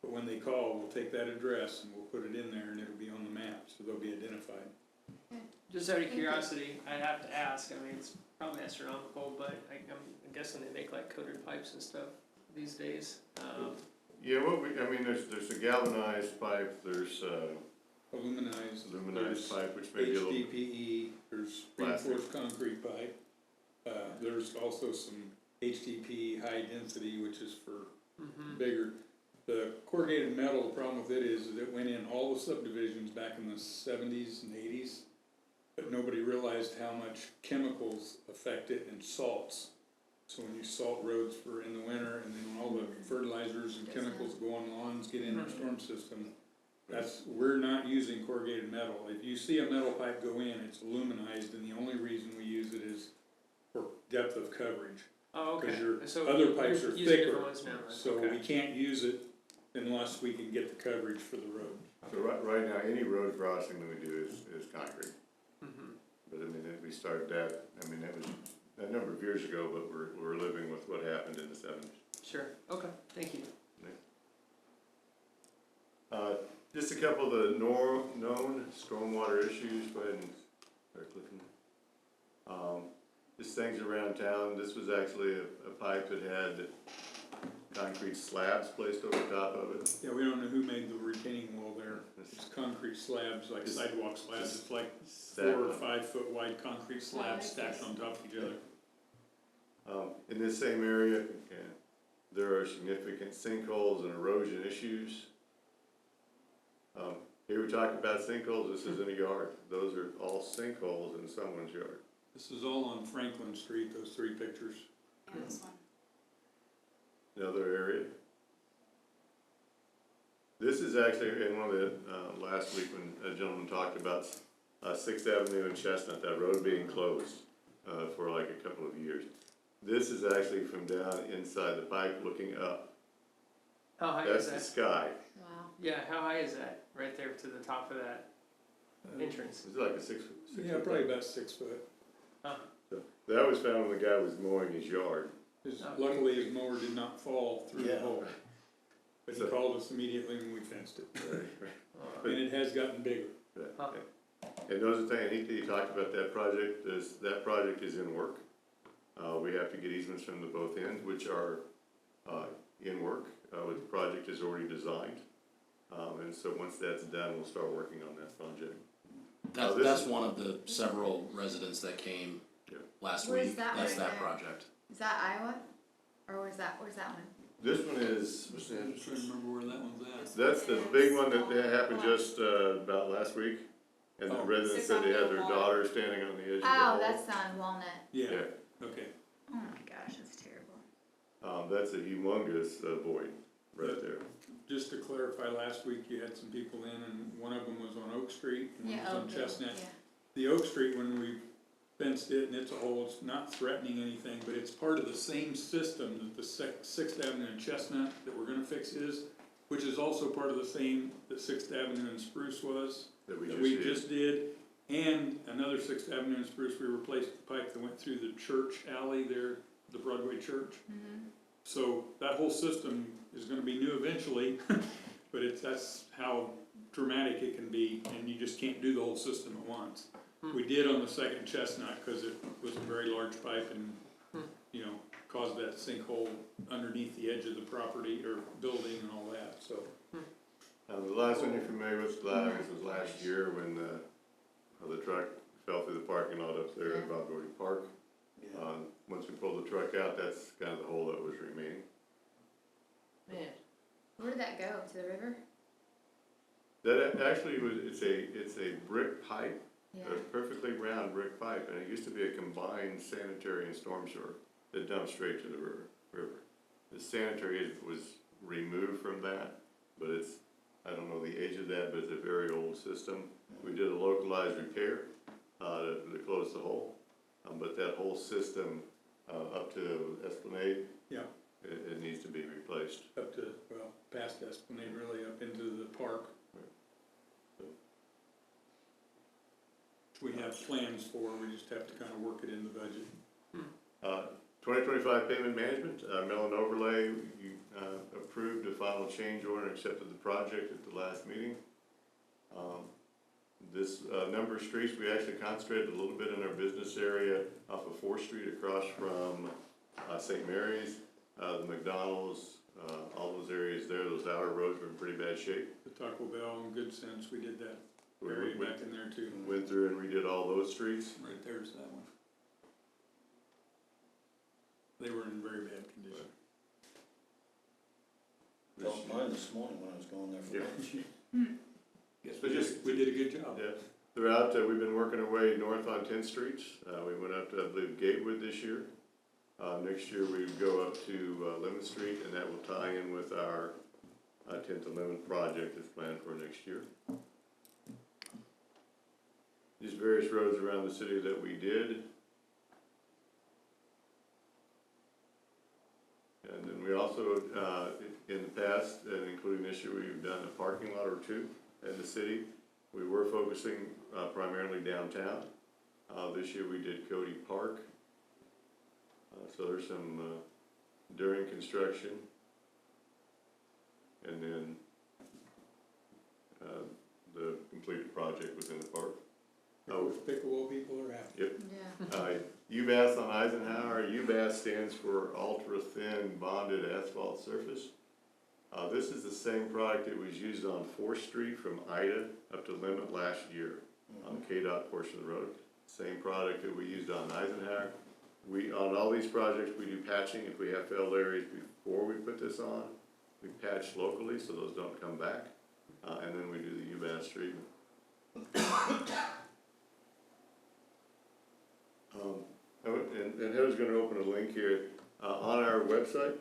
S12: but when they call, we'll take that address and we'll put it in there and it'll be on the map, so they'll be identified.
S3: Just out of curiosity, I'd have to ask, I mean, it's probably astronomical, but I'm guessing they make like coated pipes and stuff these days.
S11: Yeah, there's the galvanized pipe, there's
S12: Aluminized.
S11: aluminized pipe, which may be a little.
S12: HDPE, there's
S11: Plastic.
S12: reinforced concrete pipe. There's also some HDPE high density, which is for bigger. The corrugated metal, the problem with it is that it went in all the subdivisions back in the 70s and 80s, but nobody realized how much chemicals affect it and salts. So when you salt roads for in the winter, and then all the fertilizers and chemicals go on lawns, get in our storm system, we're not using corrugated metal. If you see a metal pipe go in, it's aluminized, and the only reason we use it is for depth of coverage.
S3: Oh, okay.
S12: Because your
S3: So
S12: other
S3: you're
S12: pipes are
S3: using
S12: thicker,
S3: different ones now, right?
S12: so
S3: Okay.
S12: we can't use it unless we can get the coverage for the road.
S11: So right now, any road crossing that we do is concrete.
S3: Mhm.
S11: But I mean, we started that, I mean, that was a number of years ago, but we're living with what happened in the 70s.
S3: Sure, okay, thank you.
S11: Just a couple of the known stormwater issues, go ahead and start clicking. Just things around town, this was actually a pipe that had concrete slabs placed over top of it.
S12: Yeah, we don't know who made the retaining wall there. It's concrete slabs, like sidewalk slabs, it's like 4 or 5 foot wide concrete slabs stacked on top of each other.
S11: In this same area, there are significant sinkholes and erosion issues. Here we talk about sinkholes, this is in a yard. Those are all sinkholes in someone's yard.
S12: This is all on Franklin Street, those 3 pictures.
S1: Yeah, this one.
S11: Another area. This is actually in one of the, last week when a gentleman talked about 6th Avenue and Chestnut, that road being closed for like a couple of years. This is actually from down inside the pipe looking up.
S3: How high
S11: That's
S3: is
S11: the
S3: that?
S11: sky.
S1: Wow.
S3: Yeah, how high is that, right there to the top of that entrance?
S11: It's like a 6
S12: Yeah,
S11: foot
S12: probably
S11: pipe.
S12: about 6 foot.
S11: That was found when the guy was mowing his yard.
S12: Luckily, his mower did not fall through the
S4: Yeah.
S12: hole. But he
S11: So-
S12: called us immediately when we fenced it.
S3: Uh,
S12: And it has gotten bigger.
S3: Huh.
S11: And those are things, he talked about that project, that project is in work. We have to get easements from the both ends, which are, in work, the project is already designed. And so once that's done, we'll start working on that project. this
S9: that's
S11: is-
S9: one of the several residents that came
S11: Yeah.
S9: last
S1: Where's
S9: week.
S1: that
S9: That's
S1: right
S9: that
S1: there?
S9: project.
S1: Is that Iowa? Or where's that one?
S11: This one is, what's
S12: I'm
S11: that?
S12: trying to remember where that one's at.
S11: That's the big one that happened just, about last week. And the
S12: Oh.
S11: residents said they had their daughter standing on the edge of the
S1: Oh,
S11: hole.
S1: that's on Walnut.
S12: Yeah, okay.
S1: Oh my gosh, that's terrible.
S11: That's a humongous void right there.
S12: Just to clarify, last week you had some people in, and one of them was on Oak Street, and one
S1: Yeah,
S12: was on
S1: okay,
S12: Chestnut.
S1: yeah.
S12: The Oak Street, when we fenced it and it's a hole, it's not threatening anything, but it's part of the same system that the Sixth Avenue and Chestnut that we're gonna fix is, which is also part of the same that Sixth Avenue and Spruce was,
S11: That we
S12: that
S11: just
S12: we
S11: see it.
S12: just did, and another Sixth Avenue in Spruce, we replaced the pipe that went through the church alley there, the Broadway church. So that whole system is gonna be new eventually, but that's how dramatic it can be, and you just can't do the whole system at once. We did on the second Chestnut, cause it was a very large pipe and, you know, caused that sinkhole underneath the edge of the property or building and all that, so.
S11: The last one you're familiar with, was last year when the truck fell through the parking lot up there at Bob Doherty Park. Once we pulled the truck out, that's kind of the hole that was remaining.
S1: Man. Where did that go? To the river?
S11: That actually was, it's a brick pipe,
S1: Yeah.
S11: a perfectly round brick pipe, and it used to be a combined sanitary and storm sewer that dumped straight to the river. The sanitary was removed from that, but it's, I don't know the age of that, but it's a very old system. We did a localized repair, to close the hole, but that whole system, up to Esplanade,
S12: Yeah,
S11: it needs to be replaced.
S12: up to, well, past Esplanade, really up into the park. Which we have plans for, we just have to kind of work it in the budget.
S11: 2025 payment management, mill and overlay, you approved a final change order and accepted the project at the last meeting. This number of streets, we actually concentrated a little bit in our business area off of 4th Street across from St. Mary's, the McDonald's, all those areas there, those outer roads were in pretty bad shape.
S12: The Taco Bell and Good Sense, we did that
S11: We
S12: area back in there too.
S11: went through and redid all those streets.
S12: Right there's that one. They were in very bad condition.
S4: Felt mine this morning when I was going there for lunch.
S12: Yes,
S11: So
S12: we did a good job.
S11: Yeah, throughout, we've been working our way north on 10th Street. We went up to, I believe, Gatewood this year. Next year, we go up to 11th Street, and that will tie in with our 10th and 11th project that's planned for next year. These various roads around the city that we did. And then we also, in the past, and including this year, we've done a parking lot or two in the city. We were focusing primarily downtown. This year we did Cody Park. So there's some during construction. And then the completed project within the park.
S12: Pickleball people are happy.
S11: Yep.
S1: Yeah.
S11: UBAS on Eisenhower. UBAS stands for ultra thin bonded asphalt surface. This is the same product that was used on 4th Street from Ida up to Limit last year on the KDOT portion of the road. Same product that we used on Eisenhower. On all these projects, we do patching. If we have failed areas before we put this on, we patch locally so those don't come back. And then we do the UBAS treatment. And Heather's gonna open a link here, on our website,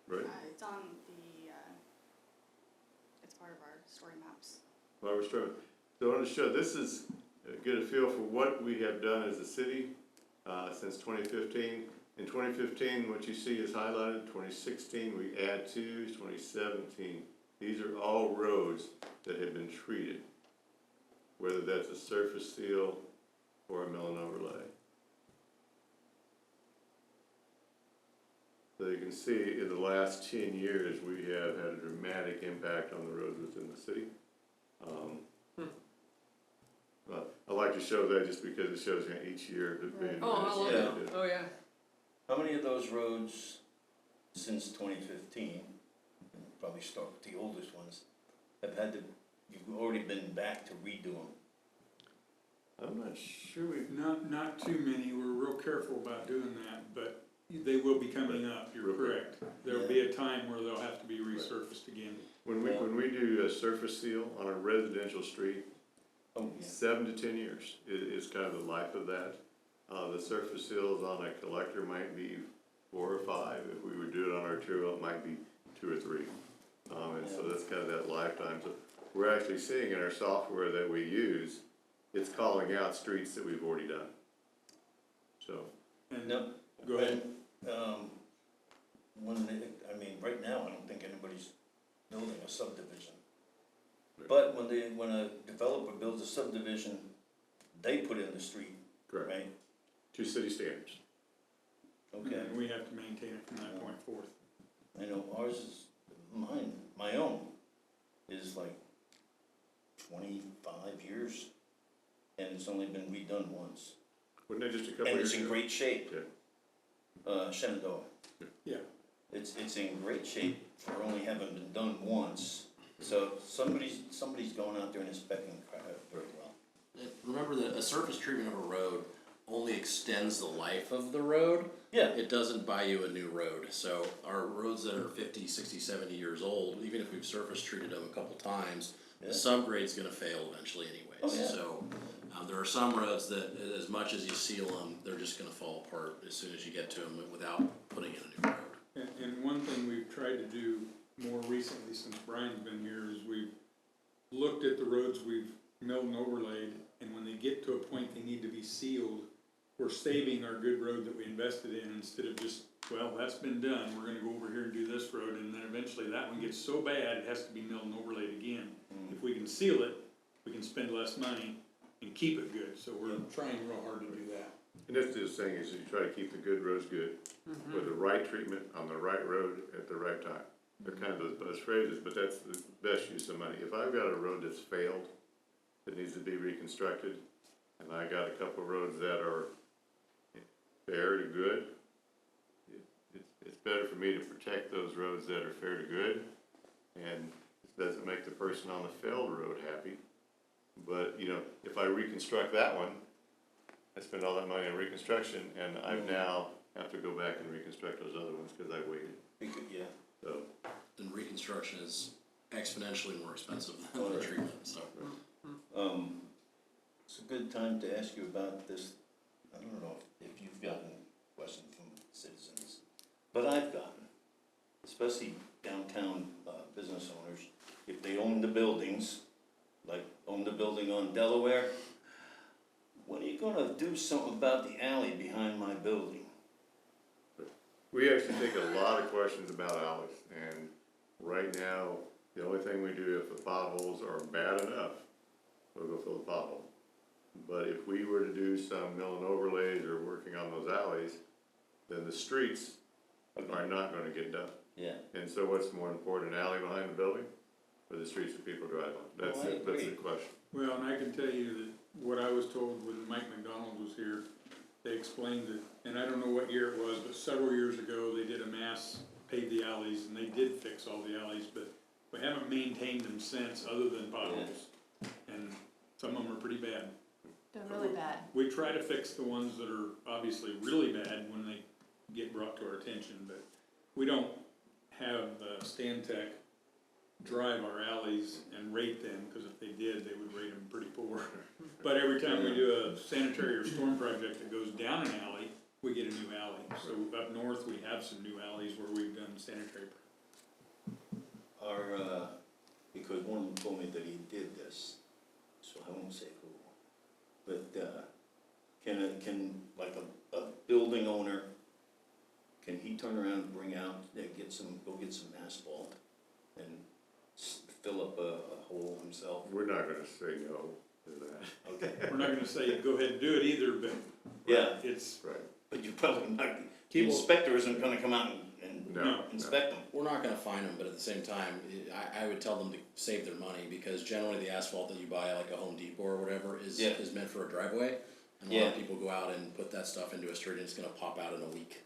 S11: right?
S13: It's on the, it's part of our story maps.
S11: While we're starting, so I want to show, this is, get a feel for what we have done as a city, since 2015. In 2015, what you see is highlighted. 2016, we add to. 2017, these are all roads that have been treated, whether that's a surface seal or a mill and overlay. So you can see in the last 10 years, we have had a dramatic impact on the roads within the city. I like to show that just because it shows each year.
S3: Oh, yeah.
S4: How many of those roads since 2015, probably start with the oldest ones, have had to, you've already been back to redo them?
S11: I'm not sure we've.
S12: Not too many, we're real careful about doing that, but they will be coming up, you're correct. There'll be a time where they'll have to be resurfaced again.
S11: When we do a surface seal on a residential street, 7 to 10 years is kind of the life of that. The surface seals on a collector might be 4 or 5. If we would do it on arterial, it might be 2 or 3. And so that's kind of that lifetime. So we're actually seeing in our software that we use, it's calling out streets that we've already done. So.
S12: And
S4: No,
S12: go ahead.
S4: Right now, I don't think anybody's building a subdivision. But when a developer builds a subdivision, they put in the street,
S11: Correct.
S4: right?
S11: To city standards.
S4: Okay,
S12: And we have to maintain it from that point forth.
S4: I know ours is, my own is like 25 years, and it's only been redone once.
S11: Wasn't that just a couple
S4: And
S11: years
S4: it's in
S11: ago?
S4: great shape.
S11: Yeah.
S4: Shenandoah.
S12: Yeah.
S4: It's in great shape for only having been done once. So somebody's going out there and inspecting very well.
S9: Remember that a surface treatment of a road only extends the life of the road.
S4: Yeah.
S9: It doesn't buy you a new road. So our roads that are 50, 60, 70 years old, even if we've surface treated them a couple times, the subgrade's gonna fail eventually anyways.
S4: Oh, yeah.
S9: So there are some roads that as much as you seal them, they're just gonna fall apart as soon as you get to them without putting in a new road.
S12: And one thing we've tried to do more recently since Brian's been here is we've looked at the roads we've milled and overlaid, and when they get to a point they need to be sealed, we're saving our good road that we invested in instead of just, well, that's been done, we're gonna go over here and do this road, and then eventually that one gets so bad, it has to be milled and overlaid again. If we can seal it, we can spend less money and keep it good, so we're trying real hard to do that.
S11: And that's the thing, is you try to keep the good roads good, with the right treatment on the right road at the right time. They're kind of those buzz phrases, but that's the best use of money. If I've got a road that's failed, that needs to be reconstructed, and I got a couple of roads that are fair to good, it's better for me to protect those roads that are fair to good, and it doesn't make the person on the failed road happy. But, you know, if I reconstruct that one, I spend all that money on reconstruction, and I now have to go back and reconstruct those other ones because I waited.
S4: Yeah.
S11: So,
S9: And reconstruction is exponentially more expensive than the treatment, so.
S4: It's a good time to ask you about this. I don't know if you've gotten questions from citizens, but I've gotten, especially downtown business owners, if they own the buildings, like own the building on Delaware, when are you gonna do something about the alley behind my building?
S11: we actually take a lot of questions about alleys, and right now, the only thing we do if the potholes are bad enough, we'll go fill the pothole. But if we were to do some mill and overlays or working on those alleys, then the streets are not gonna get done.
S4: Yeah.
S11: And so what's more important, an alley behind the building, or the streets that people drive on? That's
S4: Well, I
S11: it, that's the
S4: agree.
S11: question.
S12: Well, and I can tell you that what I was told when Mike McDonald was here, they explained that, and I don't know what year it was, but several years ago, they did a mass pave the alleys, and they did fix all the alleys, but we haven't maintained them since, other than potholes. And some of them are pretty bad.
S1: They're really bad.
S12: We try to fix the ones that are obviously really bad when they get brought to our attention, but we don't have Stantec drive our alleys and rate them, because if they did, they would rate them pretty poor. But every time we do a sanitary or storm project that goes down an alley, we get a new alley. So up north, we have some new alleys where we've done sanitary.
S4: Because one of them told me that he did this, so I won't say who. But, can like a building owner, can he turn around and bring out, go get some asphalt and fill up a hole himself?
S11: We're not gonna say no to that.
S4: Okay.
S12: We're not gonna say go ahead and do it either, but
S4: Yeah,
S12: it's,
S11: Right.
S4: but you probably not, the
S9: People-
S4: inspector isn't gonna come out and
S11: No.
S4: inspect them.
S9: We're not gonna fine them, but at the same time, I would tell them to save their money, because generally the asphalt that you buy, like a Home Depot or whatever, is meant for a driveway. And a lot of people go out and put that stuff into a street and it's gonna pop out in a week,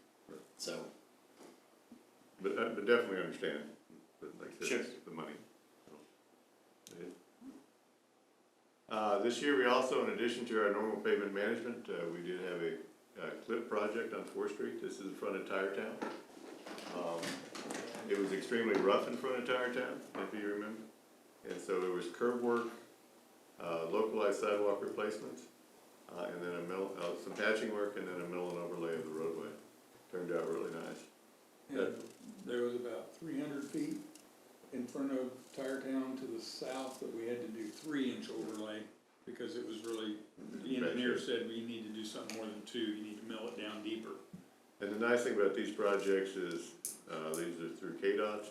S9: so.
S11: But definitely understand, but like I said,
S4: Sure.
S11: it's the money. This year, we also, in addition to our normal pavement management, we did have a clip project on 4th Street. This is in front of Tire Town. It was extremely rough in front of Tire Town, if you remember. And so it was curb work, localized sidewalk replacements, and then some patching work, and then a mill and overlay of the roadway. Turned out really nice.
S12: and there was about 300 feet in front of Tire Town to the south that we had to do 3-inch overlay, because it was really, the engineer said we need to do something more than 2, you need to mill it down deeper.
S11: And the nice thing about these projects is, these are through KDOT,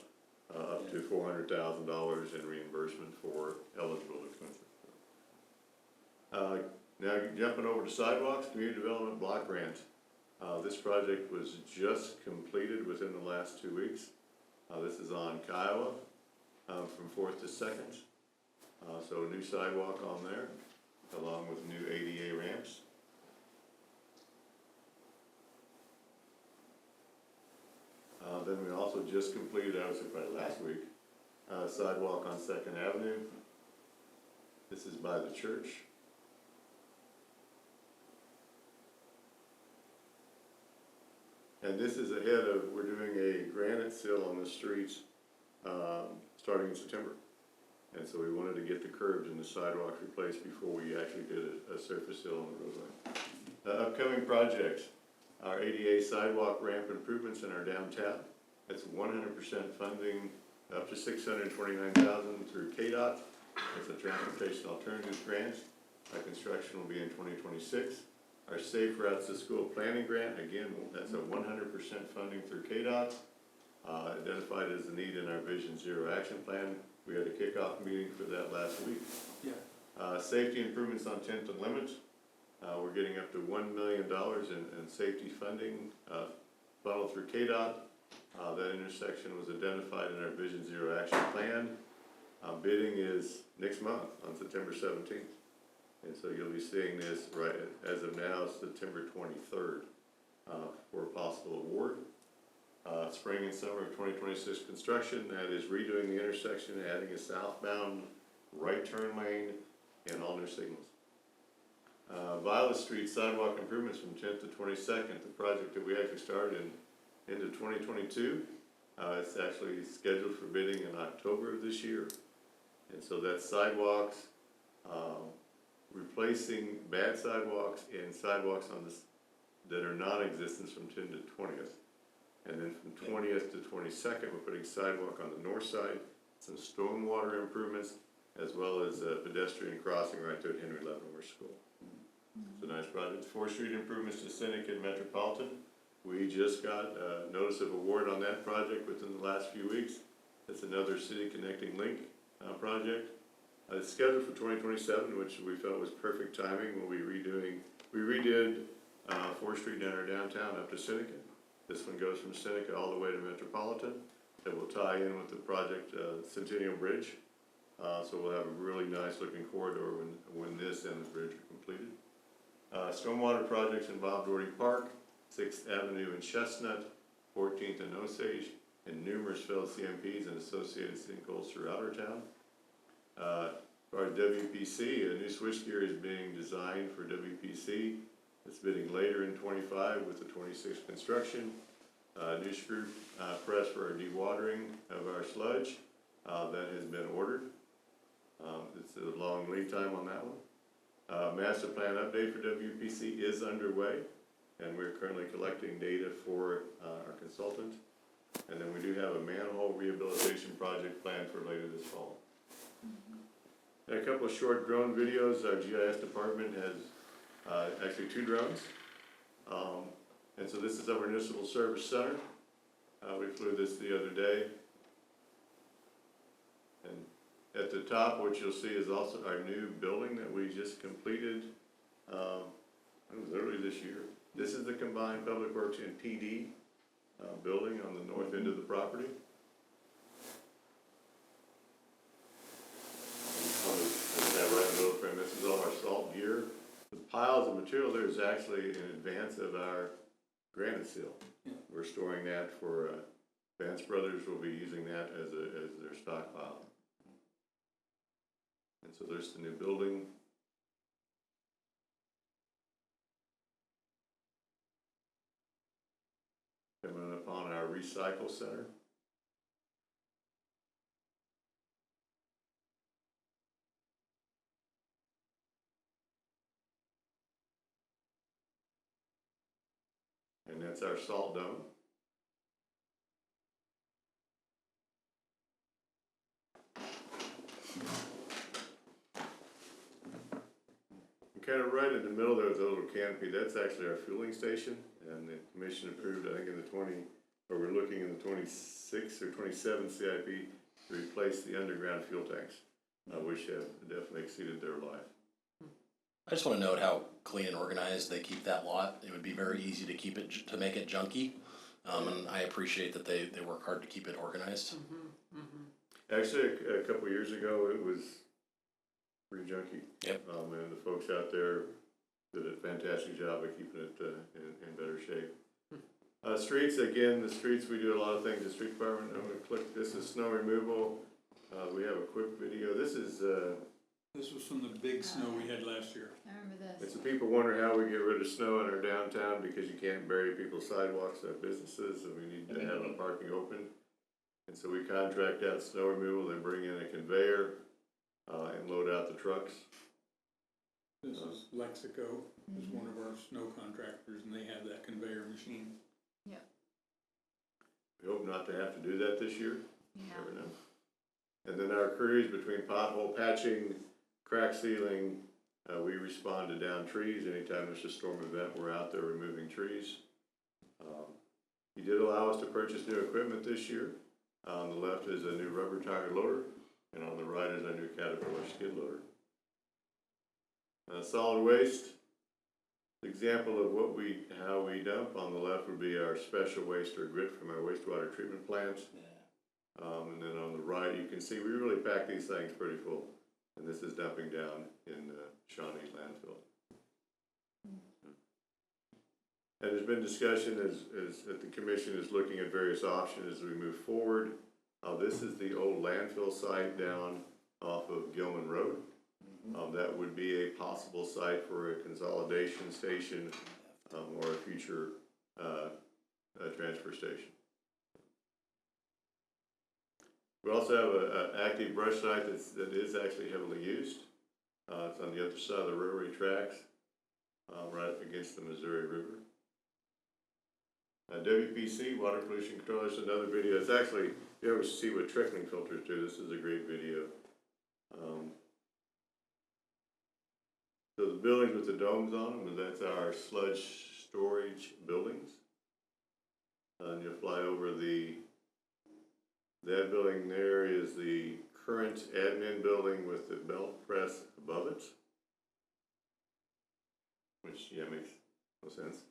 S11: up to $400,000 in reimbursement for eligible expenses. Now jumping over to sidewalks, community development block grant. This project was just completed within the last 2 weeks. This is on Kiowa, from 4th to 2nd. So a new sidewalk on there, along with new ADA ramps. Then we also just completed, I would say probably last week, sidewalk on 2nd Avenue. This is by the church. And this is ahead of, we're doing a granite seal on the streets, starting in September. And so we wanted to get the curbs and the sidewalks replaced before we actually did a surface seal on the roadway. Upcoming projects, our ADA sidewalk ramp improvements in our downtown. That's 100% funding, up to $629,000 through KDOT. It's a transportation alternatives grant. Our construction will be in 2026. Our Safe Routes to School planning grant, again, that's a 100% funding through KDOT. Identified as a need in our Vision Zero action plan. We had a kickoff meeting for that last week.
S3: Yeah.
S11: Safety improvements on 10th and Limit. We're getting up to $1 million in safety funding funneled through KDOT. That intersection was identified in our Vision Zero action plan. Bidding is next month on September 17th. And so you'll be seeing this right as of now, September 23rd, for a possible award. Spring and summer of 2026 construction, that is redoing the intersection, adding a southbound right turn lane and all new signals. Violet Street sidewalk improvements from 10th to 22nd, the project that we actually started into 2022. It's actually scheduled for bidding in October of this year. And so that's sidewalks, replacing bad sidewalks and sidewalks on this that are non-existent from 10 to 20th. And then from 20th to 22nd, we're putting sidewalk on the north side, some stormwater improvements, as well as a pedestrian crossing right there at Henry Leavenworth School. It's a nice project. 4th Street improvements to Seneca and Metropolitan. We just got a notice of award on that project within the last few weeks. It's another city connecting link project. It's scheduled for 2027, which we felt was perfect timing when we redid 4th Street down our downtown up to Seneca. This one goes from Seneca all the way to Metropolitan. It will tie in with the project Centennial Bridge. So we'll have a really nice looking corridor when this and the bridge are completed. Stormwater projects involved Doherty Park, 6th Avenue and Chestnut, 14th and Osage, and numerous failed CMPs and associated sinkholes throughout our town. For our WPC, a new switchgear is being designed for WPC. It's bidding later in 25 with the 26 construction. New screw press for our dewatering of our sludge, that has been ordered. It's a long lead time on that one. Master plan update for WPC is underway, and we're currently collecting data for our consultant. And then we do have a manhole rehabilitation project planned for later this fall. A couple of short drone videos. Our GIS department has actually 2 drones. And so this is our municipal service center. We flew this the other day. And at the top, what you'll see is also our new building that we just completed, it was early this year. This is the combined Public Works and PD building on the north end of the property. Right in the middle frame. This is all our salt gear. The piles of material there is actually in advance of our granite seal. We're storing that for Vance Brothers will be using that as their stockpile. And so there's the new building. Coming upon our recycle center. And that's our salt dome. And kind of right in the middle there's a little canopy. That's actually our fueling station, and the commission approved, I think in the where we're looking in the 26 or 27 CIP to replace the underground fuel tanks, which have definitely exceeded their life.
S9: I just wanna note how clean and organized they keep that lot. It would be very easy to keep it, to make it junky. And I appreciate that they work hard to keep it organized.
S11: Actually, a couple years ago, it was pretty junky.
S9: Yep.
S11: And the folks out there did a fantastic job of keeping it in better shape. Streets, again, the streets, we do a lot of things. The street department, I'm gonna click, this is snow removal. We have a quick video. This is,
S12: This was from the big snow we had last year.
S1: I remember this.
S11: it's the people wonder how we get rid of snow in our downtown because you can't bury people's sidewalks at businesses, and we need to have the parking open. And so we contract out snow removal, then bring in a conveyor, and load out the trucks.
S12: This is Lexico, is one of our snow contractors, and they have that conveyor machine.
S11: We hope not to have to do that this year.
S1: Yeah.
S11: Never know. And then our crews between pothole patching, crack sealing, we respond to down trees. Anytime there's a storm event, we're out there removing trees. You did allow us to purchase new equipment this year. On the left is a new rubber tire loader, and on the right is our new Caterpillar skid loader. Solid waste. Example of how we dump on the left would be our special waste or grit from our wastewater treatment plant. And then on the right, you can see we really pack these things pretty full. And this is dumping down in Shawnee landfill. And there's been discussion as that the commission is looking at various options as we move forward. This is the old landfill site down off of Gilman Road. That would be a possible site for a consolidation station or a future transfer station. We also have an active brush site that is actually heavily used. It's on the other side of the railway tracks, right up against the Missouri River. WPC, Water Pollution Control, is another video. It's actually, if you ever see what trickling filters do, this is a great video. So the buildings with the domes on them, that's our sludge storage buildings. And you fly over that building there is the current admin building with the belt press above it. Which, yeah, makes no sense.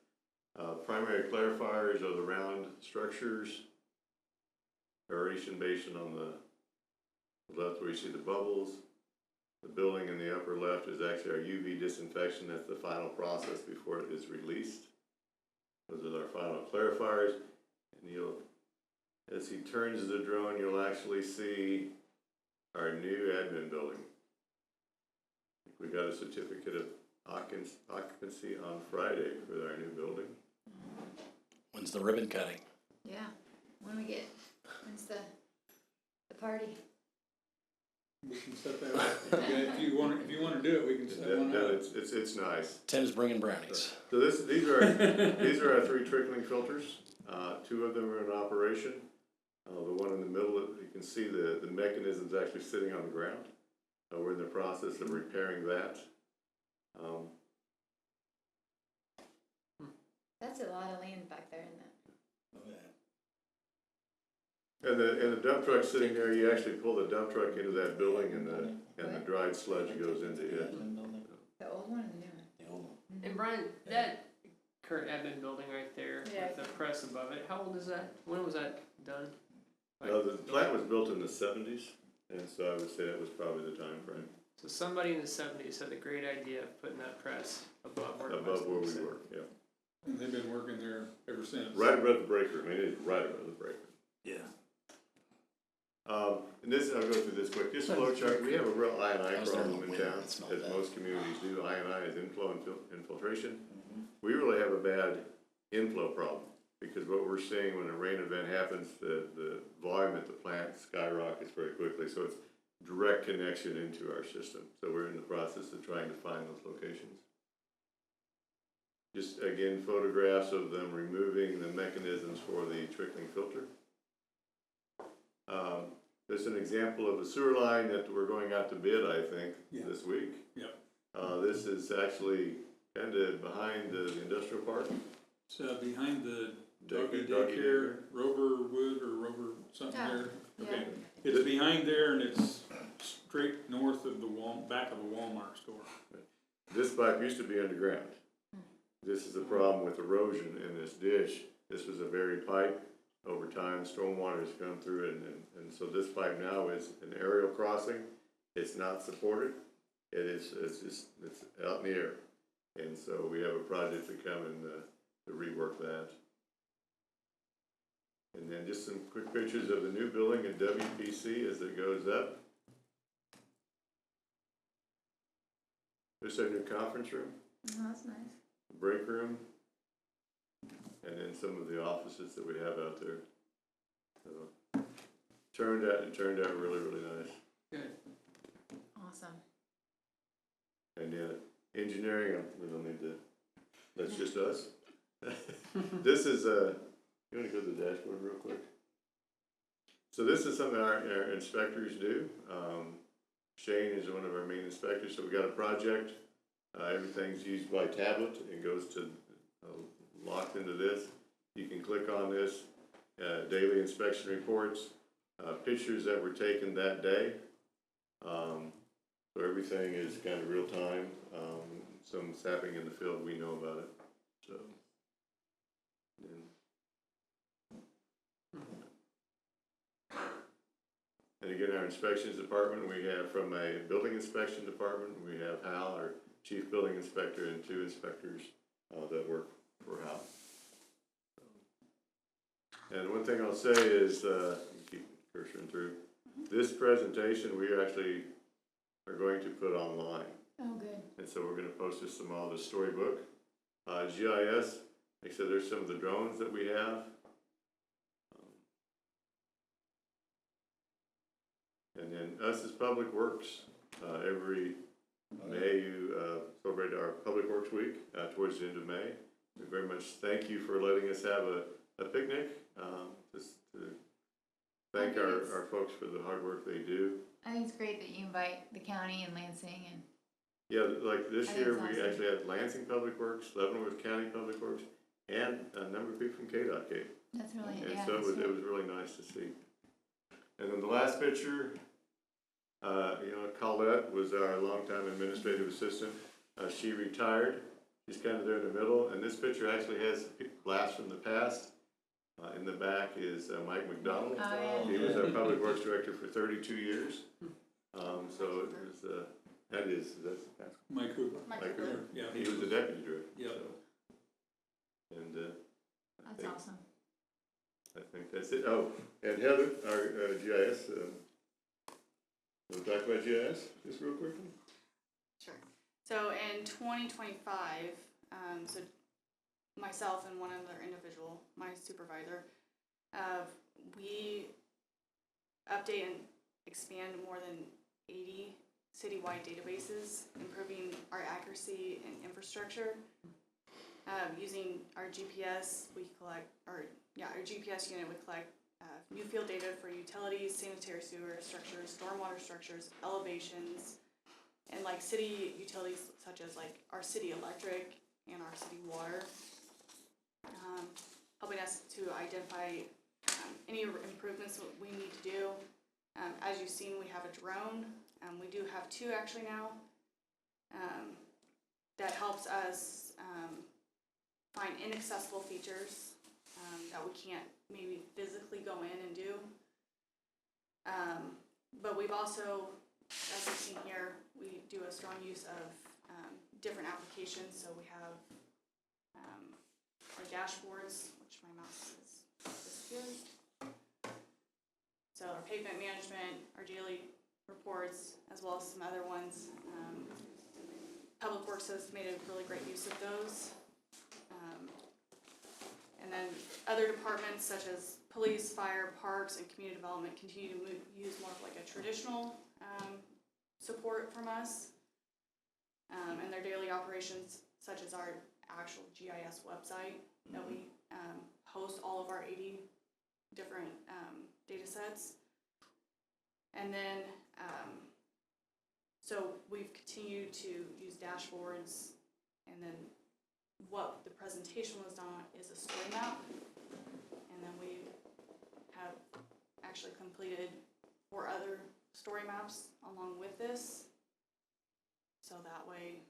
S11: Primary clarifiers are the round structures. Aeration basin on the left where you see the bubbles. The building in the upper left is actually our UV disinfection. That's the final process before it is released. Those are our final clarifiers. And as he turns the drone, you'll actually see our new admin building. We got a certificate of occupancy on Friday for our new building.
S9: When's the ribbon cutting?
S1: Yeah. When's the party?
S12: We can set that up. If you wanna do it, we can set one up.
S11: It's nice.
S9: Tim's bringing brownies.
S11: So these are our 3 trickling filters. 2 of them are in operation. The one in the middle, you can see the mechanism's actually sitting on the ground. We're in the process of repairing that.
S1: That's a lot of land back there, isn't it?
S11: And the dump truck sitting there, you actually pull the dump truck into that building and the dried sludge goes into it.
S1: The old one or the new one?
S4: The old one.
S3: And Brian, that current admin building right there
S1: Yeah.
S3: with the press above it, how old is that? When was that done?
S11: The plant was built in the 70s, and so I would say that was probably the time frame.
S3: So somebody in the 70s had the great idea of putting that press above where
S11: Above where we were, yeah.
S12: And they've been working there ever since.
S11: Right above the breaker, I mean, it's right above the breaker.
S4: Yeah.
S11: And this, I'll go through this quick. This flow chart, we have a real I&I
S9: I was there in the
S11: problem in
S9: winter
S11: town,
S9: and smelled
S11: as
S9: that.
S11: most communities do. I&I is inflow and infiltration. We really have a bad inflow problem, because what we're seeing when a rain event happens, the volume at the plant skyrockets very quickly, so it's direct connection into our system. So we're in the process of trying to find those locations. Just again, photographs of them removing the mechanisms for the trickling filter. There's an example of a sewer line that we're going out to bid, I think, this week.
S12: Yep.
S11: This is actually kind of behind the industrial park.
S12: It's behind the Doggy
S11: Doggy
S12: daycare, Roverwood or Rover something
S1: Yeah.
S12: there.
S1: Yeah.
S12: Okay, it's behind there and it's straight north of the back of the Walmart store.
S11: This pipe used to be underground. This is the problem with erosion in this ditch. This was a buried pipe. Over time, stormwater has come through it, and so this pipe now is an aerial crossing. It's not supported. It's out in the air. And so we have a project to come and to rework that. And then just some quick pictures of the new building at WPC as it goes up. There's our new conference room,
S1: Oh, that's nice.
S11: break room, and then some of the offices that we have out there. So, turned out really, really nice.
S3: Good.
S1: Awesome.
S11: And then engineering, we don't need to, that's just us. This is, you wanna go to the dashboard real quick? So this is something our inspectors do. Shane is one of our main inspectors, so we got a project. Everything's used by tablet. It goes to, locked into this. You can click on this, daily inspection reports, pictures that were taken that day. So everything is kind of real time. Something's happening in the field, we know about it, so. And again, our inspections department, we have from a building inspection department, we have Hal, our chief building inspector, and 2 inspectors that work for Hal. And one thing I'll say is, keep cursoring through, this presentation we actually are going to put online.
S1: Oh, good.
S11: And so we're gonna post this tomorrow, the storybook. GIS, like I said, there's some of the drones that we have. And then us as Public Works, every May you celebrate our Public Works Week towards the end of May. We very much thank you for letting us have a picnic, just to thank our folks for the hard work they do.
S1: I think it's great that you invite the county and Lansing and.
S11: Yeah, like this
S1: I think
S11: year,
S1: it's
S11: we
S1: awesome.
S11: actually had Lansing Public Works, Leavenworth County Public Works, and a number of people from KDOT came.
S1: That's really,
S11: And
S1: yeah.
S11: so
S1: that's
S11: it was really nice to see. And then the last picture, Colette was our longtime administrative assistant. She retired. She's kind of there in the middle. And this picture actually has laughs from the past. In the back is Mike McDonald.
S1: Oh,
S11: He was our public works director for 32 years. So it was, that's
S12: Mike Cooper.
S11: Mike Cooper.
S12: Yeah.
S11: He was the deputy director.
S12: Yeah.
S11: So. And I
S1: That's
S11: think,
S1: awesome.
S11: I think that's it. Oh, and Heather, our GIS, want to talk about GIS just real quickly?
S13: Sure. So in 2025, so myself and one other individual, my supervisor, we update and expand more than 80 citywide databases, improving our accuracy and infrastructure. Using our GPS, our GPS unit would collect new field data for utilities, sanitary sewer structures, stormwater structures, elevations, and like city utilities such as like our city electric and our city water, helping us to identify any improvements that we need to do. As you've seen, we have a drone. We do have 2 actually now. That helps us find inaccessible features that we can't maybe physically go in and do. But we've also, as you've seen here, we do a strong use of different applications. So we have our dashboards, which my mouse is disappeared. So our pavement management, our daily reports, as well as some other ones. Public Works has made a really great use of those. And then other departments such as police, fire, parks, and community development continue to use more of like a traditional support from us. And their daily operations, such as our actual GIS website that we host all of our 80 different data sets. And then, so we've continued to use dashboards and then what the presentation was done on is a story map. And then we have actually completed 4 other story maps along with this. So that way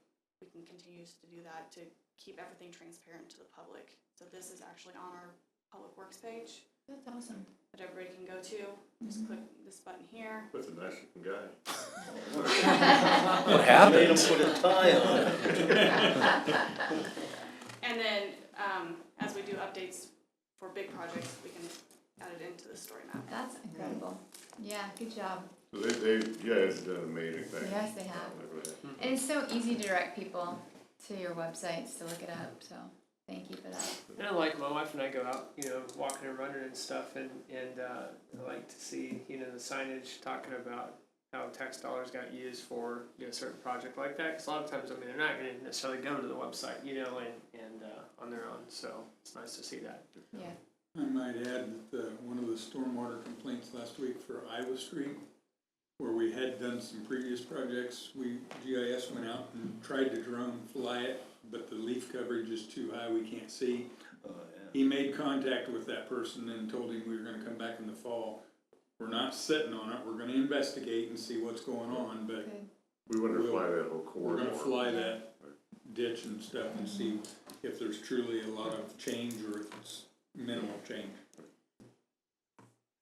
S13: we can continue to do that to keep everything transparent to the public. So this is actually on our Public Works page
S1: That's awesome.
S13: that everybody can go to. Just click this button here.
S11: That's a nice looking guy.
S9: What happened?
S4: Made him put a tie on.
S13: And then, as we do updates for big projects, we can add it into the story map.
S1: That's incredible. Yeah, good job.
S11: So you guys have done amazing things.
S1: Yes, they have. And it's so easy to direct people to your websites to look it up, so thank you for that.
S3: And like my wife and I go out, walking and running and stuff, and I like to see, the signage talking about how tax dollars got used for, a certain project like that. Because a lot of times, they're not going to necessarily go to the website, and on their own. So it's nice to see that.
S1: Yeah.
S12: I might add that one of the stormwater complaints last week for Iowa Street, where we had done some previous projects, GIS went out and tried to drone fly it, but the leaf coverage is too high, we can't see. He made contact with that person and told him we were gonna come back in the fall. We're not sitting on it, we're gonna investigate and see what's going on, but
S1: Good.
S11: We wanted to fly that whole
S12: we're
S11: corridor.
S12: gonna fly that ditch and stuff and see if there's truly a lot of change or if it's minimal change.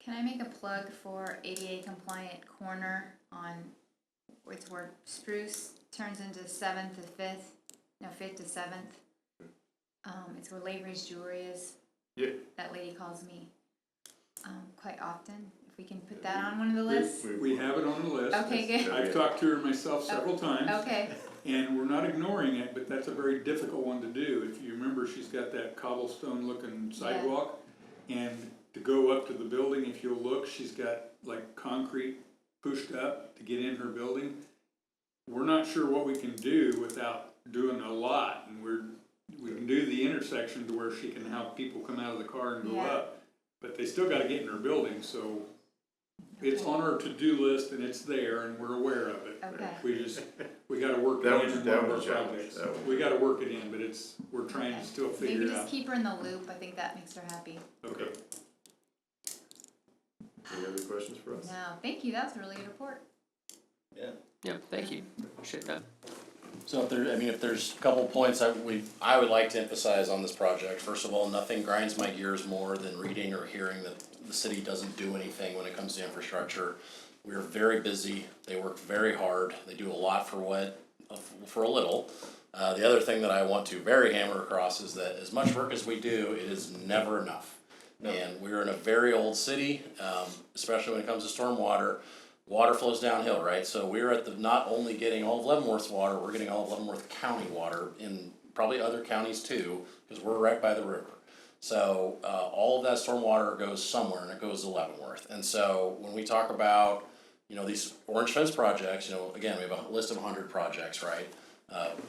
S1: Can I make a plug for ADA compliant corner on, it's where Spruce turns into 7th to 5th, no, 5th to 7th. It's where Lavery's Jewelry is.
S11: Yeah.
S1: That lady calls me, quite often. If we can put that on one of the lists.
S12: We have it on the list.
S1: Okay, good.
S12: I've talked to her myself several times.
S1: Okay,
S12: And we're not ignoring it, but that's a very difficult one to do. If you remember, she's got that cobblestone looking sidewalk. And to go up to the building, if you'll look, she's got like concrete pushed up to get in her building. We're not sure what we can do without doing a lot, and we can do the intersection to where she can have people come out of the car and go
S1: Yeah.
S12: up. But they still gotta get in her building, so it's on our to-do list and it's there and we're aware of it.
S1: okay.
S12: We gotta work it
S11: That
S12: in
S11: was-
S12: in
S11: that
S12: one of our
S11: was a challenge.
S12: projects.
S11: That was-
S12: We gotta work it in, but we're trying
S1: Okay.
S12: to still
S1: Maybe
S12: figure it
S1: just
S12: out.
S1: keep her in the loop. I think that makes her happy.
S12: Okay.
S11: Any other questions for us?
S1: No, thank you. That was a really good report.
S4: Yeah.
S3: Yeah, thank you. Appreciate that.
S9: So if there's a couple points I would like to emphasize on this project. First of all, nothing grinds my gears more than reading or hearing that the city doesn't do anything when it comes to infrastructure. We are very busy, they work very hard, they do a lot for a little. The other thing that I want to very hammer across is that as much work as we do, it is never enough. And we're in a very old city, especially when it comes to stormwater. Water flows downhill, right? So we're not only getting all of Leavenworth's water, we're getting all of Leavenworth County water in probably other counties too, because we're right by the river. So all of that stormwater goes somewhere and it goes to Leavenworth. And so when we talk about, these orange fence projects, again, we have a list of 100 projects, right?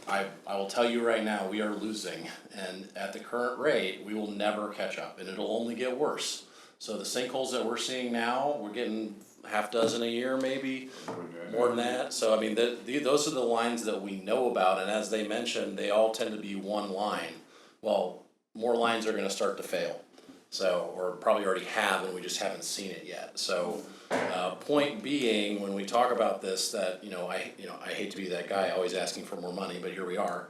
S9: I will tell you right now, we are losing, and at the current rate, we will never catch up, and it'll only get worse. So the sinkholes that we're seeing now, we're getting half dozen a year, maybe more than that. So I mean, those are the lines that we know about, and as they mentioned, they all tend to be one line. Well, more lines are going to start to fail, or probably already have, and we just haven't seen it yet. So. Point being, when we talk about this, that I hate to be that guy always asking for more money, but here we are.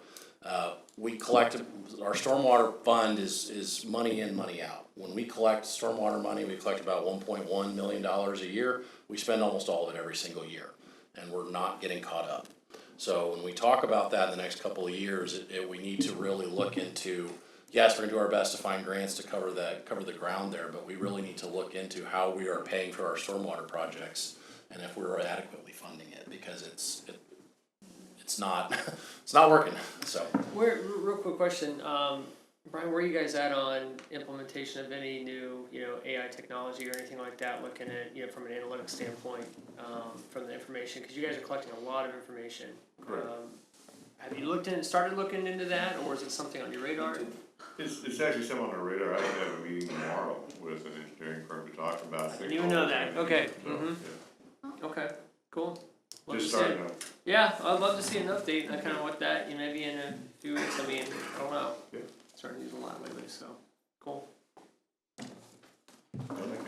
S9: We collect our stormwater fund is money in, money out. When we collect stormwater money, we collect about $1.1 million a year. We spend almost all of it every single year, and we're not getting caught up. So when we talk about that in the next couple of years, we need to really look into. Yes, we're gonna do our best to find grants to cover the ground there, but we really need to look into how we are paying for our stormwater projects and if we're adequately funding it, because it's not working. So
S3: Real quick question, Brian, where are you guys at on implementation of any new, AI technology or anything like that? Looking at, from an analytics standpoint, from the information, because you guys are collecting a lot of information.
S11: Correct.
S3: Have you started looking into that, or is it something on your radar?
S11: It's actually something on our radar. I have a meeting tomorrow with an engineering firm to talk about.
S3: I didn't even know that. Okay.
S11: So,
S3: Mm-hmm.
S11: yeah.
S3: Okay. Cool. Love
S11: Just
S3: to see it.
S11: starting out.
S3: Yeah, I'd love to see an update, I kinda want that, you know, maybe in a few weeks, I mean, I don't know.
S11: Yeah.
S3: Starting to use a lot lately, so, cool.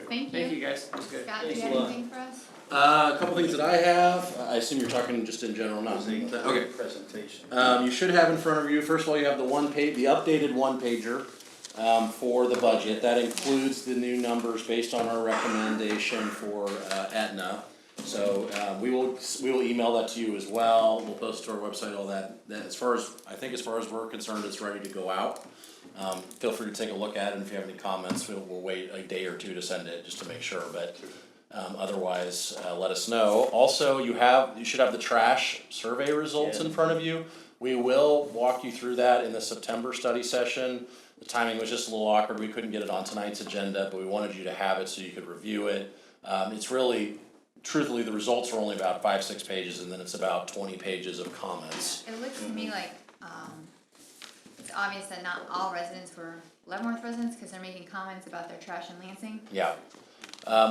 S1: Thank
S3: Thank
S1: you.
S3: you guys, that was good.
S1: Scott, do you
S9: Thanks
S1: have
S9: a lot.
S1: anything for us?
S9: A couple things that I have, I assume you're talking just in general, not. Okay.
S4: Presentation.
S9: You should have in front of you, first of all, you have the the updated one pager, for the budget. That includes the new numbers based on our recommendation for, Aetna. So, we will email that to you as well, we'll post it to our website, all that, as far as we're concerned, it's ready to go out. Feel free to take a look at it, and if you have any comments, we'll wait a day or two to send it, just to make sure, but, otherwise, let us know. Also, you should have the trash survey results in front of you. We will walk you through that in the September study session. The timing was just a little awkward, we couldn't get it on tonight's agenda, but we wanted you to have it so you could review it. It's really, truthfully, the results are only about 5-6 pages, and then it's about 20 pages of comments.
S1: It looks to me like, it's obvious that not all residents were Leavenworth residents, cause they're making comments about their trash in Lansing.
S9: Yeah.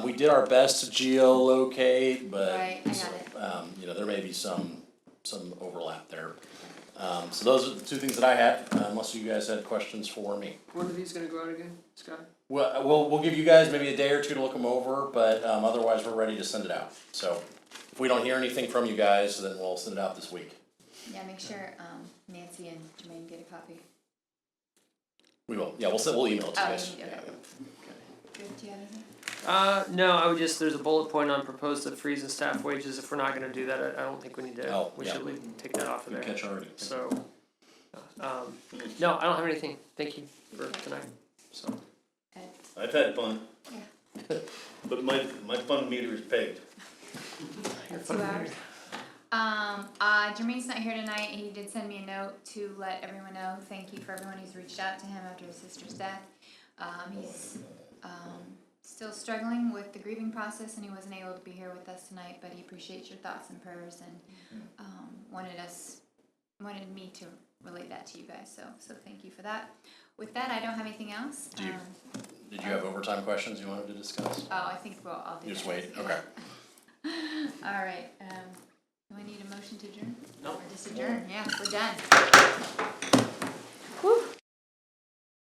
S9: We did our best to geolocate, but,
S1: Right, I got it.
S9: you know, there may be some overlap there. So those are the two things that I had, unless you guys had questions for me.
S3: When are these gonna go out again, Scott?
S9: Well, we'll give you guys maybe a day or two to look them over, but, otherwise, we're ready to send it out. So, if we don't hear anything from you guys, then we'll send it out this week.
S1: Yeah, make sure, Nancy and Jermaine get a copy.
S9: We will, yeah, we'll email it to you
S1: Oh,
S9: guys.
S1: you need- okay.
S9: Yeah.
S1: Good, do you have anything?
S3: No, I would just, there's a bullet point on proposed to freeze and staff wages, if we're not gonna do that, I don't think we need to,
S9: Oh,
S3: we
S9: yeah.
S3: should take that off of
S9: Good
S3: there.
S9: catch already.
S3: So, no, I don't have anything, thank you for tonight, so.
S1: Ed?
S4: I've had fun.
S1: Yeah.
S4: But my fun meter is pegged.
S1: 2 hours. Jermaine's not here tonight, he did send me a note to let everyone know, thank you for everyone who's reached out to him after his sister's death. He's, still struggling with the grieving process and he wasn't able to be here with us tonight, but he appreciates your thoughts and prayers and, wanted me to relay that to you guys, so thank you for that. With that, I don't have anything else.
S9: Did you have overtime questions you wanted to discuss?
S1: Oh, I think I'll do that.
S9: You just wait,
S1: Yeah.
S9: okay.
S1: All right, do I need a motion to adjourn?
S3: No.
S1: Or just adjourn, yeah, we're done.